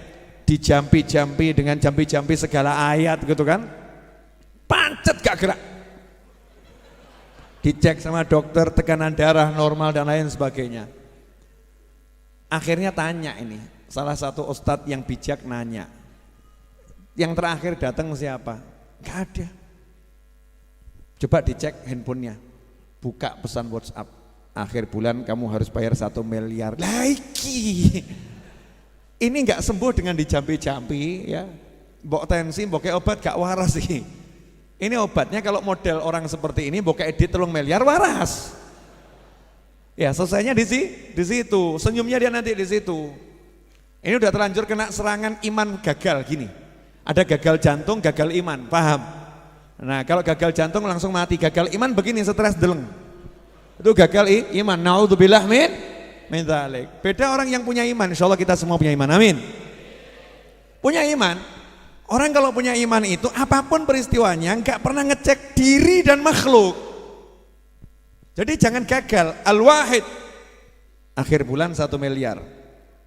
dijampi-jampi dengan jampi-jampi segala ayat gitu kan, pancet gak gerak. Dicek sama dokter tekanan darah normal dan lain sebagainya. Akhirnya tanya ini, salah satu ustadz yang bijak nanya, yang terakhir datang siapa? Gak ada. Coba dicek handphonenya, buka pesan WhatsApp, akhir bulan kamu harus bayar 1 miliar. Lagi ini gak sembuh dengan dijampi-jampi ya, mbok tensi, mbok obat gak waras sih. Ini obatnya kalau model orang seperti ini bokeh edit 3 miliar waras. Ya selesainya di situ, senyumnya dia nanti di situ. Ini udah terlanjur kena serangan iman gagal gini. Ada gagal jantung, gagal iman, paham? Nah kalau gagal jantung langsung mati, gagal iman begini stres deleng. Itu gagal iman. Naudzubillah min dzalik. Beda orang yang punya iman, insyaallah kita semua punya iman. Amin. Punya iman. Orang kalau punya iman itu apapun peristiwanya nggak pernah ngecek diri dan makhluk. Jadi jangan gagal. Al-Wahid akhir bulan 1 miliar.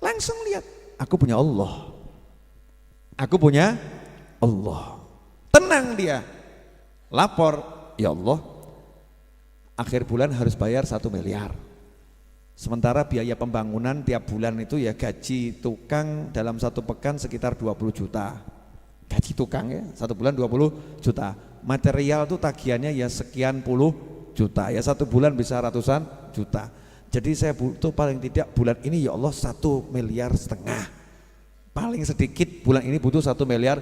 Langsung lihat, aku punya Allah. Aku punya Allah. Tenang dia. Lapor, ya Allah. Akhir bulan harus bayar 1 miliar. Sementara biaya pembangunan tiap bulan itu ya gaji tukang dalam 1 pekan sekitar 20 juta. Gaji tukang ya, 1 bulan 20 juta. Material tuh tagihannya ya sekian puluh juta. Ya 1 bulan bisa ratusan juta. Jadi saya butuh paling tidak bulan ini ya Allah 1,5 miliar. Paling sedikit bulan ini butuh 1,5 miliar.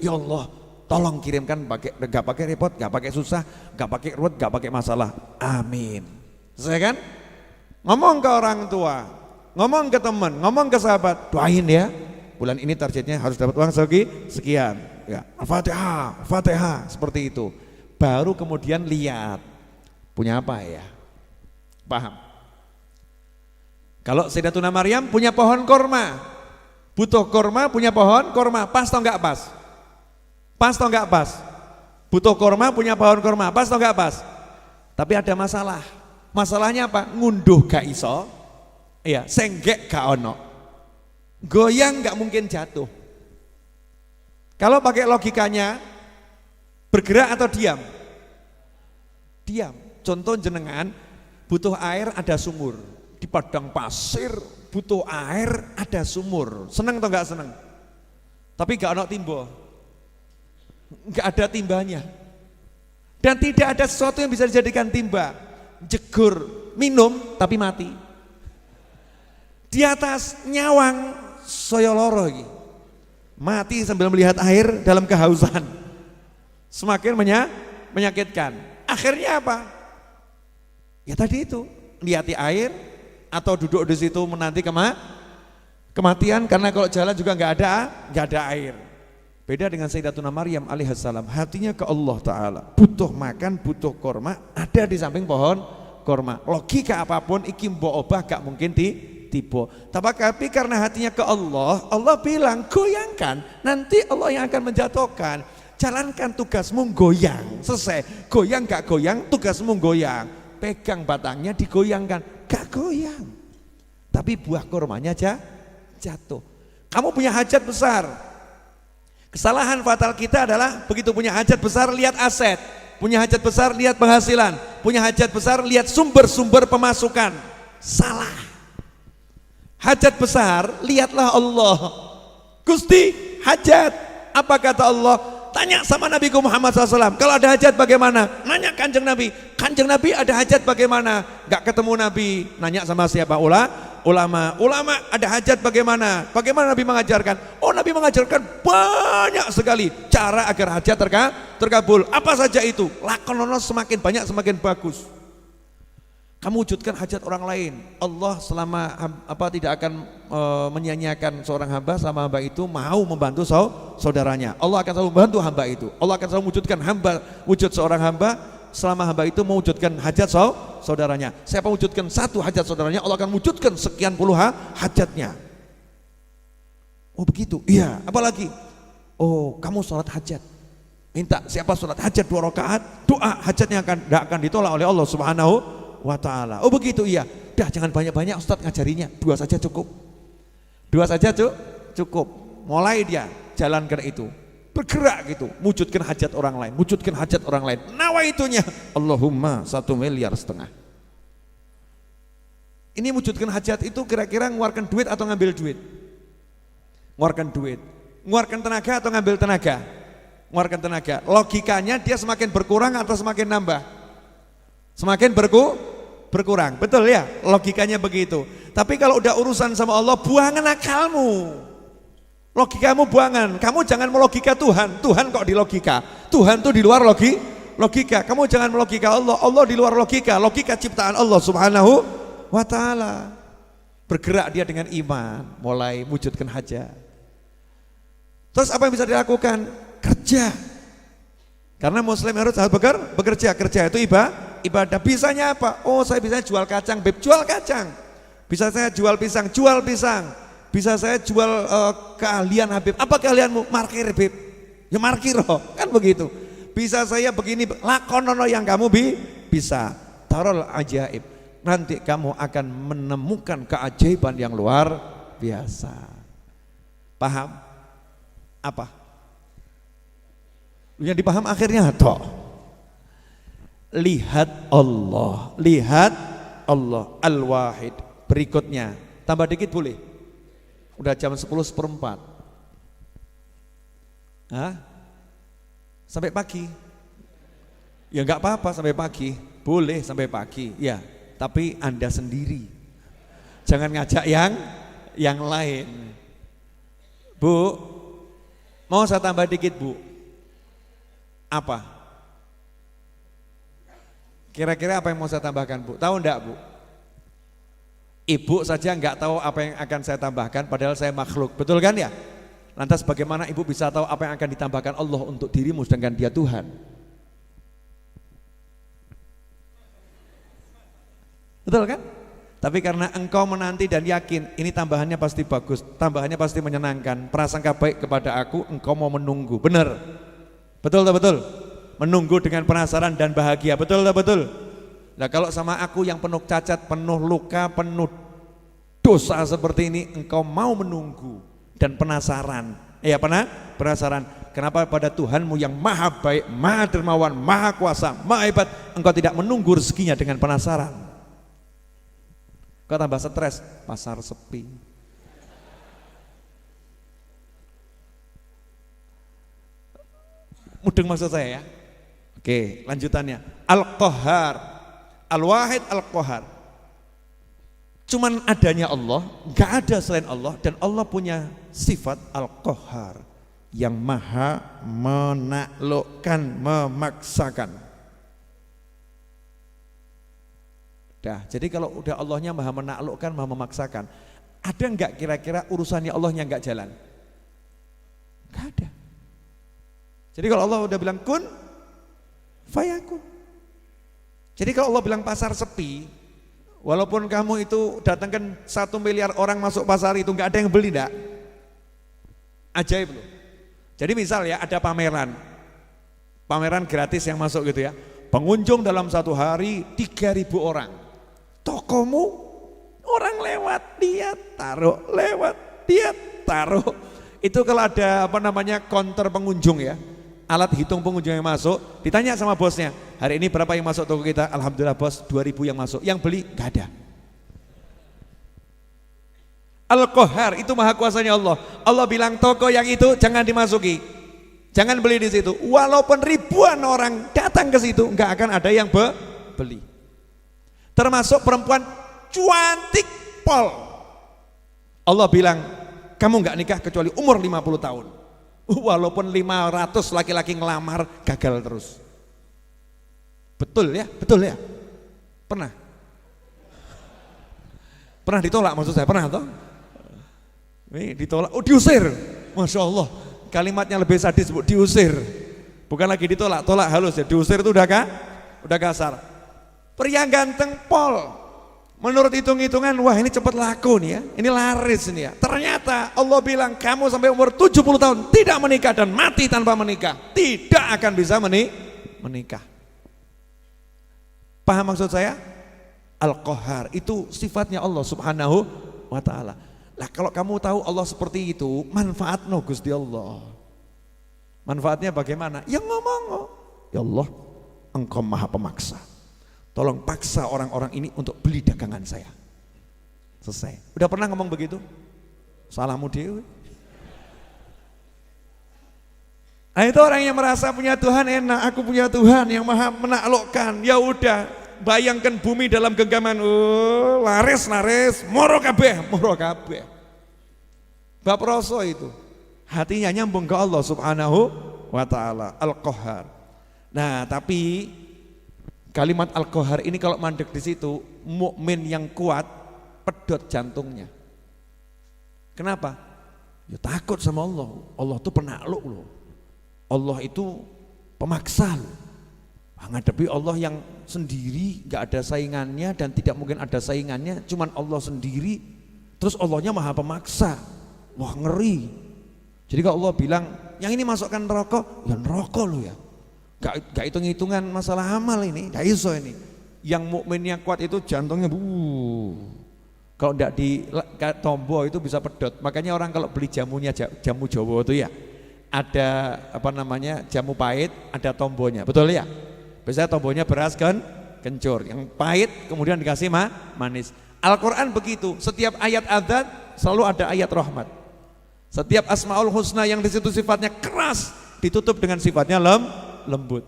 Ya Allah, tolong kirimkan gak pakai repot, gak pakai susah, gak pakai ruwet, gak pakai masalah. Amin. Selesai kan? Ngomong ke orang tua, ngomong ke teman, ngomong ke sahabat, doain ya. Bulan ini targetnya harus dapat uang sekian. Ya, Al-Fatihah, Al-Fatihah, seperti itu. Baru kemudian lihat punya apa ya? Paham? Kalau Sayyidatuna Maryam punya pohon korma, butuh korma, punya pohon korma, pas atau enggak pas? Pas atau enggak pas? Butuh korma, punya pohon korma, pas atau enggak pas? Tapi ada masalah. Masalahnya apa? Ngunduh gak iso, iya, senggek gak ono, goyang gak mungkin jatuh. Kalau pakai logikanya, bergerak atau diam? Diam. Contoh jenengan butuh air, ada sumur di padang pasir, butuh air, ada sumur. Seneng atau gak seneng? Tapi gak ono timbo, gak ada timbanya, dan tidak ada sesuatu yang bisa dijadikan timba. Jegur, minum tapi mati. Di atas nyawang soyoloro lagi. Mati sambil melihat air dalam kehausan. Semakin menyakitkan. Akhirnya apa? Ya tadi itu, lihati air atau duduk di situ menanti kematian, karena kalau jalan juga nggak ada air. Beda dengan Sayyidatuna Maryam alaihissalam, hatinya ke Allah Ta'ala, butuh makan, butuh korma, ada di samping pohon korma. Logika apapun iki mbok obah gak mungkin tiba. Tapi karena hatinya ke Allah, Allah bilang goyangkan, nanti Allah yang akan menjatuhkan. Jalankan tugasmu goyang, selesai. Goyang gak goyang, tugasmu goyang. Pegang batangnya digoyangkan, gak goyang. Tapi buah kormanya jatuh. Kamu punya hajat besar. Kesalahan fatal kita adalah begitu punya hajat besar lihat aset, punya hajat besar lihat penghasilan, punya hajat besar lihat sumber-sumber pemasukan. Salah. Hajat besar lihatlah Allah. Gusti, hajat. Apa kata Allah? Tanya sama Nabi Muhammad SAW. Kalau ada hajat bagaimana? Nanya Kanjeng Nabi. Kanjeng Nabi ada hajat bagaimana? Gak ketemu Nabi. Nanya sama siapa? Ulama ada hajat bagaimana? Bagaimana Nabi mengajarkan? Oh, Nabi mengajarkan banyak sekali cara agar hajat terkabul. Apa saja itu? Lakonono semakin banyak semakin bagus. Kamu wujudkan hajat orang lain. Allah selama tidak akan menyia-nyiakan seorang hamba selama hamba itu mau membantu saudaranya. Allah akan selalu membantu hamba itu. Allah akan selalu wujudkan wujud seorang hamba selama hamba itu mewujudkan hajat saudaranya. Siapa wujudkan satu hajat saudaranya, Allah akan wujudkan sekian puluh hajatnya. Oh begitu? Iya. Apalagi? Oh, kamu sholat hajat. Minta siapa sholat hajat 2 rakaat, doa hajatnya akan ditolak oleh Allah Subhanahu wa ta'ala. Oh begitu? Iya. Dah jangan banyak-banyak Ustadz ngajarinya, 2 saja cukup. 2 saja cukup. Mulai dia jalankan itu. Bergerak gitu, wujudkan hajat orang lain, wujudkan hajat orang lain. Nawaitunya Allahumma 1,5 miliar. Ini wujudkan hajat itu kira-kira ngeluarkan duit atau ngambil duit? Ngeluarkan duit. Ngeluarkan tenaga atau ngambil tenaga? Ngeluarkan tenaga. Logikanya dia semakin berkurang atau semakin nambah? Semakin berkurang. Betul ya? Logikanya begitu. Tapi kalau udah urusan sama Allah, buangan akalmu. Logikamu buangan. Kamu jangan melogika Tuhan. Tuhan kok di logika. Tuhan tuh di luar logika. Kamu jangan melogika Allah. Allah di luar logika. Logika ciptaan Allah Subhanahu wa ta'ala. Bergerak dia dengan iman, mulai wujudkan hajat. Terus apa yang bisa dilakukan? Kerja. Karena muslim harus bekerja. Kerja itu ibadah. Bisanya apa? Oh, saya bisa jual kacang, Beb. Jual kacang. Bisa saya jual pisang, jual pisang. Bisa saya jual keahlian Habib. Apa keahlianmu? Markir Habib. Ya markir kan begitu. Bisa saya begini, lakonono yang kamu bisa. Tarol ajaib. Nanti kamu akan menemukan keajaiban yang luar biasa. Paham? Apa? Yang dipaham akhirnya toh. Lihat Allah, lihat Allah Al-Wahid. Berikutnya, tambah dikit boleh? Udah jam 10:04. Hah? Sampai pagi? Ya enggak apa-apa sampai pagi, boleh sampai pagi. Ya, tapi Anda sendiri. Jangan ngajak yang lain. Bu, mau saya tambah dikit, Bu? Apa? Kira-kira apa yang mau saya tambahkan, Bu? Tahu enggak, Bu? Ibu saja enggak tahu apa yang akan saya tambahkan, padahal saya makhluk, betul kan ya? Lantas bagaimana ibu bisa tahu apa yang akan ditambahkan Allah untuk dirimu sedangkan dia Tuhan? Betul kan? Tapi karena engkau menanti dan yakin ini tambahannya pasti bagus, tambahannya pasti menyenangkan, prasangka baik kepada aku, engkau mau menunggu. Benar? Betul tak betul? Menunggu dengan penasaran dan bahagia. Betul tak betul? Nah kalau sama aku yang penuh cacat, penuh luka, penuh dosa seperti ini, engkau mau menunggu dan penasaran. Ya penasaran. Kenapa pada Tuhanmu yang maha baik, maha dermawan, maha kuasa, maha hebat, engkau tidak menunggu rezekinya dengan penasaran? Kau tambah stres, pasar sepi. Mudeng maksud saya ya. Oke, lanjutannya. Al-Qahhar, Al-Wahid Al-Qahhar. Cuman adanya Allah, enggak ada selain Allah, dan Allah punya sifat Al-Qahhar yang maha menaklukkan, memaksakan. Dah, jadi kalau udah Allahnya maha menaklukkan, maha memaksakan, ada enggak kira-kira urusannya Allahnya enggak jalan? Enggak ada. Jadi kalau Allah udah bilang kun, fayakun. Jadi kalau Allah bilang pasar sepi, walaupun kamu itu datangkan 1 miliar orang masuk pasar itu enggak ada yang beli enggak? Ajaib loh. Jadi misal ya ada pameran gratis yang masuk gitu ya. Pengunjung dalam 1 hari 3.000 orang. Tokomu orang lewat dia taruh, lewat dia taruh. Itu kalau ada counter pengunjung ya, alat hitung pengunjung yang masuk, ditanya sama bosnya, hari ini berapa yang masuk toko kita? Alhamdulillah bos, 2.000 yang masuk. Yang beli gak ada. Al-Qahhar itu maha kuasanya Allah. Allah bilang toko yang itu jangan dimasuki, jangan beli di situ. Walaupun ribuan orang datang ke situ, nggak akan ada yang beli. Termasuk perempuan cantik pol. Allah bilang, kamu nggak nikah kecuali umur 50 tahun. Walaupun 500 laki-laki ngelamar, gagal terus. Betul ya? Betul ya? Pernah? Pernah ditolak maksud saya? Pernah toh? Ini ditolak, oh diusir. Masya Allah, kalimatnya lebih sadis, Bu, diusir. Bukan lagi ditolak, tolak halus ya. Diusir itu udah kasar. Pria ganteng pol, menurut hitung-hitungan, wah ini cepat laku nih ya, ini laris nih ya. Ternyata Allah bilang kamu sampai umur 70 tahun tidak menikah dan mati tanpa menikah, tidak akan bisa menikah. Paham maksud saya? Al-Qahhar itu sifatnya Allah subhanahu wa ta'ala. Nah kalau kamu tahu Allah seperti itu, manfaatnya Gusti Allah. Manfaatnya bagaimana? Ya ngomong, ya Allah engkau maha pemaksa. Tolong paksa orang-orang ini untuk beli dagangan saya. Selesai. Udah pernah ngomong begitu? Salahmu dewe. Nah itu orang yang merasa punya Tuhan enak, aku punya Tuhan yang maha menaklukkan. Ya udah, bayangkan bumi dalam genggaman, laris, moro kabeh. Bab Raso itu. Hatinya nyambung ke Allah subhanahu wa ta'ala. Al-Qahhar. Nah tapi kalimat Al-Qahhar ini kalau mandek di situ, mukmin yang kuat pedot jantungnya. Kenapa? Ya takut sama Allah. Allah itu penakluk loh. Allah itu pemaksa loh. Menghadapi Allah yang sendiri, gak ada saingannya dan tidak mungkin ada saingannya, cuman Allah sendiri. Terus Allahnya maha pemaksa. Wah ngeri. Jadi kalau Allah bilang, yang ini masukkan neraka, ya neraka loh ya. Gak hitung-hitungan masalah amal ini, gak iso ini. Yang mukminnya kuat itu jantungnya kalau tidak di tombol itu bisa pedot. Makanya orang kalau beli jamunya jamu Jawa itu ya, ada jamu pahit, ada tombolnya, betul ya? Biasanya tombolnya beras kan, kencur, yang pahit kemudian dikasih manis. Al-Quran begitu, setiap ayat adzan selalu ada ayat rahmat. Setiap Asmaul Husna yang di situ sifatnya keras ditutup dengan sifatnya lembut.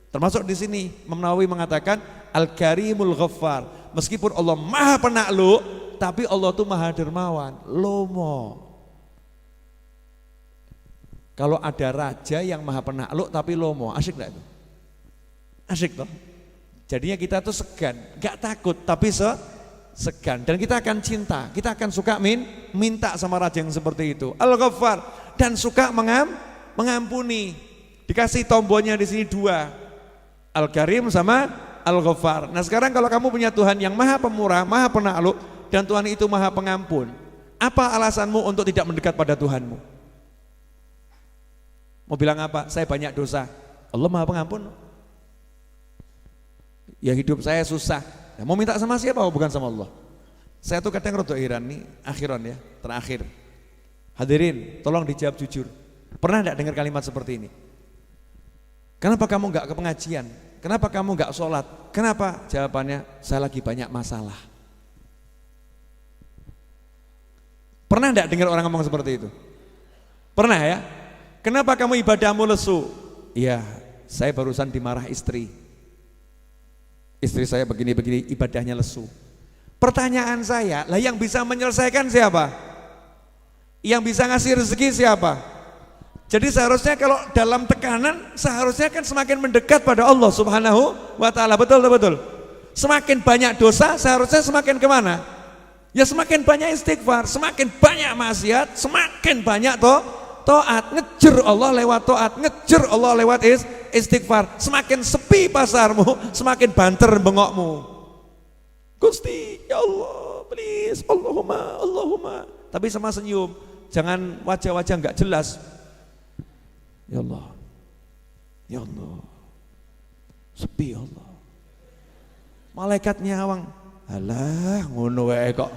Termasuk di sini Imam Nawawi mengatakan Al-Karimul Ghaffar. Meskipun Allah Maha Penakluk, tapi Allah tuh Maha Dermawan, lomo. Kalau ada raja yang Maha Penakluk tapi lomo, asyik enggak itu? Asyik toh? Jadinya kita tuh segan, enggak takut tapi segan, dan kita akan cinta, kita akan suka minta sama raja yang seperti itu. Al-Ghaffar, dan suka mengampuni. Dikasih tombolnya di sini dua, Al-Karim sama Al-Ghaffar. Nah sekarang kalau kamu punya Tuhan yang Maha Pemurah, Maha Penakluk, dan Tuhan itu Maha Pengampun, apa alasanmu untuk tidak mendekat pada Tuhanmu? Mau bilang apa? Saya banyak dosa. Allah Maha Pengampun. Ya hidup saya susah. Ya, mau minta sama siapa? Bukan sama Allah. Saya tuh kadang rodo heran nih, akhiran ya, terakhir. Hadirin, tolong dijawab jujur. Pernah enggak dengar kalimat seperti ini? Kenapa kamu enggak ke pengajian? Kenapa kamu enggak sholat? Kenapa? Jawabannya, saya lagi banyak masalah. Pernah enggak dengar orang ngomong seperti itu? Pernah ya? Kenapa kamu ibadahmu lesu? Iya, saya barusan dimarah istri. Istri saya begini-begini, ibadahnya lesu. Pertanyaan saya, lah yang bisa menyelesaikan siapa? Yang bisa ngasih rezeki siapa? Jadi seharusnya kalau dalam tekanan, seharusnya kan semakin mendekat pada Allah Subhanahu wa ta'ala. Betul. Semakin banyak dosa, seharusnya semakin kemana? Ya semakin banyak istighfar, semakin banyak maksiat, semakin banyak taat, ngejer Allah lewat taat, ngejer Allah lewat istighfar. Semakin sepi pasarmu, semakin banter bengokmu. Gusti, ya Allah, please, Allahumma. Tapi sama senyum, jangan wajah-wajah enggak jelas. Ya Allah, sepi ya Allah. Malaikat nyawang, alah ngono wae kok.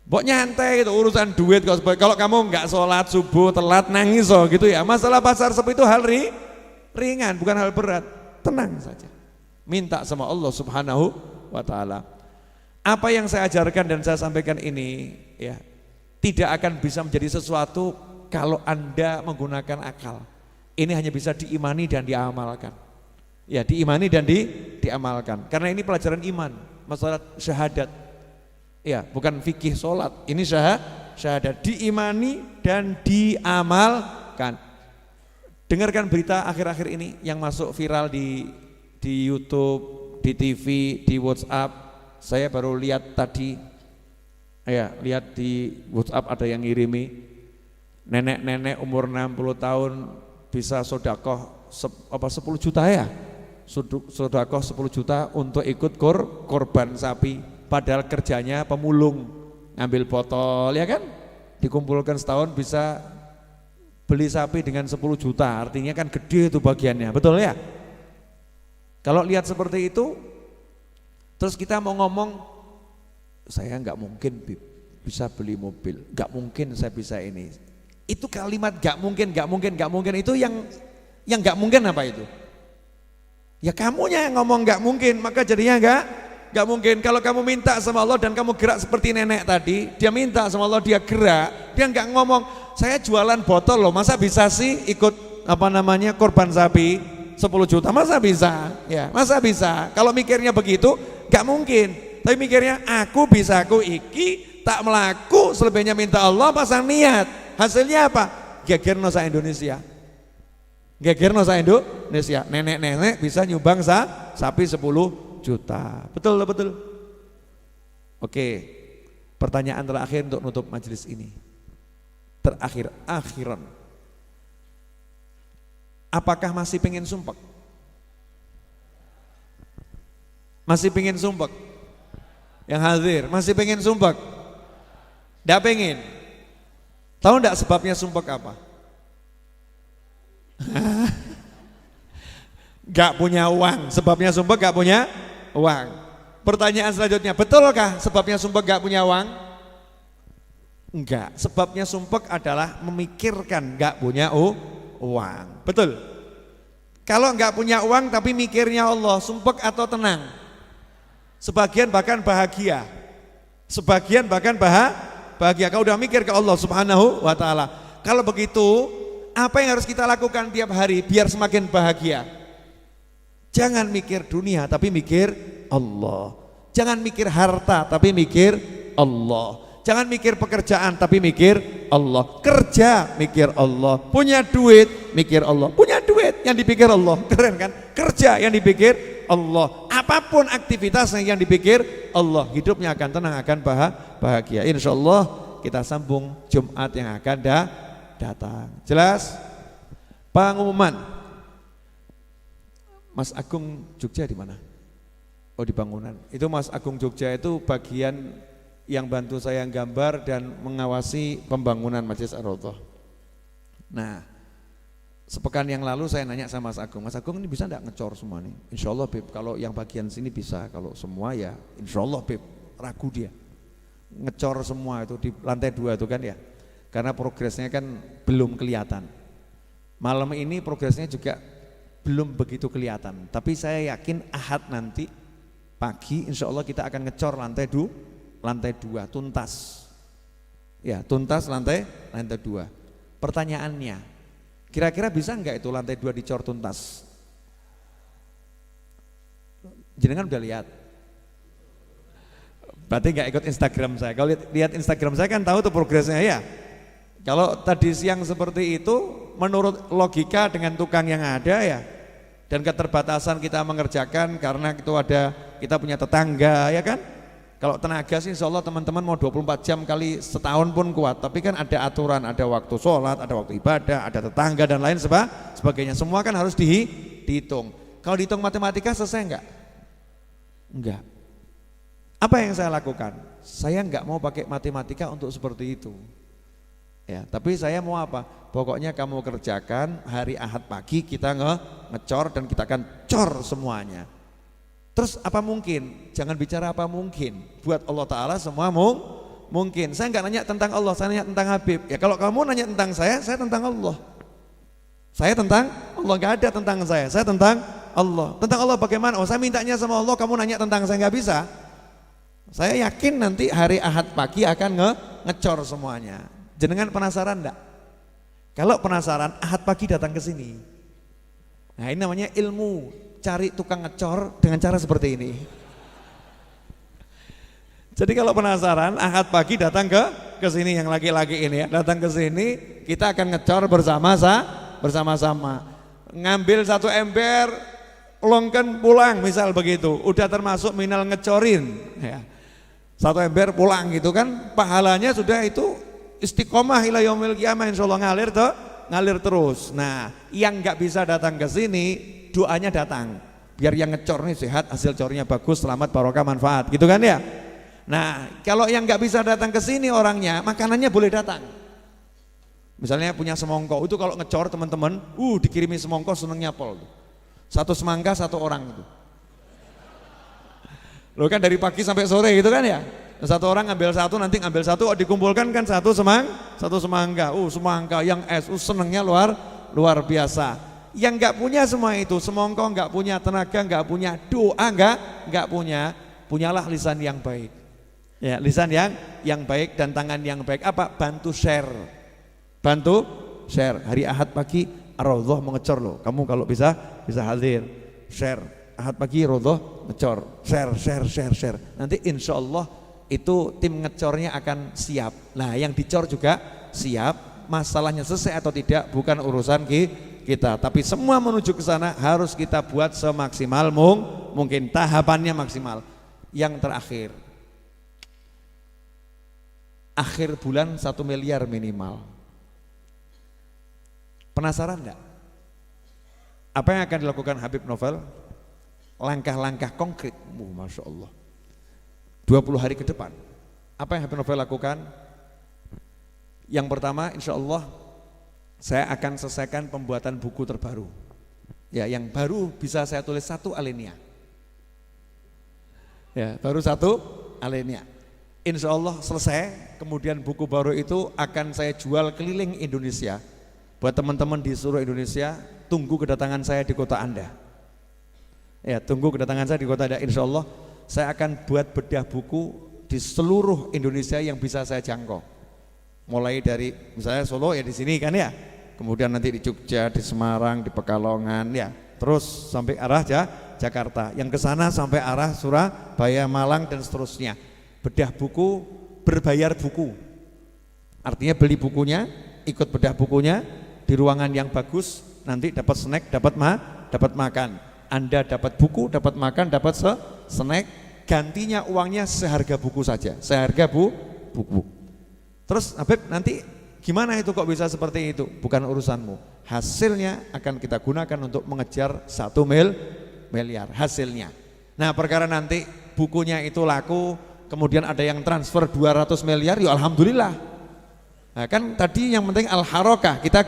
Mbok nyantai gitu, urusan duit kok. Kalau kamu enggak sholat subuh telat nangis gitu ya. Masalah pasar sepi itu hal ringan, bukan hal berat. Tenang saja. Minta sama Allah Subhanahu wa ta'ala. Apa yang saya ajarkan dan saya sampaikan ini ya, tidak akan bisa menjadi sesuatu kalau Anda menggunakan akal. Ini hanya bisa diimani dan diamalkan. Ya, diimani dan diamalkan. Karena ini pelajaran iman, masalah syahadat. Ya, bukan fikih sholat, ini syahadat, diimani dan diamalkan. Dengarkan berita akhir-akhir ini yang masuk viral di YouTube, di TV, di WhatsApp. Saya baru lihat tadi, ya lihat di WhatsApp ada yang ngirimi, nenek-nenek umur 60 tahun bisa sodakoh 10 juta ya, sodakoh 10 juta untuk ikut korban sapi. Padahal kerjanya pemulung, ngambil botol ya kan, dikumpulkan setahun bisa beli sapi dengan 10 juta, artinya kan gede itu bagiannya, betul ya? Kalau lihat seperti itu, terus kita mau ngomong, saya nggak mungkin bisa beli mobil, nggak mungkin saya bisa ini. Itu kalimat nggak mungkin itu yang nggak mungkin apa itu? Ya kamunya yang ngomong nggak mungkin, maka jadinya nggak mungkin. Kalau kamu minta sama Allah dan kamu gerak seperti nenek tadi, dia minta sama Allah, dia gerak, dia nggak ngomong, saya jualan botol loh, masa bisa sih ikut korban sapi 10 juta, masa bisa? Ya, masa bisa? Kalau mikirnya begitu, nggak mungkin. Tapi mikirnya, aku bisa, aku iki, tak melaku, selebihnya minta Allah, pasang niat. Hasilnya apa? Gegerno sa Indonesia. Nenek-nenek bisa nyumbang sapi 10 juta. Betul. Oke, pertanyaan terakhir untuk nutup majelis ini. Akhiran. Apakah masih pengen sumpek? Masih pengen sumpek? Yang hadir, masih pengen sumpek? Nggak pengen? Tahu nggak sebabnya sumpek apa? Gak punya uang, sebabnya sumpek gak punya uang. Pertanyaan selanjutnya, betulkah sebabnya sumpek gak punya uang? Enggak, sebabnya sumpek adalah memikirkan gak punya uang. Betul? Kalau enggak punya uang tapi mikirnya Allah, sumpek atau tenang? Sebagian bahkan bahagia. Sebagian bahkan bahagia kalau udah mikir ke Allah Subhanahu wa taala. Kalau begitu, apa yang harus kita lakukan tiap hari biar semakin bahagia? Jangan mikir dunia tapi mikir Allah. Jangan mikir harta tapi mikir Allah. Jangan mikir pekerjaan tapi mikir Allah. Kerja mikir Allah. Punya duit mikir Allah. Punya duit yang dipikir Allah. Keren kan? Kerja yang dipikir Allah. Apapun aktivitasnya yang dipikir Allah. Hidupnya akan tenang, akan bahagia. Insya Allah kita sambung Jumat yang akan datang. Jelas? Pengumuman. Mas Agung Jogja di mana? Oh, di bangunan. Itu Mas Agung Jogja itu bagian yang bantu saya gambar dan mengawasi pembangunan Masjid Ar-Raudhah. Nah, sepekan yang lalu saya nanya sama Mas Agung ini bisa enggak ngecor semua nih? Insya Allah Beb, kalau yang bagian sini bisa, kalau semua ya insya Allah Beb, ragu dia. Ngecor semua itu di lantai 2 itu kan ya, karena progresnya kan belum kelihatan. Malam ini progresnya juga belum begitu kelihatan, tapi saya yakin Ahad nanti pagi insya Allah kita akan ngecor lantai 2 tuntas. Ya, tuntas lantai 2. Pertanyaannya, kira-kira bisa enggak itu lantai 2 dicor tuntas? Jenengan udah lihat? Berarti enggak ikut Instagram saya. Kalau lihat Instagram saya kan tahu tuh progresnya ya. Kalau tadi siang seperti itu menurut logika dengan tukang yang ada ya, dan keterbatasan kita mengerjakan karena itu kita punya tetangga ya kan. Kalau tenaga sih insya Allah teman-teman mau 24 jam kali setahun pun kuat, tapi kan ada aturan, ada waktu sholat, ada waktu ibadah, ada tetangga dan lain sebagainya. Semua kan harus dihitung. Kalau dihitung matematika selesai enggak? Enggak. Apa yang saya lakukan? Saya enggak mau pakai matematika untuk seperti itu. Ya, tapi saya mau apa? Pokoknya kamu kerjakan, hari Ahad pagi kita ngecor dan kita akan cor semuanya. Terus apa mungkin? Jangan bicara apa mungkin. Buat Allah Ta'ala semua mungkin. Saya enggak nanya tentang Allah, saya nanya tentang Habib. Ya kalau kamu nanya tentang saya tentang Allah. Saya tentang Allah, enggak ada tentang saya tentang Allah. Tentang Allah bagaimana? Oh, saya mintanya sama Allah, kamu nanya tentang saya, enggak bisa. Saya yakin nanti hari Ahad pagi akan ngecor semuanya. Jenengan penasaran enggak? Kalau penasaran, Ahad pagi datang ke sini. Nah, ini namanya ilmu. Cari tukang ngecor dengan cara seperti ini. Jadi kalau penasaran, Ahad pagi datang ke sini, yang laki-laki ini ya, datang ke sini, kita akan ngecor bersama-sama. Ngambil 1 ember, longken pulang, misal begitu. Udah termasuk minal ngecorin ya. 1 ember pulang gitu kan, pahalanya sudah itu istiqomah ila yaumil qiyamah, insyaallah ngalir terus. Nah, yang nggak bisa datang ke sini, doanya datang. Biar yang ngecor nih sehat, hasil cornya bagus, selamat, barokah, manfaat, gitu kan ya. Nah, kalau yang nggak bisa datang ke sini orangnya, makanannya boleh datang. Misalnya punya semongko, itu kalau ngecor teman-teman, dikirimi semongko senengnya pol. 1 semangka 1 orang itu. Loh kan dari pagi sampai sore gitu kan ya. 1 orang ngambil 1, nanti ngambil 1, dikumpulkan kan 1 semangka. Semangka yang senengnya luar biasa. Yang enggak punya semua itu, semongko enggak punya, tenaga enggak punya, doa enggak punya, punyalah lisan yang baik. Ya, lisan yang baik dan tangan yang baik. Apa? Bantu share. Hari Ahad pagi Ar-Raudhah mengecor loh. Kamu kalau bisa hadir. Share. Ahad pagi Raudhah ngecor. Share. Nanti insya Allah itu tim ngecornya akan siap. Nah, yang dicor juga siap. Masalahnya selesai atau tidak bukan urusan kita, tapi semua menuju ke sana harus kita buat semaksimal mungkin, tahapannya maksimal. Yang terakhir, akhir bulan 1 miliar minimal. Penasaran enggak? Apa yang akan dilakukan Habib Novel? Langkah-langkah konkret, Masya Allah, 20 hari ke depan. Apa yang Habib Novel lakukan? Yang pertama, insya Allah saya akan selesaikan pembuatan buku terbaru. Ya, yang baru bisa saya tulis 1 alinea. Ya, baru 1 alinea. Insya Allah selesai, kemudian buku baru itu akan saya jual keliling Indonesia. Buat teman-teman di seluruh Indonesia, tunggu kedatangan saya di kota Anda. Ya, tunggu kedatangan saya di kota Anda. Insya Allah saya akan buat bedah buku di seluruh Indonesia yang bisa saya jangkau. Mulai dari misalnya Solo ya di sini kan ya, kemudian nanti di Jogja, di Semarang, di Pekalongan ya, terus sampai arah Jakarta. Yang ke sana sampai arah Surabaya, Malang dan seterusnya. Bedah buku, berbayar buku. Artinya beli bukunya, ikut bedah bukunya di ruangan yang bagus, nanti dapat snack, dapat makan. Anda dapat buku, dapat makan, dapat snack, gantinya uangnya seharga buku saja, seharga buku. Terus Habib nanti gimana itu kok bisa seperti itu? Bukan urusanmu. Hasilnya akan kita gunakan untuk mengejar 1 miliar hasilnya. Nah, perkara nanti bukunya itu laku, kemudian ada yang transfer 200 miliar, ya alhamdulillah. Nah, kan tadi yang penting al-harokah, kita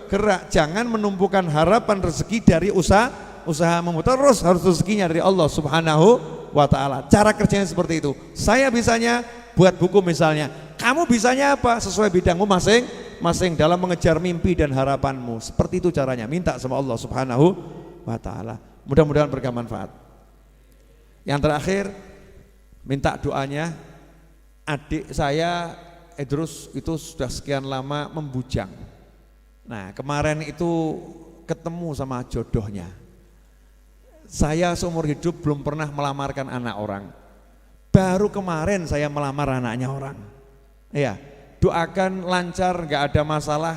gerak, jangan menumpukan harapan rezeki dari usahamu, terus harus rezekinya dari Allah Subhanahu wa ta'ala. Cara kerjanya seperti itu. Saya bisanya buat buku misalnya, kamu bisanya apa? Sesuai bidangmu masing-masing dalam mengejar mimpi dan harapanmu. Seperti itu caranya, minta sama Allah Subhanahu wa ta'ala. Mudah-mudahan bermanfaat. Yang terakhir, minta doanya. Adik saya Idrus itu sudah sekian lama membujang. Nah, kemarin itu ketemu sama jodohnya. Saya seumur hidup belum pernah melamarkan anak orang. Baru kemarin saya melamar anaknya orang. Ya, doakan lancar, nggak ada masalah,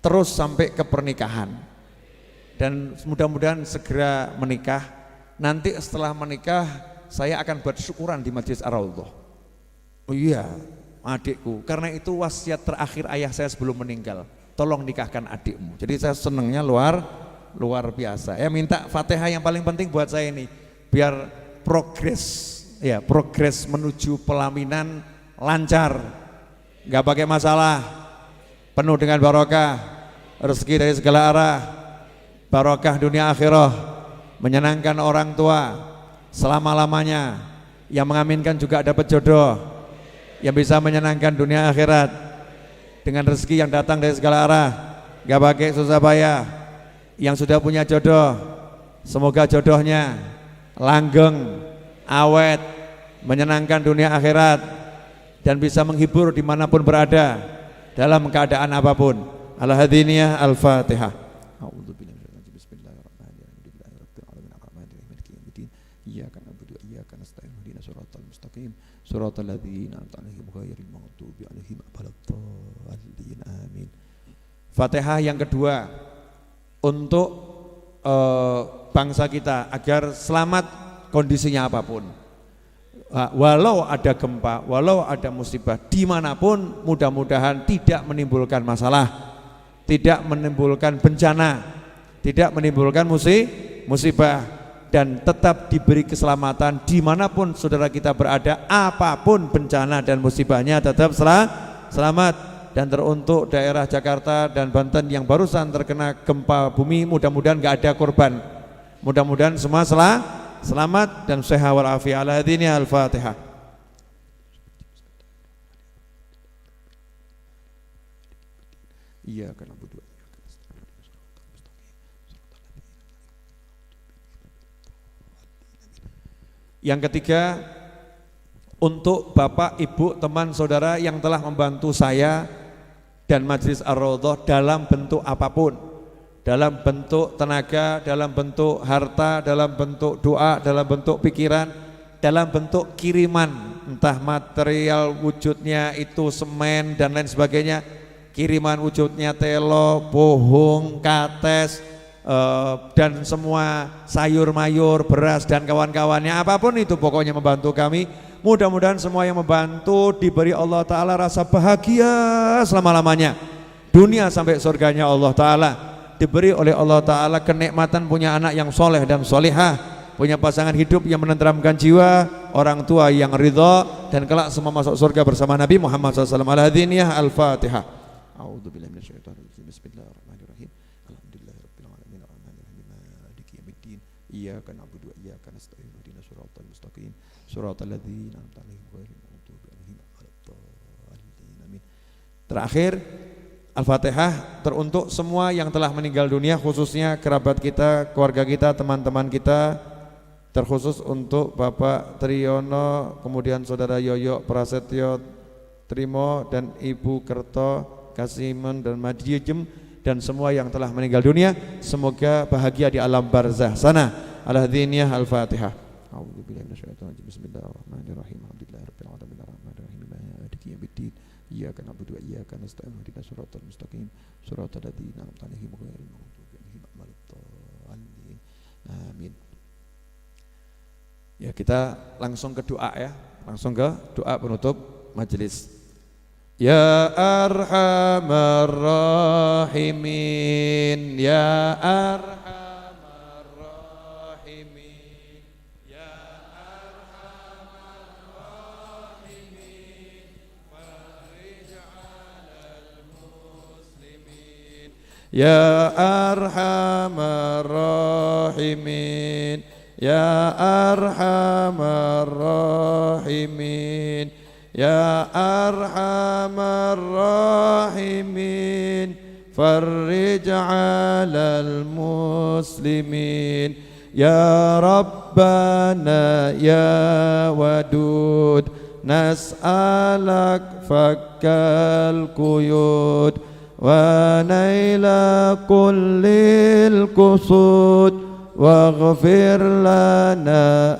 terus sampai ke pernikahan. Dan mudah-mudahan segera menikah. Nanti setelah menikah saya akan buat syukuran di Masjid Ar-Raudhah. Oh iya, adikku, karena itu wasiat terakhir ayah saya sebelum meninggal, tolong nikahkan adikmu. Jadi saya senangnya luar biasa. Ya, minta Fatihah yang paling penting buat saya ini, biar progres menuju pelaminan lancar, nggak pakai masalah, penuh dengan barokah, rezeki dari segala arah, barokah dunia akhirah, menyenangkan orang tua selama-lamanya, yang mengaminkan juga dapat jodoh yang bisa menyenangkan dunia akhirat dengan rezeki yang datang dari segala arah, gak pakai susah payah. Yang sudah punya jodoh, semoga jodohnya langgeng, awet, menyenangkan dunia akhirat dan bisa menghibur dimanapun berada dalam keadaan apapun. Al-Hadiniyah Al-Fatihah. Shiratal ladzina an'amta 'alaihim ghairil maghdubi 'alaihim waladdallin. Amin. Fatihah yang kedua untuk bangsa kita agar selamat kondisinya apapun. Walau ada gempa, walau ada musibah, dimanapun mudah-mudahan tidak menimbulkan masalah, tidak menimbulkan bencana, tidak menimbulkan musibah, dan tetap diberi keselamatan dimanapun saudara kita berada, apapun bencana dan musibahnya tetap selamat. Dan teruntuk daerah Jakarta dan Banten yang barusan terkena gempa bumi, mudah-mudahan gak ada korban, mudah-mudahan semua selamat dan sehat walafiat. Al-Hadiniyah Al-Fatihah. Iya kan Abu Dua. Yang ketiga, untuk Bapak, Ibu, teman, saudara yang telah membantu saya dan Majelis Ar-Raudhah dalam bentuk apapun, dalam bentuk tenaga, dalam bentuk harta, dalam bentuk doa, dalam bentuk pikiran, dalam bentuk kiriman, entah material wujudnya itu semen dan lain sebagainya, kiriman wujudnya telo, bohong, kates, dan semua sayur mayur, beras dan kawan-kawannya, apapun itu pokoknya membantu kami. Mudah-mudahan semua yang membantu diberi Allah Ta'ala rasa bahagia selama-lamanya, dunia sampai surganya Allah Ta'ala, diberi oleh Allah Ta'ala kenikmatan punya anak yang soleh dan solihah, punya pasangan hidup yang menenteramkan jiwa, orang tua yang ridha, dan kelak semua masuk surga bersama Nabi Muhammad SAW. Al-Hadiniyah Al-Fatihah. A'udzubillahi minasyaitonirrajim. Bismillahirrahmanirrahim. Iyyaka na'budu wa iyyaka nasta'in ihdinas siratal mustaqim siratal ladzina an'amta 'alaihim ghairil maghdubi 'alaihim waladdallin. Amin. Terakhir, Al-Fatihah teruntuk semua yang telah meninggal dunia, khususnya kerabat kita, keluarga kita, teman-teman kita, terkhusus untuk Bapak Triyono, kemudian Saudara Yoyo Prasetyo Trimo dan Ibu Kerto Kasimen dan Madiejem dan semua yang telah meninggal dunia, semoga bahagia di alam barzah sana. Al-Hadiniyah Al-Fatihah. A'udzubillahi minasyaitonir rajim. Bismillahirrahmanirrahim. Alhamdulillahirabbil alamin arrahmanirrahim maliki yaumiddin. Iyyaka na'budu wa iyyaka nasta'in. Ihdinas siratal mustaqim. Siratal ladzina an'amta 'alaihim ghairil maghdubi 'alaihim waladdallin. Amin. Ya, kita langsung ke doa ya. Langsung ke doa penutup majelis. Ya Arhamar Rahimin, ya Arhamar Rahimin, ya Arhamar Rahimin, farij 'alal muslimin, ya Arhamar Rahimin, ya Arhamar Rahimin, ya Arhamar Rahimin, farij 'alal muslimin, ya Rabbana ya Wadud, nas'alak fakkal quyud wa naila kullil qusud waghfir lana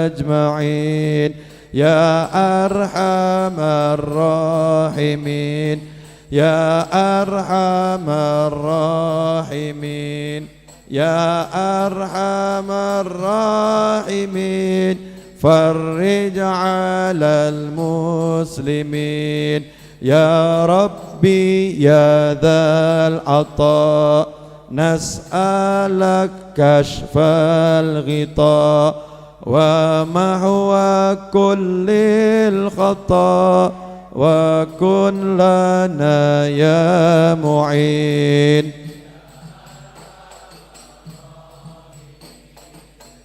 ajma'in. Ya Arhamar Rahimin, ya Arhamar Rahimin, ya Arhamar Rahimin, farij 'alal muslimin, ya Rabbi ya dzal 'atha, nas'alak kashfal ghita wa mahwa kullil khata wa kun lana ya mu'in.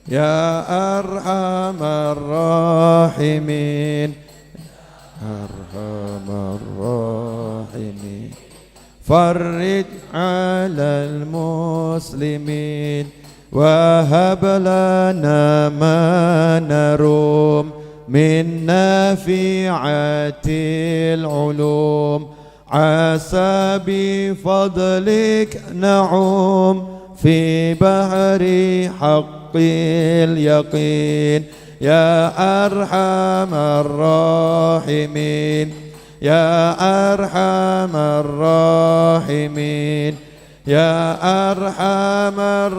Ya Arhamar Rahimin, Arhamar Rahimin, farij 'alal muslimin, wahab lana ma narum min nafi'atil ulum, asa bi fadlik na'um fi bahri haqqil yaqin. Ya Arhamar Rahimin, ya Arhamar Rahimin, ya Arhamar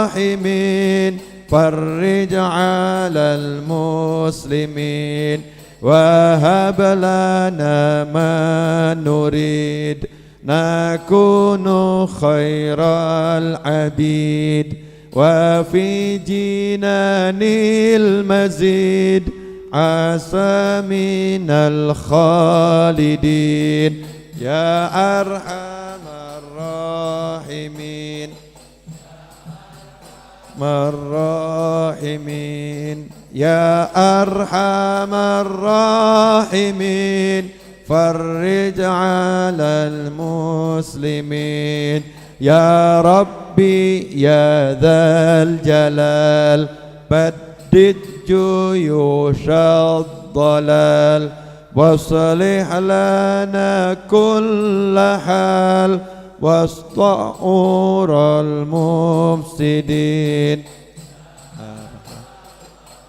Rahimin, farij 'alal muslimin, wahab lana ma nurid, nakunu khairal abid, wa fi jinanil mazid, asa minal khalidin. Ya Arhamar Rahimin, Marrahimin, ya Arhamar Rahimin, farij 'alal muslimin, ya Rabbi ya dzal jalal, baddid juyushad dalal, waslih lana kulla hal, wasta'ural mufsidin.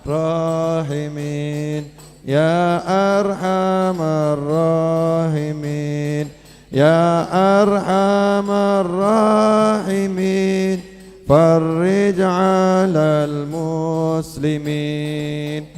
Rahimin, ya Arhamar Rahimin, ya Arhamar Rahimin, farij 'alal muslimin.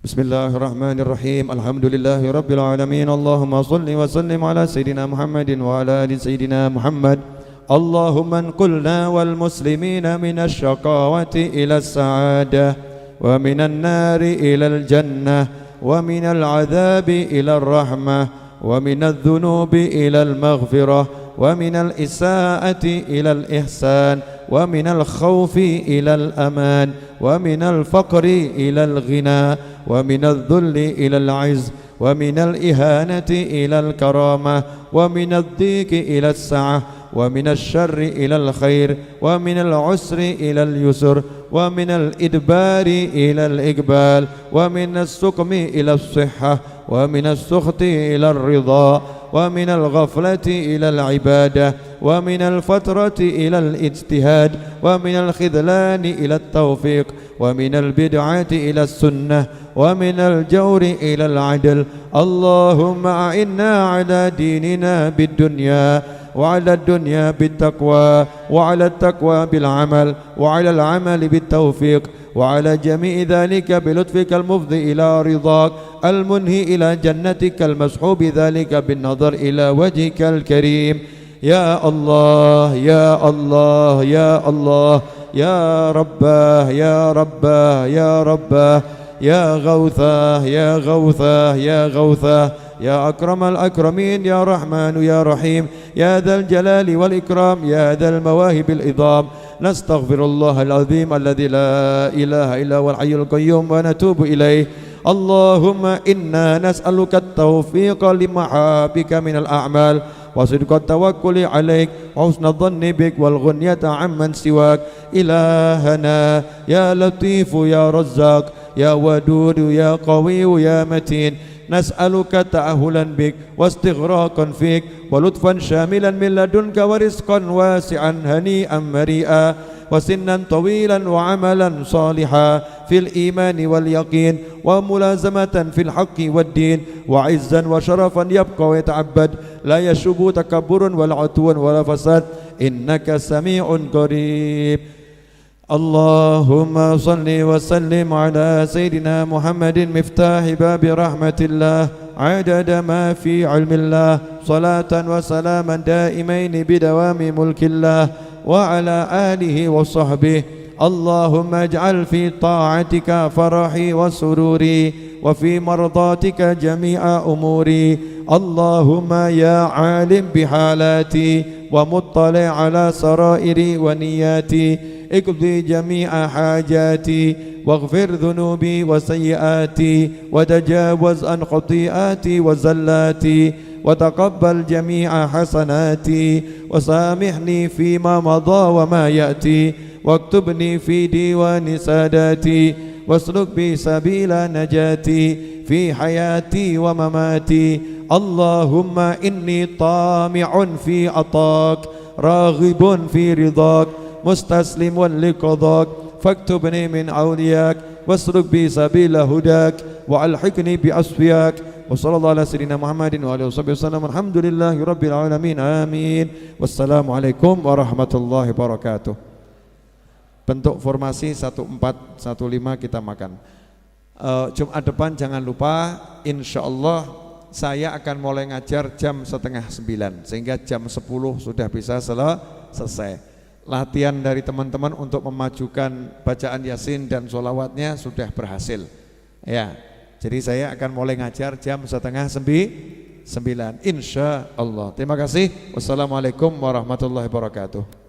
Bismillahirrahmanirrahim. Alhamdulillahi rabbil alamin. Allahumma salli wa sallim ala sayyidina Muhammadin wa ala ali sayyidina Muhammad. Allahumma anqulna wal muslimina minasy syaqawati ila as-sa'adah wa minan nari ila al-jannah wa minal 'adzabi ila ar-rahmah wa minadh dhunubi ila al-maghfirah wa minal isaa'ati ila al-ihsan wa minal khawfi ila al-aman wa minal faqri ila al-ghina wa minadh dhulli ila al-'izz ومن الإهانة إلى الكرامة ومن الضيق إلى السعة ومن الشر إلى الخير ومن العسر إلى اليسر ومن الإدبار إلى الإقبال ومن السقم إلى الصحة ومن السخط إلى الرضا ومن الغفلة إلى العبادة ومن الفترة إلى الاجتهاد ومن الخذلان إلى التوفيق ومن البدعة إلى السنة ومن الجور إلى العدل. اللهم أعنا على ديننا بالدنيا وعلى الدنيا بالتقوى وعلى التقوى بالعمل وعلى العمل بالتوفيق وعلى جميع ذلك بلطفك المفضي إلى رضاك المنهي إلى جنتك المسحوب ذلك بالنظر إلى وجهك الكريم. يا الله يا الله يا الله يا رباه يا رباه يا رباه يا غوثاه يا غوثاه يا غوثاه يا أكرم الأكرمين يا رحمن يا رحيم يا ذا الجلال والإكرام يا ذا المواهب العظام. نستغفر الله العظيم الذي لا إله إلا هو الحي القيوم ونتوب إليه. اللهم إنا نسألك التوفيق لمحابك من الأعمال وصدق التوكل عليك وحسن الظن بك والغنية عمن سواك. إلهنا يا لطيف يا رزاق يا ودود يا قوي يا متين نسألك تأهلا بك واستغراقا فيك ولطفا شاملا من لدنك ورزقا واسعا هنيئا مريئا وسنا طويلا وعملا صالحا في الإيمان واليقين وملازمة في الحق والدين وعزا وشرفا يبقى ويتعبد لا يشوب تكبر ولا عتو ولا فساد إنك سميع قريب. اللهم صل وسلم على سيدنا محمد مفتاح باب رحمة الله عدد ما في علم الله صلاة وسلاما دائمين بدوام ملك الله وعلى آله وصحبه. اللهم اجعل في طاعتك فرحي وسروري وفي مرضاتك جميع أموري. اللهم يا عالم بحالاتي ومطلع على سرائري ونياتي اقضي جميع حاجاتي واغفر ذنوبي وسيئاتي وتجاوز عن خطيئاتي وزلاتي وتقبل جميع حسناتي وسامحني فيما مضى وما يأتي واكتبني في ديوان ساداتي واسلك بي سبيل نجاتي في حياتي ومماتي. اللهم إني طامع في عطاك راغب في رضاك مستسلم لقضاك فاكتبني من أولياك واسلك بي سبيل هداك وألحقني بأصفياك. وصلى الله على سيدنا محمد وآله وصحبه وسلم. الحمد لله رب العالمين. آمين. Wassalamualaikum warahmatullahi wabarakatuh. Bentuk formasi 1415 kita makan. Jumat depan jangan lupa, insya Allah saya akan mulai ngajar jam 8:30 sehingga jam 10 sudah bisa selesai. Latihan dari teman-teman untuk memajukan bacaan Yasin dan sholawatnya sudah berhasil. Ya, jadi saya akan mulai ngajar jam 8:30 insya Allah. Terima kasih. Wassalamualaikum warahmatullahi wabarakatuh.